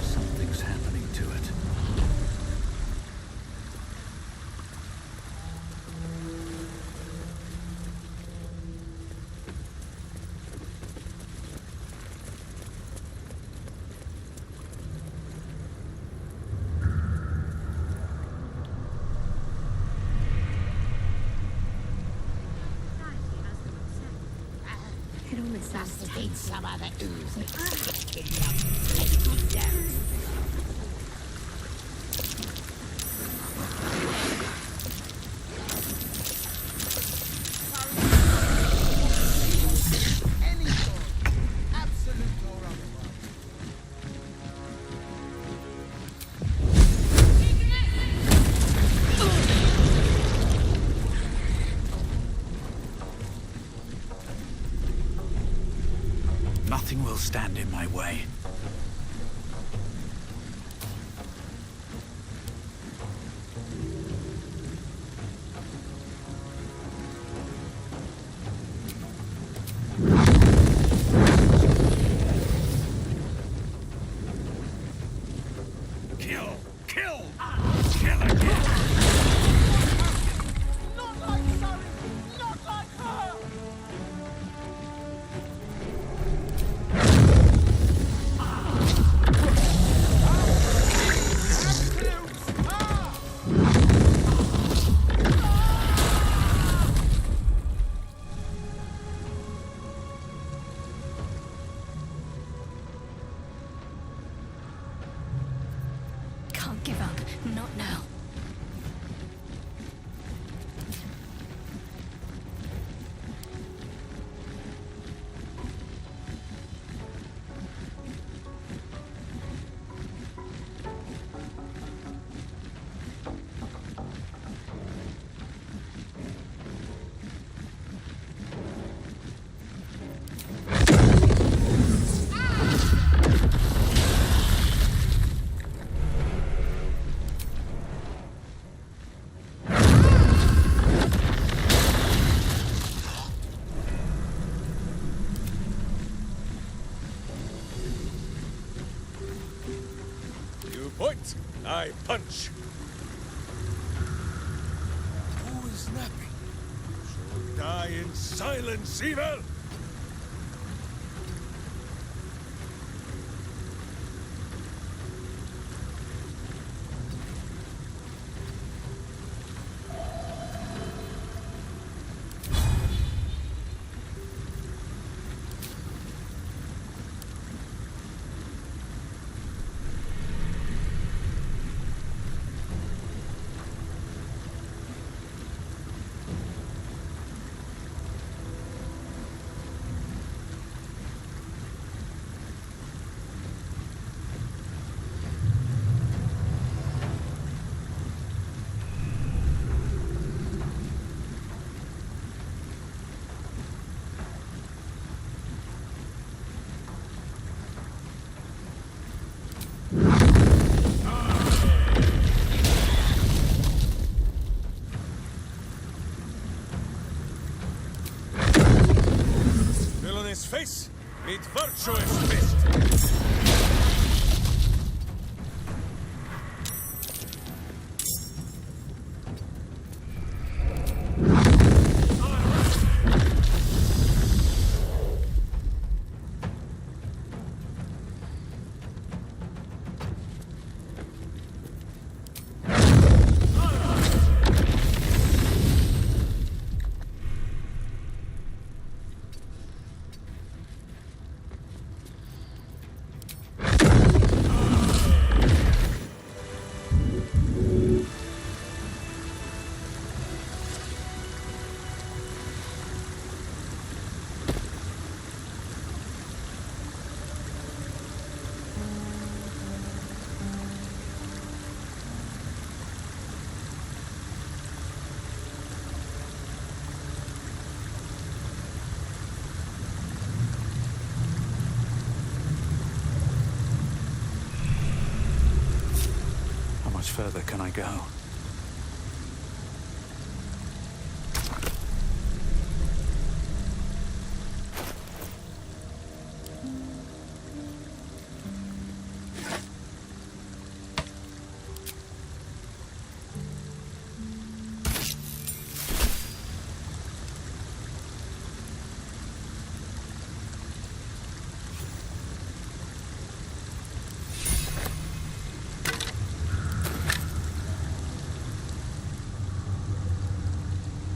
Something's happening to it.
It almost
Must have been some other oozing.
Nothing will stand in my way.
Kill! Kill! Kill again! Not like Sari! Not like her!
Can't give up. Not now.
You point, I punch. Who is napping? Shall die in silence, evil! face, meet virtuous fist.
How much further can I go?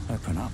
Open up.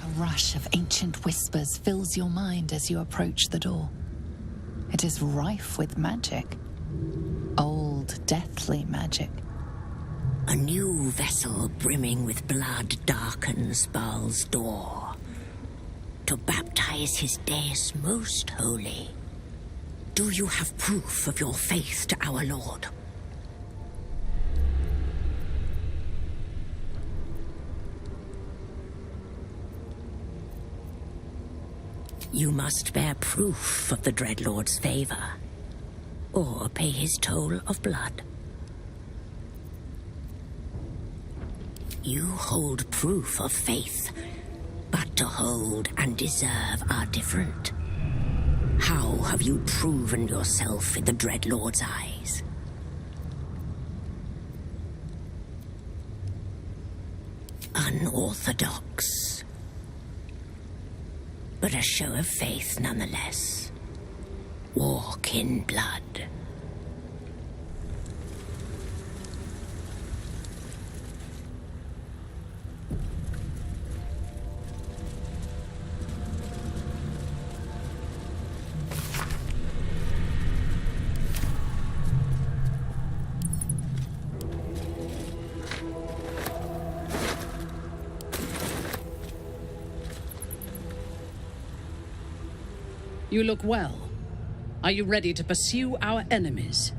A rush of ancient whispers fills your mind as you approach the door. It is rife with magic. Old, deathly magic.
A new vessel brimming with blood darkens Baal's door to baptize his deus most holy. Do you have proof of your faith to our Lord? You must bear proof of the Dreadlord's favor, or pay his toll of blood. You hold proof of faith, but to hold and deserve are different. How have you proven yourself in the Dreadlord's eyes? Unorthodox, but a show of faith nonetheless. Walk in blood.
You look well. Are you ready to pursue our enemies?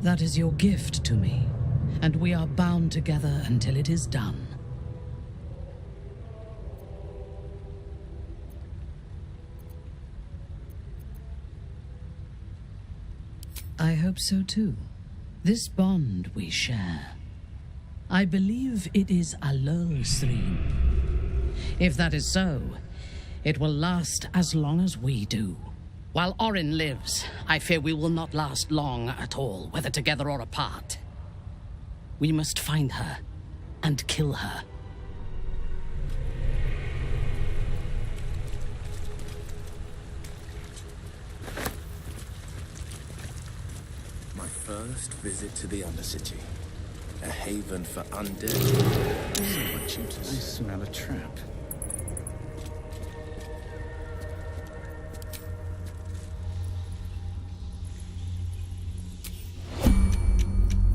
That is your gift to me, and we are bound together until it is done. I hope so too. This bond we share. I believe it is Alul-Srim. If that is so, it will last as long as we do. While Orin lives, I fear we will not last long at all, whether together or apart. We must find her and kill her.
first visit to the Undercity. A haven for undead.
I smell a trap.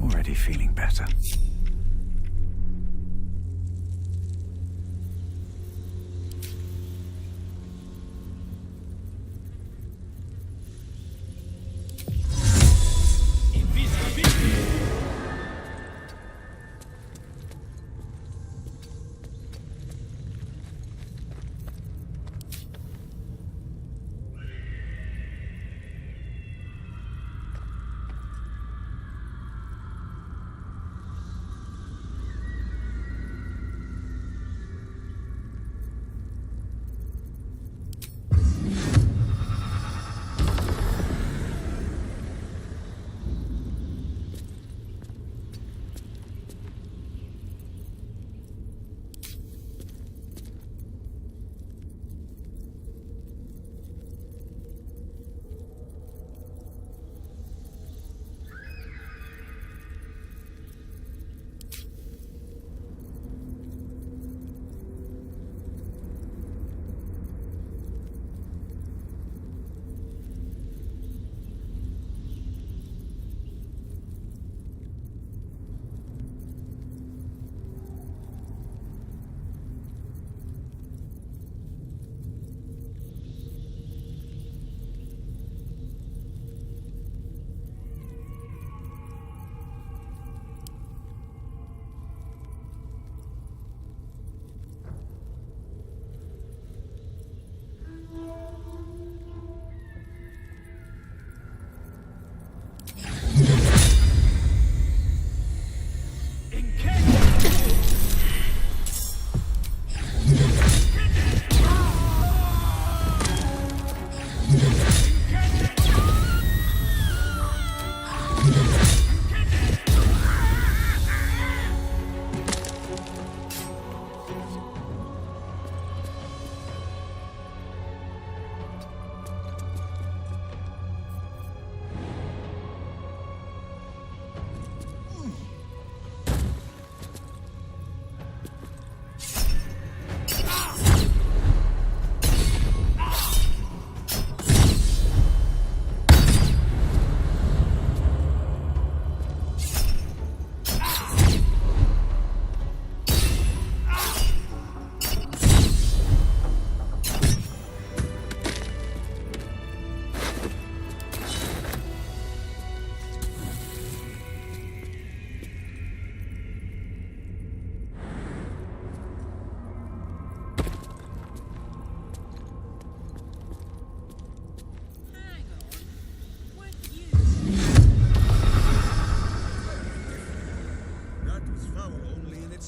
Already feeling better.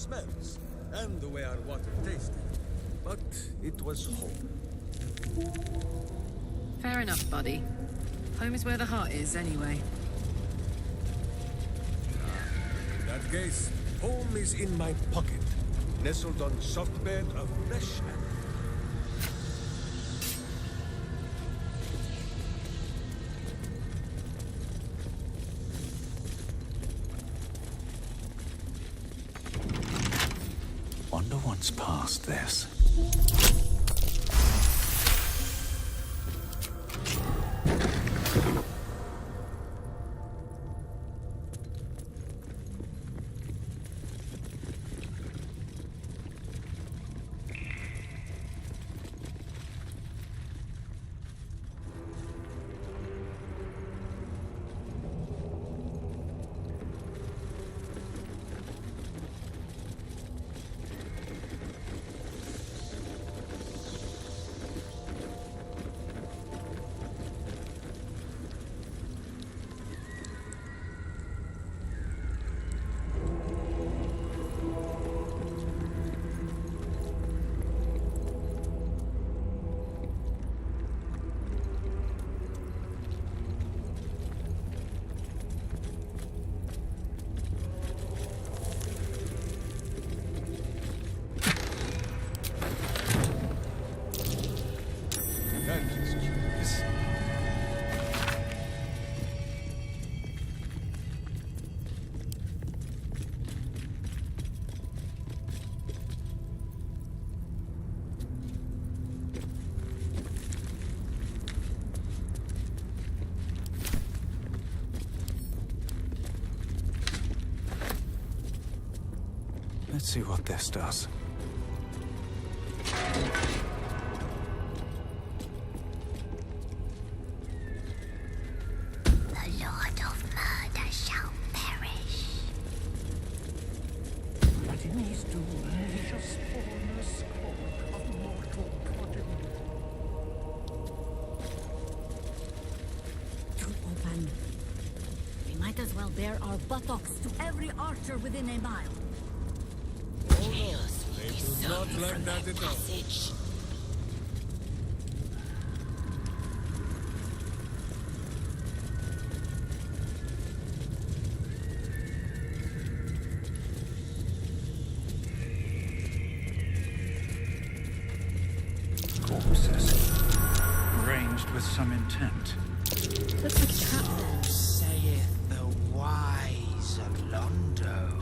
smells, and the way our water tasted. But it was home.
Fair enough, buddy. Home is where the heart is, anyway.
In that case, home is in my pocket, nestled on soft bed of fresh and
wonder what's past this. Let's see what this does.
The Lord of Murder shall perish.
But in these doom, he shall spawn a score of mortal progeny.
To open. We might as well bare our buttocks to every archer within a mile.
Oh no, they do not like that at all.
Corpses. Arranged with some intent.
What's the cat then?
Saith the wise Alondo.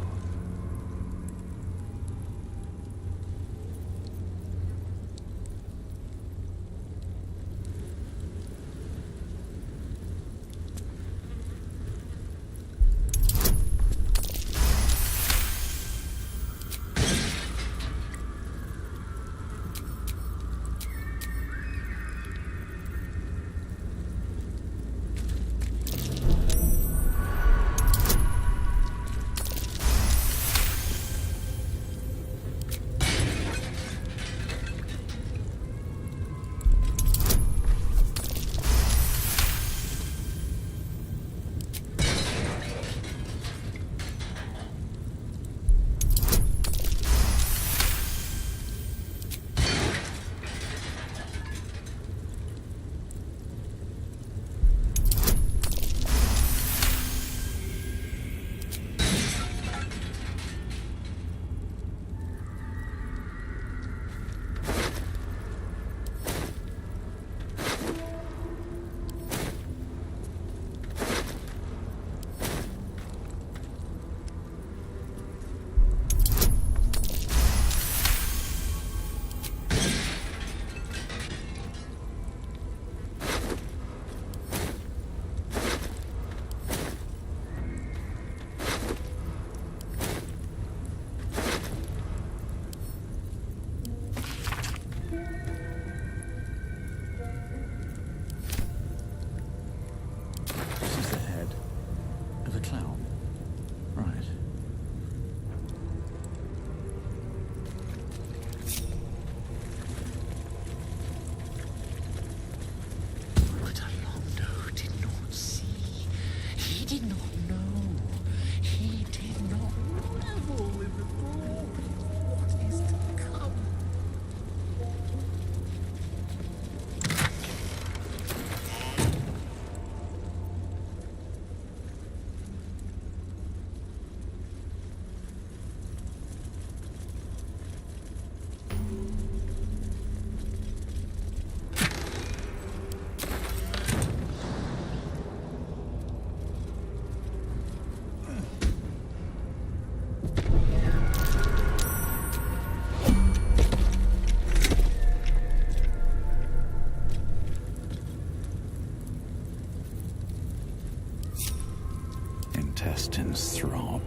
Intestines throb.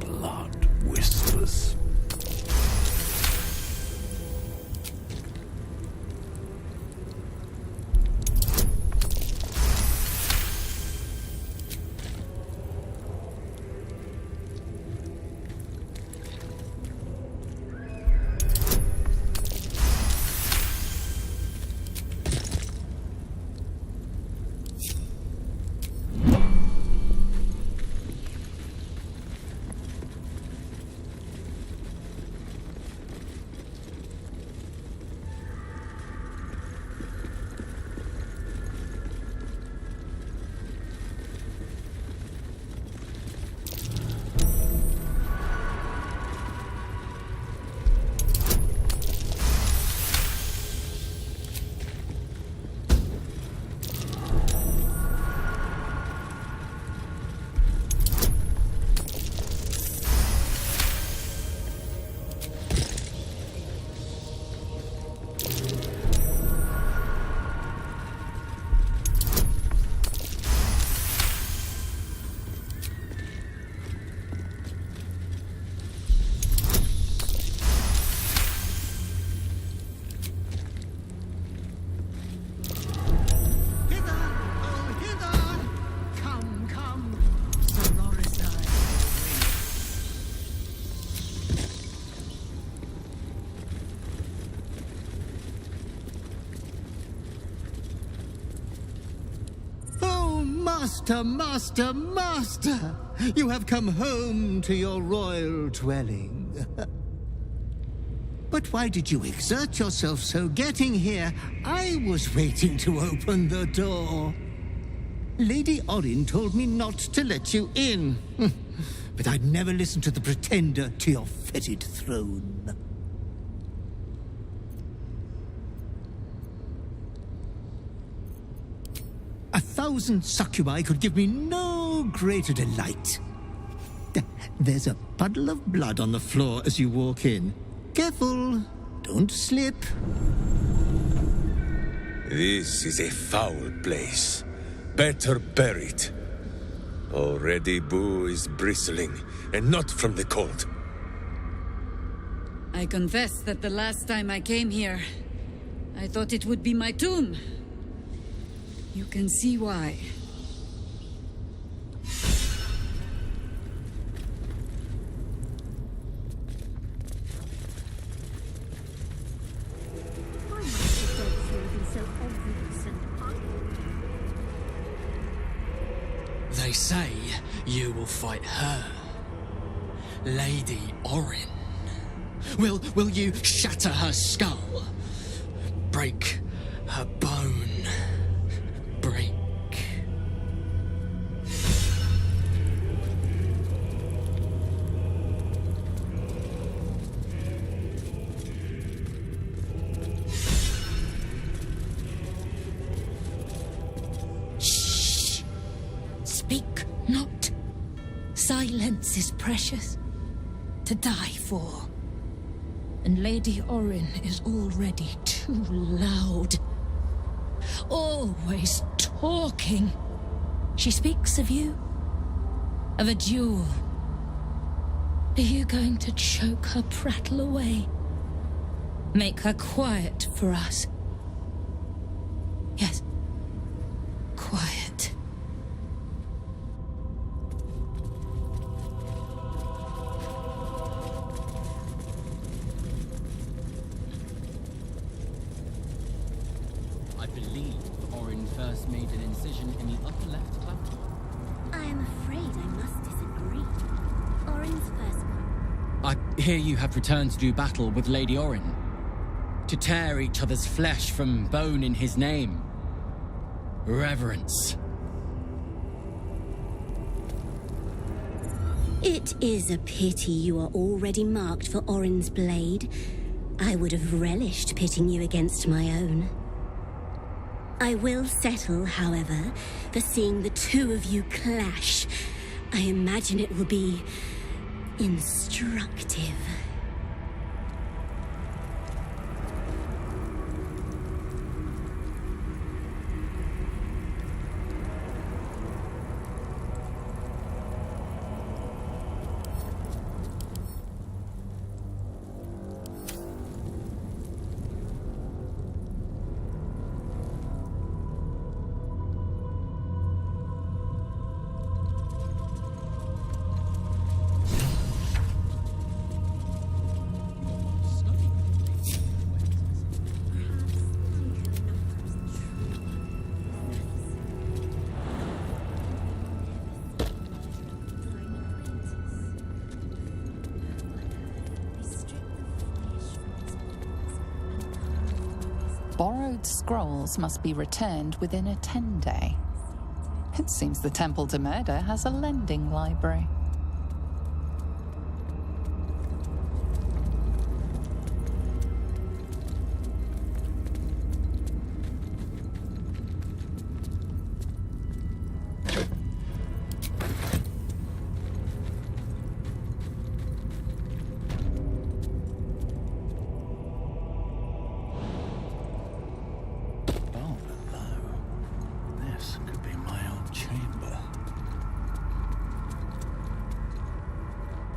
Blood whispers.
Master, master, master! You have come home to your royal dwelling. But why did you exert yourself so getting here? I was waiting to open the door. Lady Orin told me not to let you in. But I'd never listen to the pretender to your fetid throne. A 1,000 succubi could give me no greater delight. There's a puddle of blood on the floor as you walk in. Careful, don't slip.
This is a foul place. Better bury it. Already Boo is bristling, and not from the cold.
I confess that the last time I came here, I thought it would be my tomb. You can see why.
Why must the dead thing be so obvious and
They say you will fight her, Lady Orin. Will you shatter her skull? Break her bone? Break.
Shh! Speak not. Silence is precious to die for. And Lady Orin is already too loud. Always talking. She speaks of you. Of a duel. Are you going to choke her prattle away? Make her quiet for us? Yes. Quiet.
I believe Orin first made an incision in the upper left clavicle.
I am afraid I must disagree. Orin's first.
I hear you have returned to do battle with Lady Orin. To tear each other's flesh from bone in his name. Reverence.
It is a pity you are already marked for Orin's blade. I would have relished pitting you against my own. I will settle, however, for seeing the two of you clash. I imagine it will be instructive.
Borrowed scrolls must be returned within a 10-day. It seems the Temple to Murder has a lending library.
This could be my old chamber.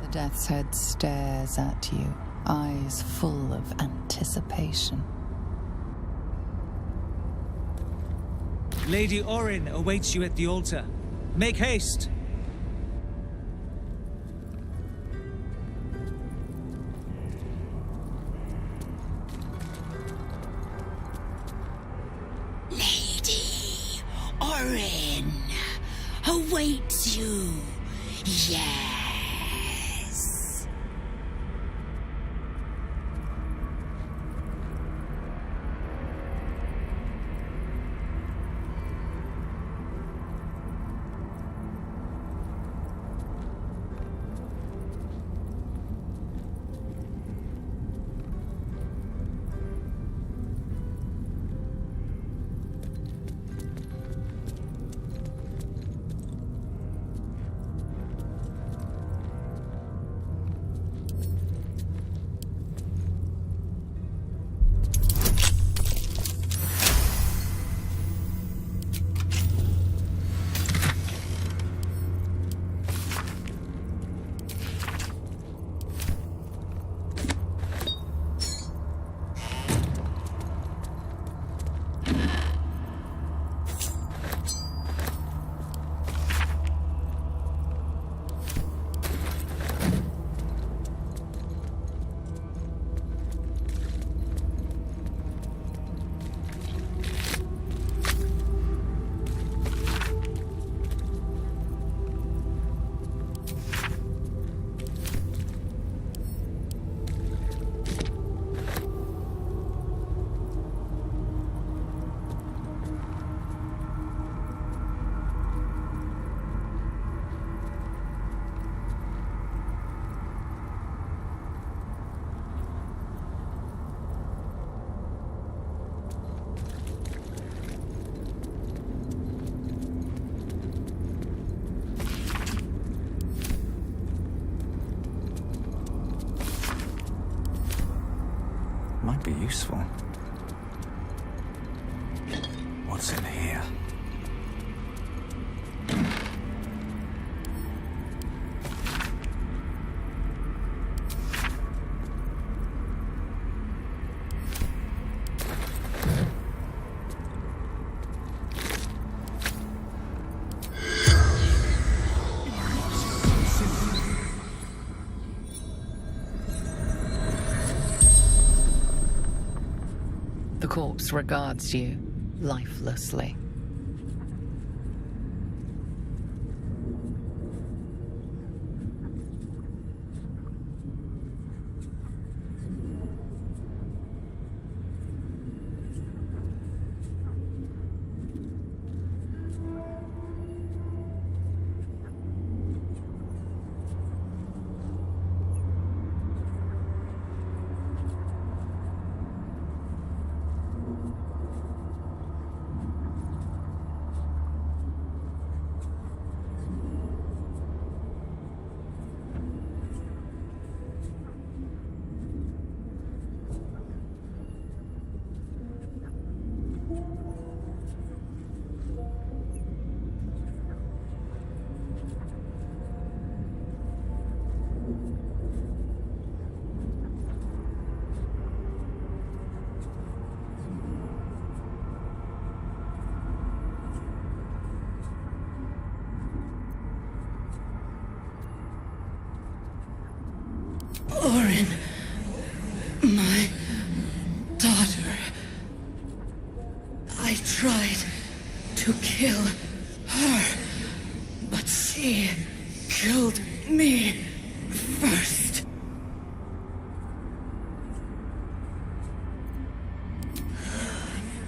The Death's Head stares at you, eyes full of anticipation.
Lady Orin awaits you at the altar. Make haste!
Lady Orin,
be useful. What's in here?
The corpse regards you lifelessly.
Orin, my daughter. I tried to kill her, but she killed me first.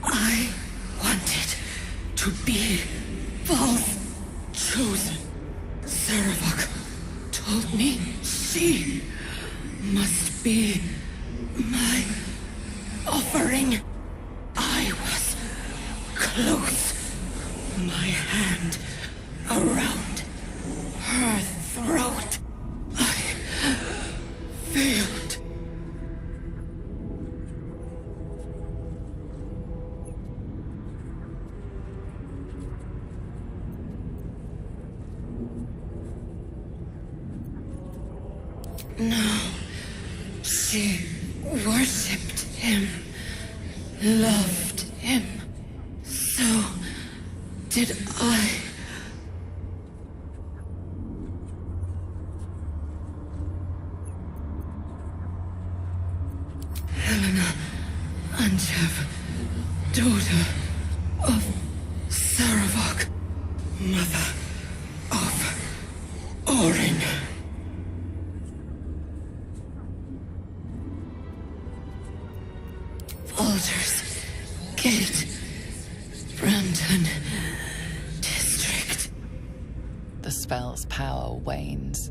I wanted to be Val's chosen. Saravok told me she must be my offering. I was close, my hand around her throat. I failed. No. She worshipped him, loved him. So did I. Helena Anchev, daughter of Saravok, mother of Orin. Baldur's Gate, Brandon District.
The spell's power wanes.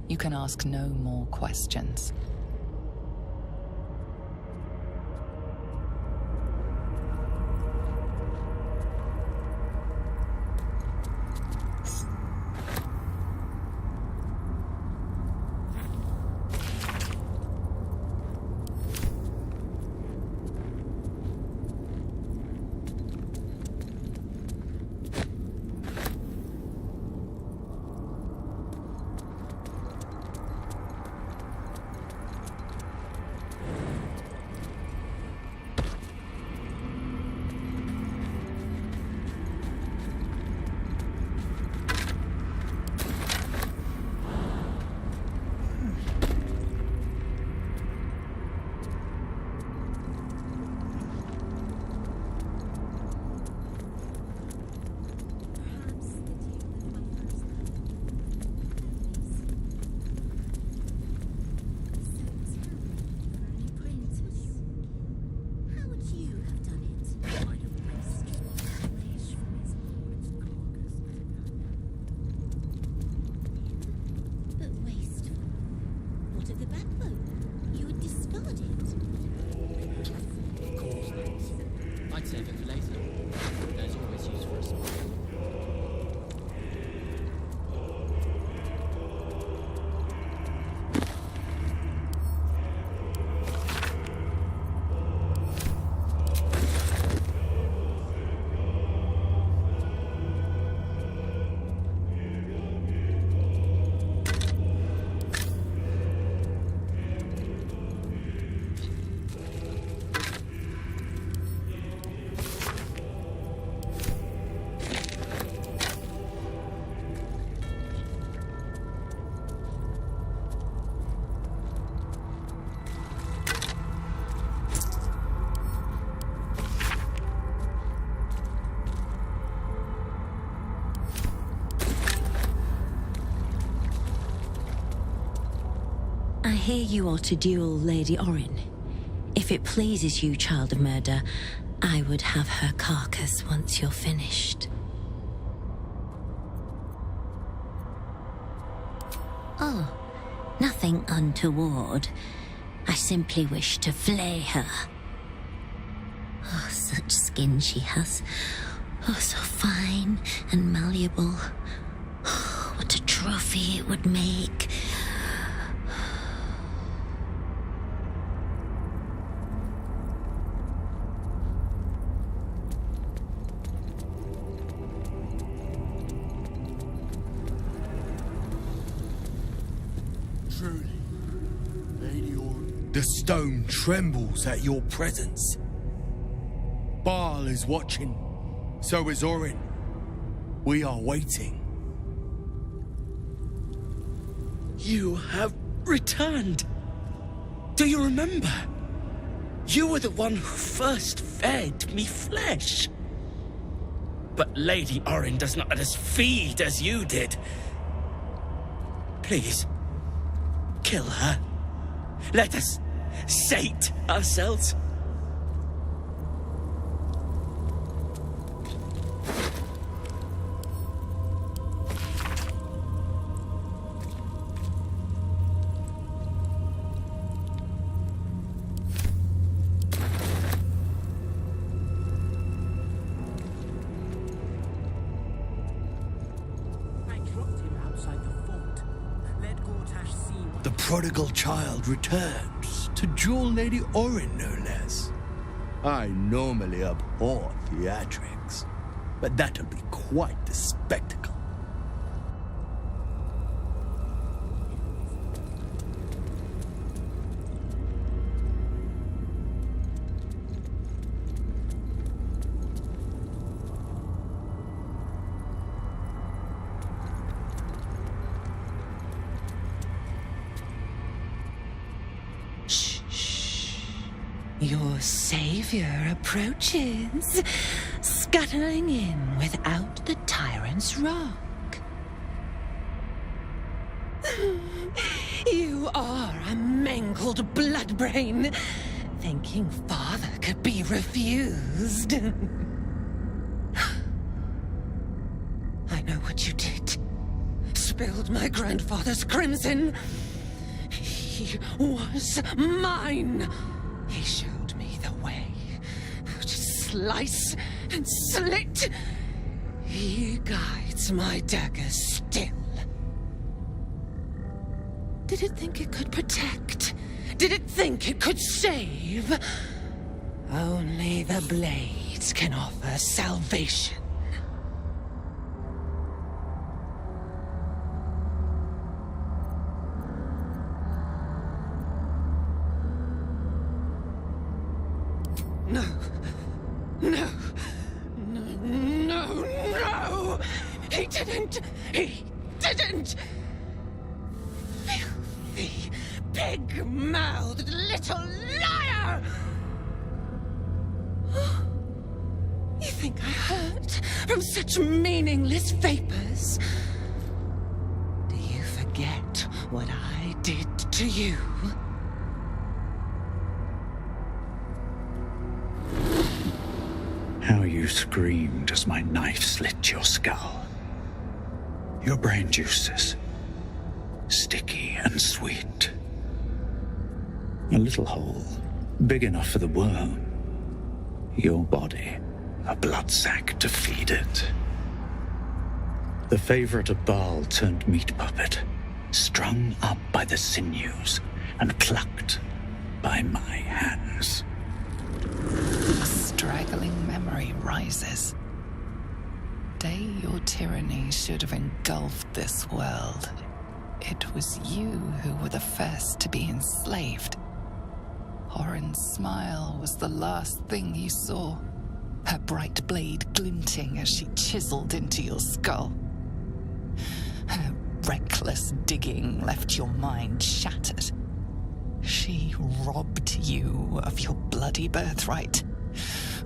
You can ask no more questions.
I'd save it for later. There's always use for a small.
I hear you are to duel Lady Orin. If it pleases you, Child of Murder, I would have her carcass once you're finished. Oh, nothing untoward. I simply wish to flay her. Oh, such skin she has. Oh, so fine and malleable. Oh, what a trophy it would make.
Truly, Lady Orin. The stone trembles at your presence. Baal is watching. So is Orin. We are waiting.
You have returned. Do you remember? You were the one who first fed me flesh. But Lady Orin does not let us feed as you did. Please, kill her. Let us sate ourselves.
The prodigal child returns to duel Lady Orin, no less. I normally abhor theatrics, but that'll be quite the spectacle.
Your savior approaches, scuttling in without the tyrant's rock. You are a mangled bloodbrain, thinking father could be refused. I know what you did. Spilled my grandfather's crimson. He was mine. He showed me the way to slice and slit. He guides my dagger still. Did it think it could protect? Did it think it could save? Only the blades can offer salvation. No. No. No. No. No. He didn't. He didn't. Filthy, pig-mouthed little liar! You think I hurt from such meaningless vapors? Do you forget what I did to you?
How you screamed as my knife slit your skull. Your brain juices, sticky and sweet. A little hole, big enough for the worm. Your body, a blood sac to feed it. The favorite of Baal turned meat puppet, strung up by the sinews and plucked by my hands.
A straggling memory rises. Day your tyranny should have engulfed this world. It was you who were the first to be enslaved. Orin's smile was the last thing you saw, her bright blade glinting as she chiseled into your skull. Her reckless digging left your mind shattered. She robbed you of your bloody birthright,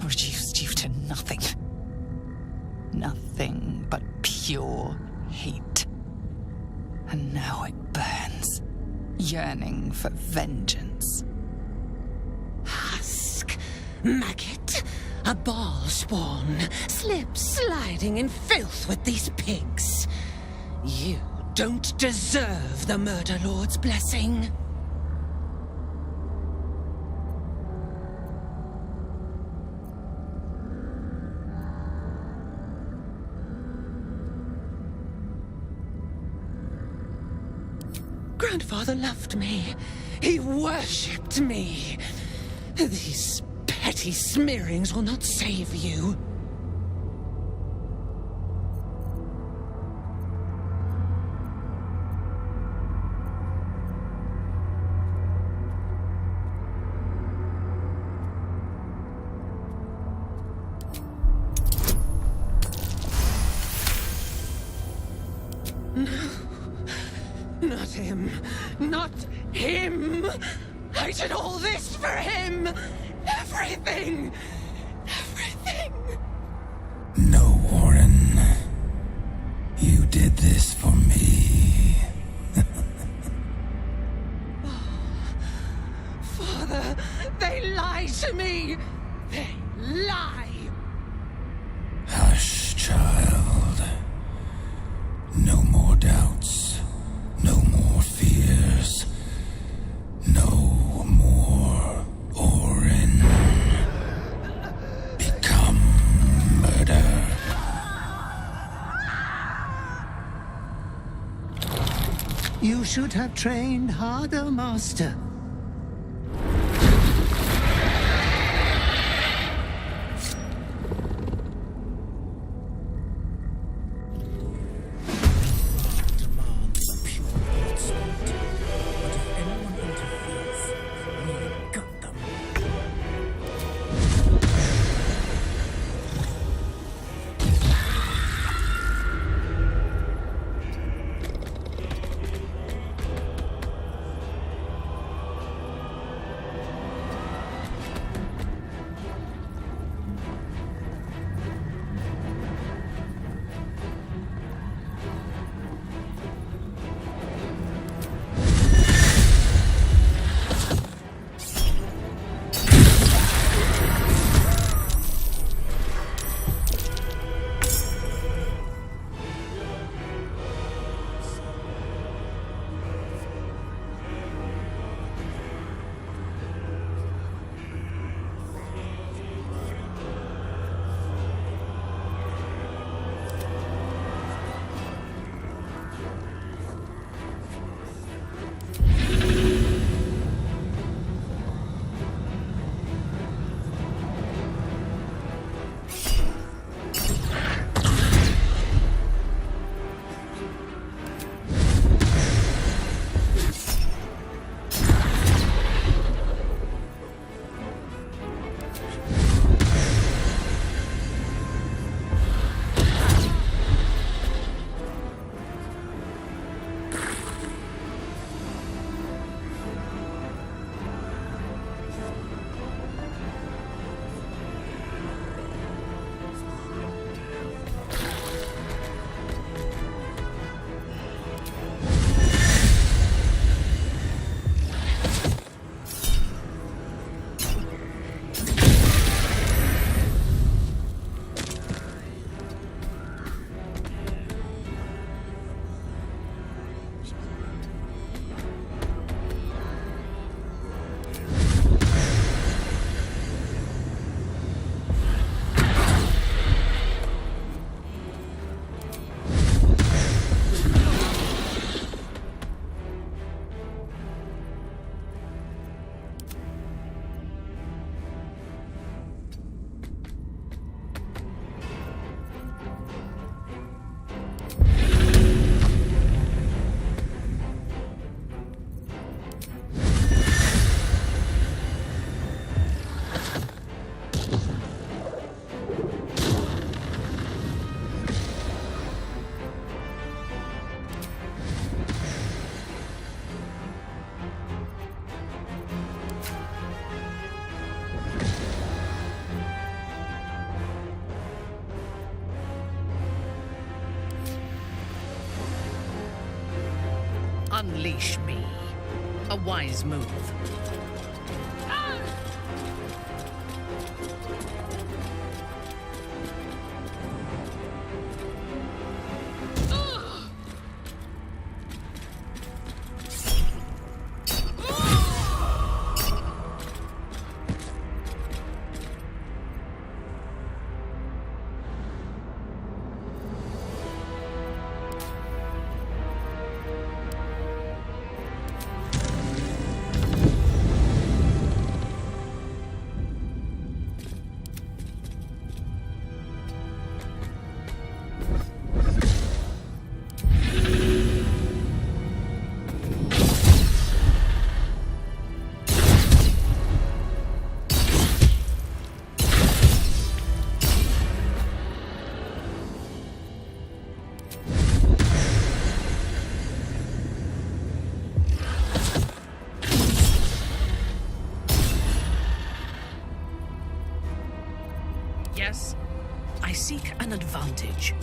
reduced you to nothing. Nothing but pure hate. And now it burns, yearning for vengeance.
Husk, maggot, a ball spawn, slip sliding in filth with these pigs. You don't deserve the Murder Lord's blessing. Grandfather loved me. He worshipped me. These petty smearings will not save you. Not him. Not him! I did all this for him! Everything! Everything!
No, Orin. You did this for me.
Father, they lie to me! They lie!
Hush, child. No more doubts. No more fears. No more Orin. Become murder.
You should have trained harder, Master.
Unleash me, A wise move. Yes, I seek an advantage.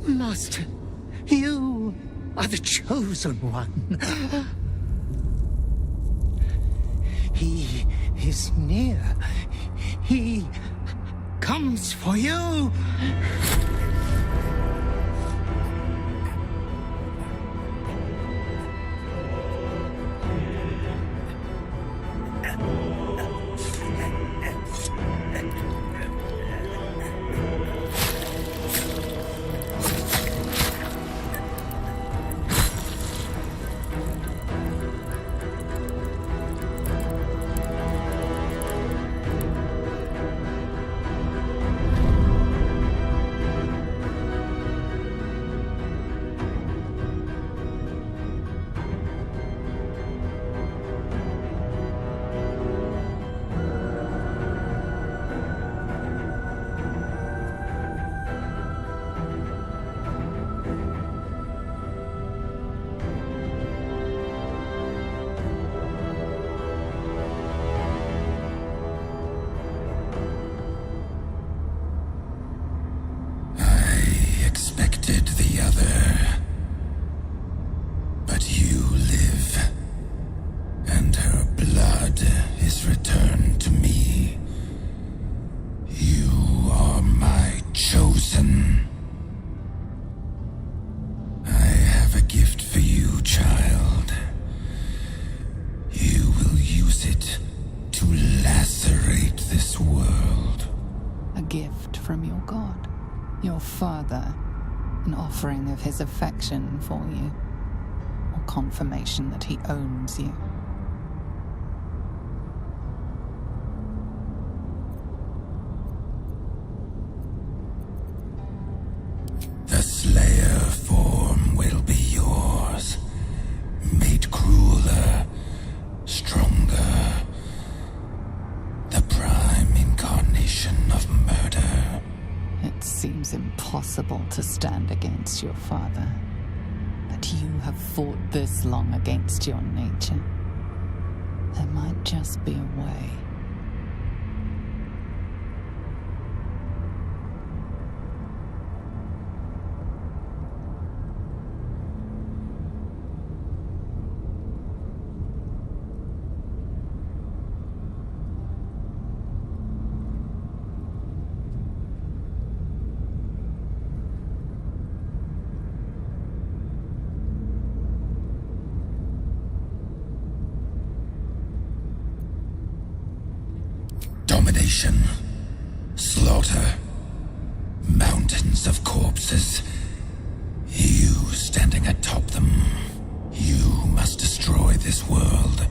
Master, you are the chosen one. He is near. He comes for you.
Offering of his affection for you, or confirmation that he owns you.
The Slayer form will be yours, made crueler, stronger, the prime incarnation of murder.
It seems impossible to stand against your father, but you have fought this long against your nature. There might just be a way.
Domination, slaughter, mountains of corpses. You standing atop them. You must destroy this world.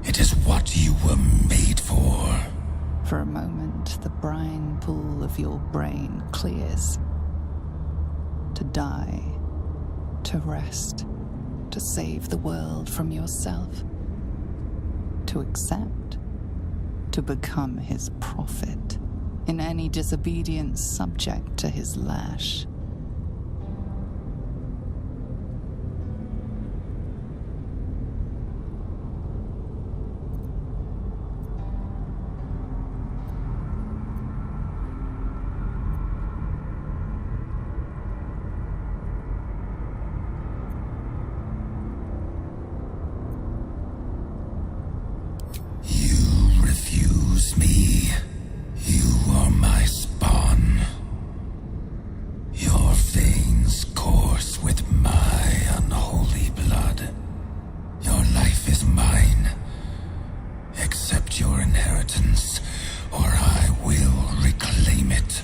It is what you were made for.
For a moment, the brine pool of your brain clears. To die, to rest, to save the world from yourself. To accept, to become his prophet, in any disobedience subject to his lash.
Me. You are my spawn. Your veins course with my unholy blood. Your life is mine. Accept your inheritance, or I will reclaim it.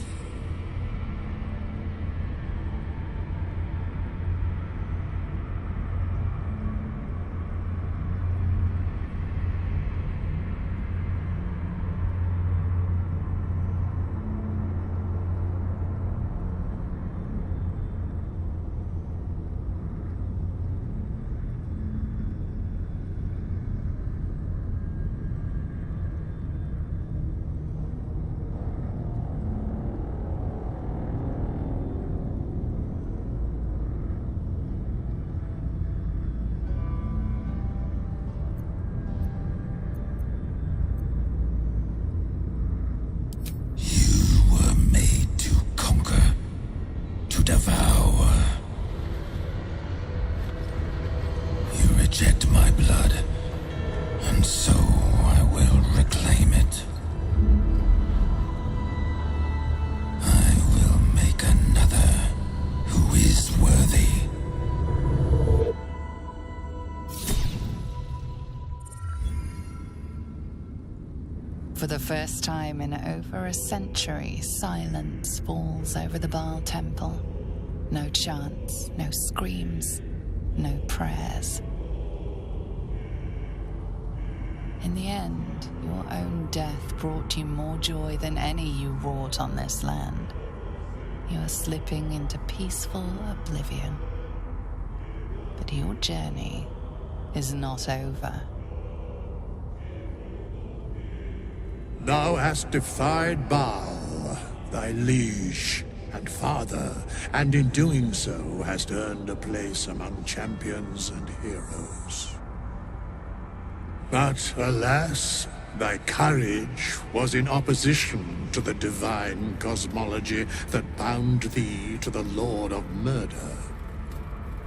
Devour. You reject my blood, and so I will reclaim it. I will make another who is worthy.
For the first time in over a century, silence falls over the Baal temple. No chants, no screams, no prayers. In the end, your own death brought you more joy than any you wrought on this land. You are slipping into peaceful oblivion. But your journey is not over.
Thou hast defied Baal, thy liege and father, and in doing so hast earned a place among champions and heroes. But alas, thy courage was in opposition to the divine cosmology that bound thee to the Lord of Murder.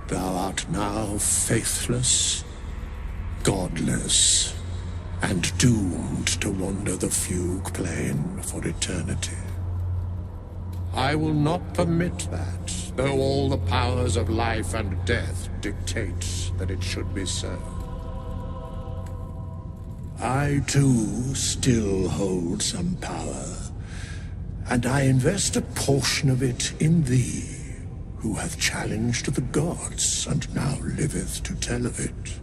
Thou art now faithless, godless, and doomed to wander the fugue plane for eternity. I will not permit that, though all the powers of life and death dictate that it should be so. I, too, still hold some power, and I invest a portion of it in thee, who hath challenged the gods and now liveth to tell of it.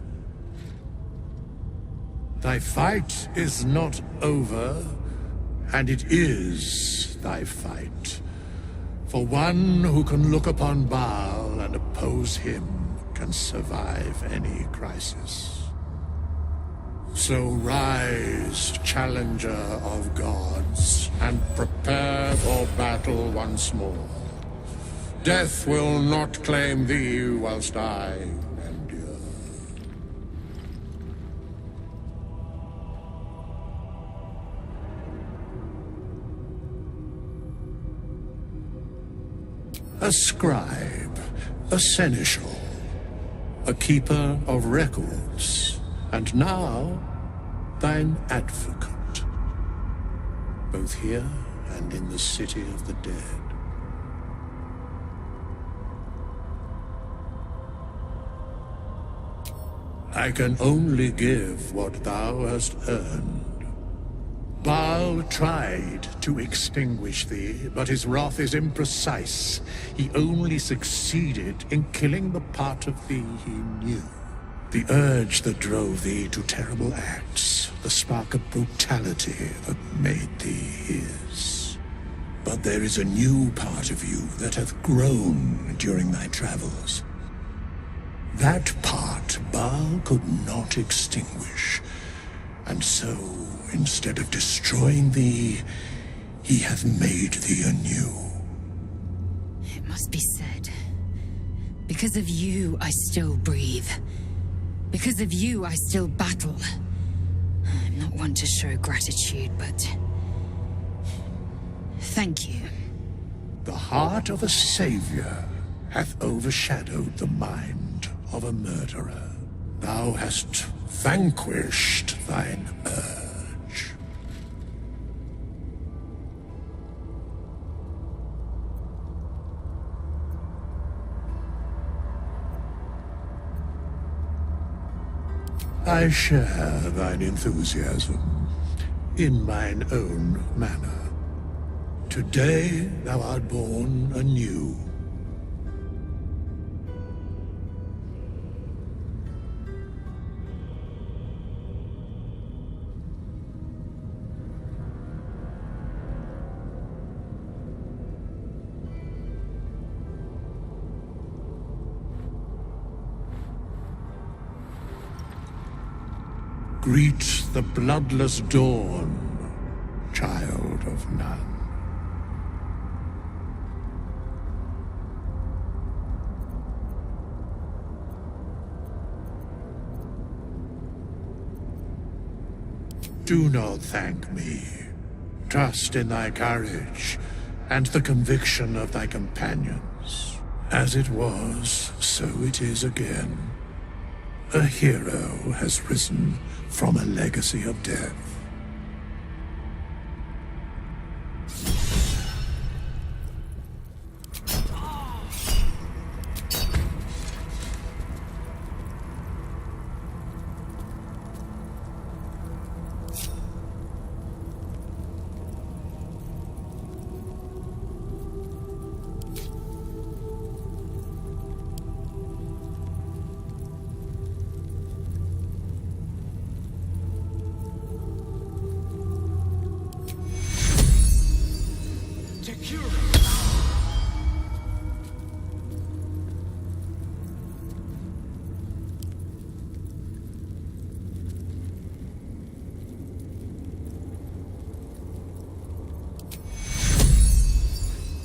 Thy fight is not over, and it is thy fight. For one who can look upon Baal and oppose him can survive any crisis. So rise, challenger of gods, and prepare for battle once more. Death will not claim thee whilst I endure. A scribe, a seneschal, a keeper of records, and now thine advocate, both here and in the city of the dead. I can only give what thou hast earned. Baal tried to extinguish thee, but his wrath is imprecise. He only succeeded in killing the part of thee he knew.
The urge that drove thee to terrible acts, the spark of brutality that made thee his. But there is a new part of you that hath grown during thy travels. That part Baal could not extinguish, and so, instead of destroying thee, he hath made thee anew.
It must be said. Because of you, I still breathe. Because of you, I still battle. I'm not one to show gratitude, but... thank you.
The heart of a savior hath overshadowed the mind of a murderer. Thou hast vanquished thine urge. I share thine enthusiasm in mine own manner. Today thou art born anew. Greet the bloodless dawn, child of none. Do not thank me. Trust in thy courage and the conviction of thy companions. As it was, so it is again. A hero has risen from a legacy of death.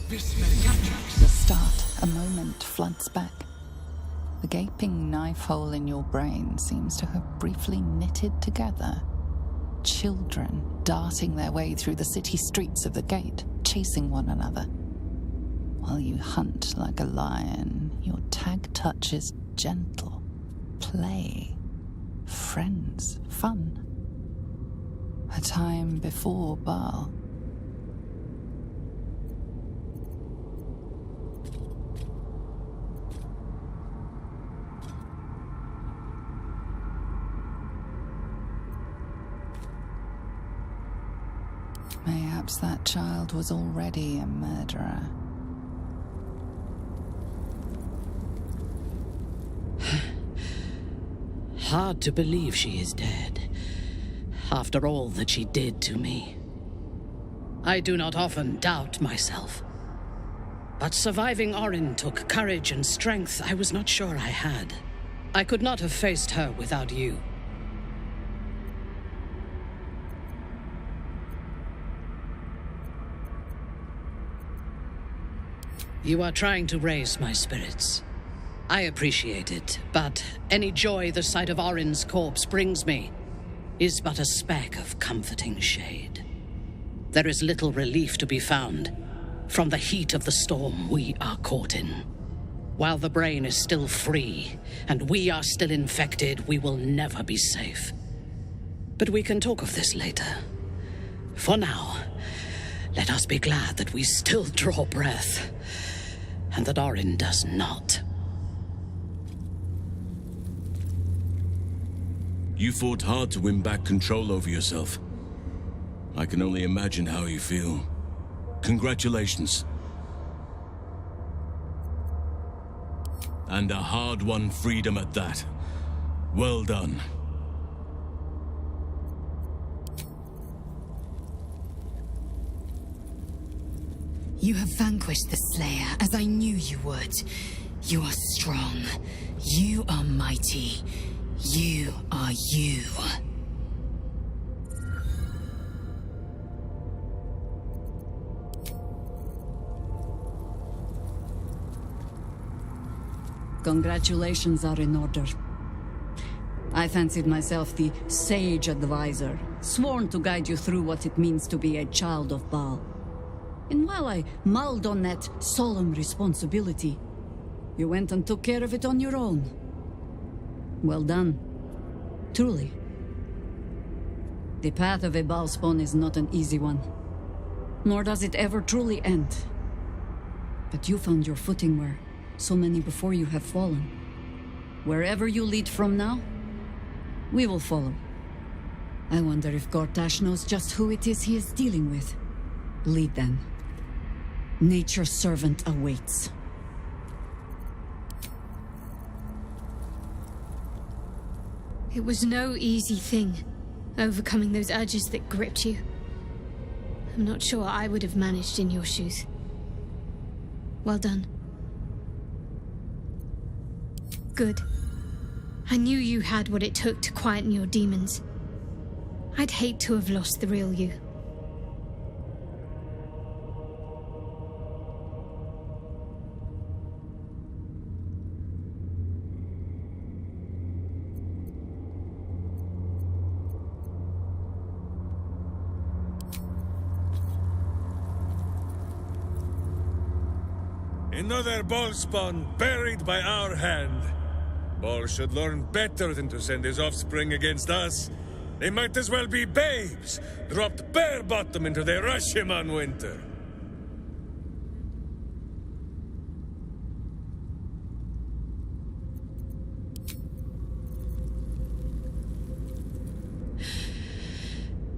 The start, a moment floods back. The gaping knife hole in your brain seems to have briefly knitted together. Children darting their way through the city streets of the gate, chasing one another. While you hunt like a lion, your tag touch is gentle. Play. Friends. Fun. A time before Baal. Perhaps that child was already a murderer.
Hard to believe she is dead, after all that she did to me. I do not often doubt myself. But surviving Orin took courage and strength I was not sure I had. I could not have faced her without you. You are trying to raise my spirits. I appreciate it, but any joy the sight of Orin's corpse brings me is but a speck of comforting shade. There is little relief to be found from the heat of the storm we are caught in. While the brain is still free, and we are still infected, we will never be safe. But we can talk of this later. For now, let us be glad that we still draw breath, and that Orin does not.
You fought hard to win back control over yourself. I can only imagine how you feel. Congratulations. And a hard-won freedom at that. Well done.
You have vanquished the Slayer, as I knew you would. You are strong. You are mighty. You are you.
Congratulations are in order. I fancied myself the sage advisor, sworn to guide you through what it means to be a child of Baal. And while I mulled on that solemn responsibility, you went and took care of it on your own. Well done. Truly. The path of a Baal spawn is not an easy one, nor does it ever truly end. But you found your footing where so many before you have fallen. Wherever you lead from now, we will follow. I wonder if Gortash knows just who it is he is dealing with. Lead then. Nature's servant awaits.
It was no easy thing, overcoming those urges that gripped you. I'm not sure I would have managed in your shoes. Well done. Good. I knew you had what it took to quieten your demons. I'd hate to have lost the real you.
Another Baal spawn buried by our hand. Baal should learn better than to send his offspring against us. They might as well be babes, dropped bare bottom into the Rashomon winter.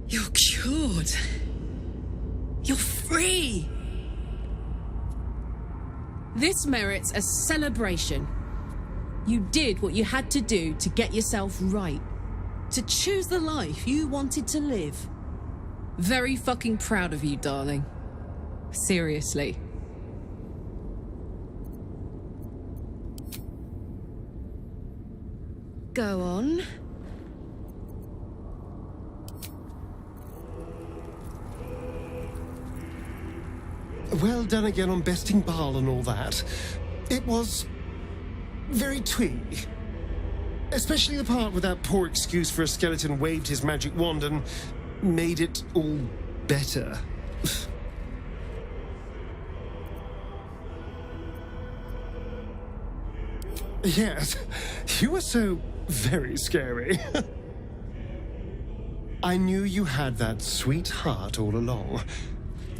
You're cured. You're free.
This merits a celebration. You did what you had to do to get yourself right. To choose the life you wanted to live. Very fucking proud of you, darling. Seriously. Go on.
Well done again on besting Baal and all that. It was very twee. Especially the part where that poor excuse for a skeleton waved his magic wand and made it all better. Yes, you were so very scary. I knew you had that sweet heart all along.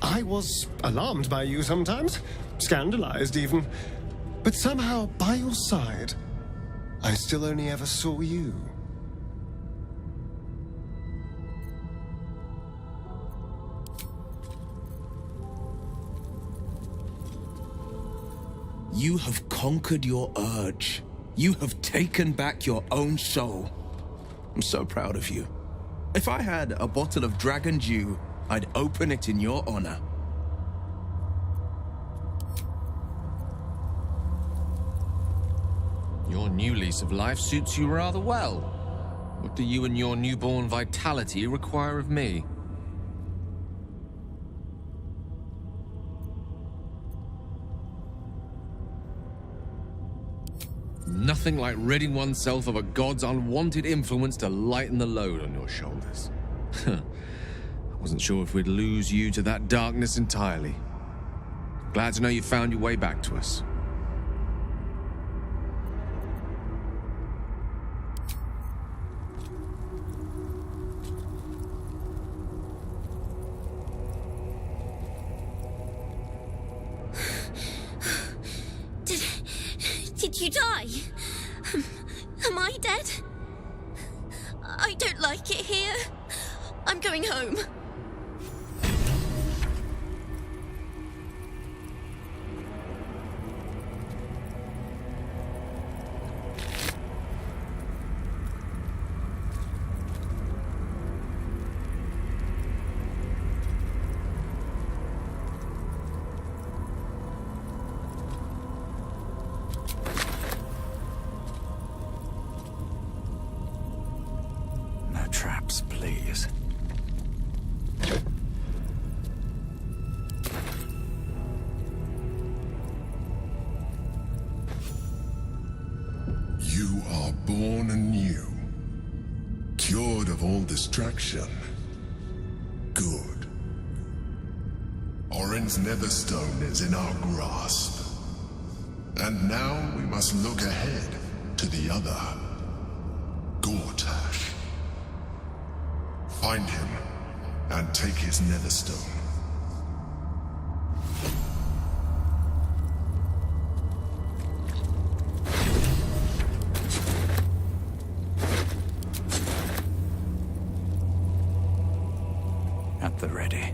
I was alarmed by you sometimes, scandalized even. But somehow, by your side, I still only ever saw you.
You have conquered your urge. You have taken back your own soul. I'm so proud of you. If I had a bottle of dragon dew, I'd open it in your honor.
Your new lease of life suits you rather well. What do you and your newborn vitality require of me? Nothing like ridding oneself of a god's unwanted influence to lighten the load on your shoulders. I wasn't sure if we'd lose you to that darkness entirely. Glad to know you found your way back to us.
Did you die? Am I dead? I don't like it here. I'm going home.
distraction. Good. Orin's Netherstone is in our grasp. And now we must look ahead to the other. Gortash. Find him and take his Netherstone.
At the ready.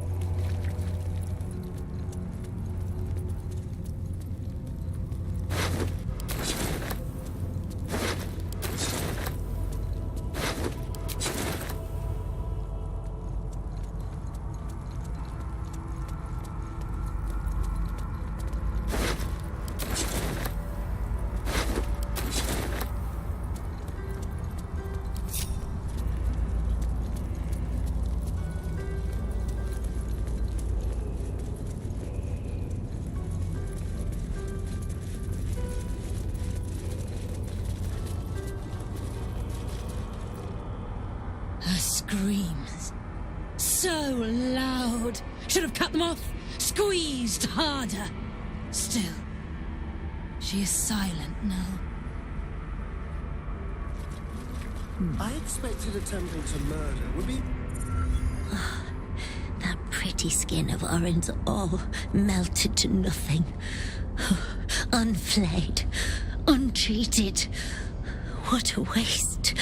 Her screams. So loud. Should have cut them off. Squeezed harder. Still, she is silent now.
I expected attempting to murder would be...
That pretty skin of Orin's all melted to nothing. Unflayed. Untreated. What a waste.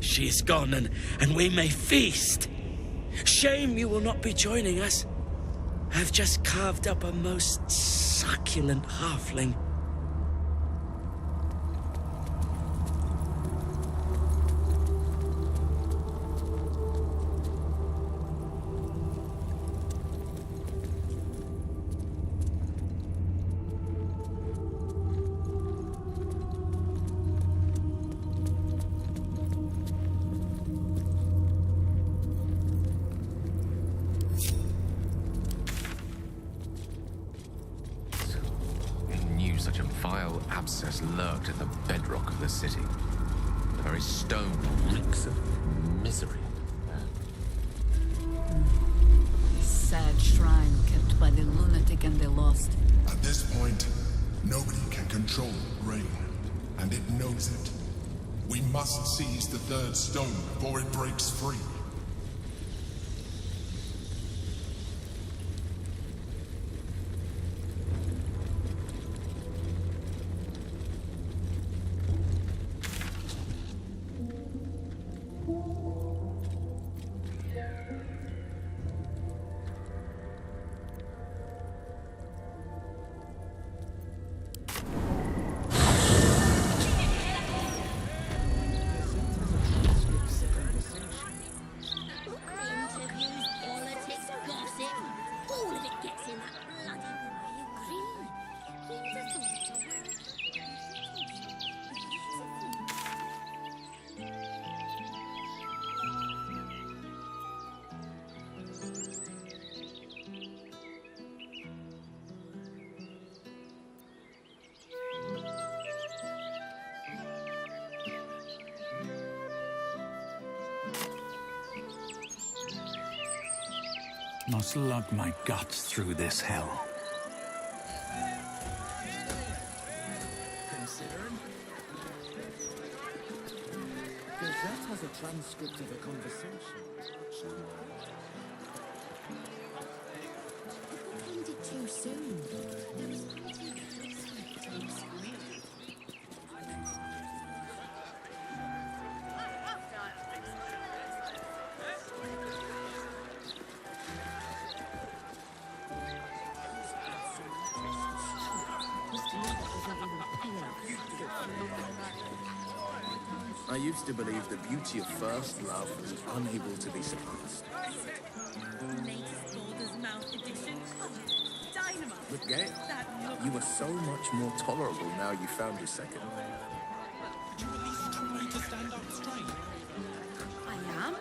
She is gone, and we may feast. Shame you will not be joining us. I've just carved up a most succulent halfling.
Such a vile abscess lurked in the bedrock of the city. The very stone reeks of misery.
Sad shrine kept by the lunatic and the lost.
At this point, nobody can control Rain, and it knows it. We must seize the third stone before it breaks free.
Must lug my guts through this hell.
Gazette has a transcript of a conversation.
Ended too soon.
I used to believe the beauty of first love was unable to be surpassed.
Latest Baldur's Mouth edition.
Look, Gale, you were so much more tolerable now you found your second.
Could you at least try to stand up straight?
I am.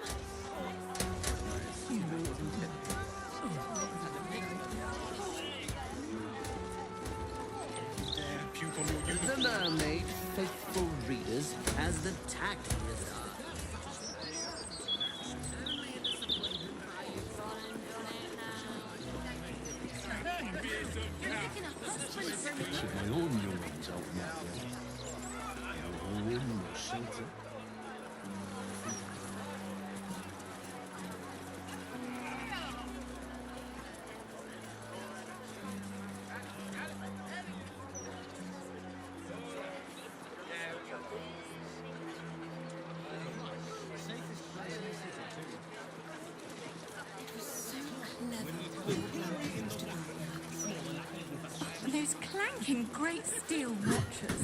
The mermaid, faithful readers, has the tackiest eye.
Should my own neurons out now? No home, no shelter.
Those clanking great steel watches.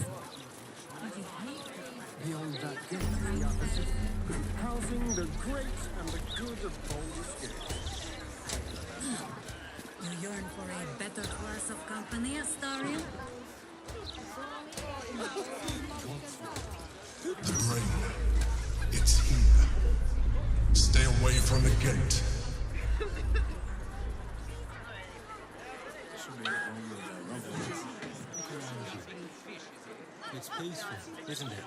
Beyond that gate, the opposite, housing the great and the good of Baldur's Gate.
You yearn for a better class of company, Astarion?
The grain. It's here. Stay away from the gate.
It's peaceful, isn't it?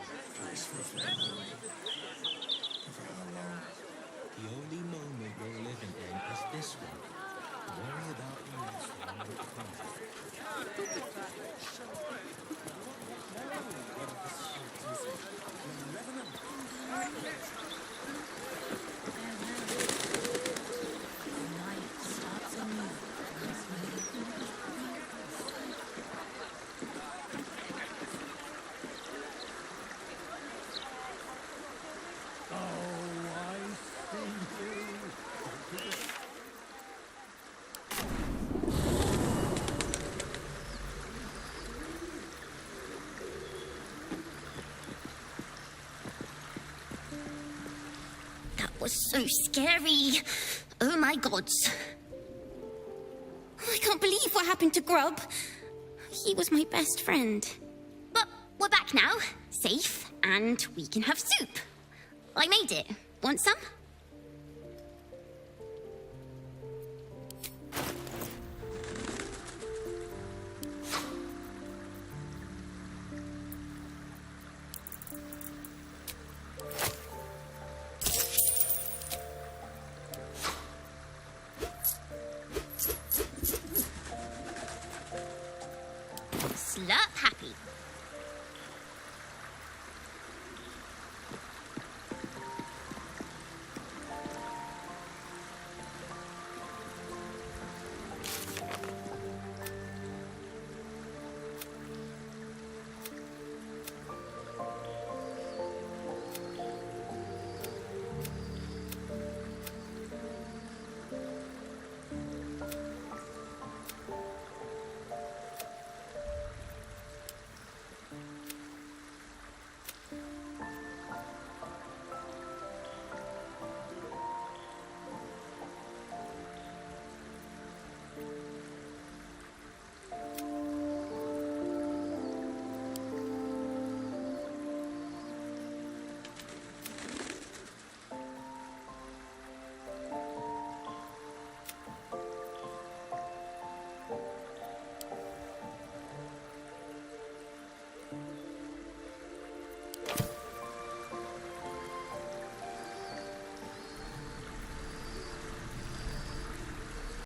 Peaceful for how long? For how long?
The only moment you're living in is this one. Worry about the next one when it comes.
Was so scary. Oh my gods. I can't believe what happened to Grub. He was my best friend. But we're back now, safe, and we can have soup. I made it. Want some?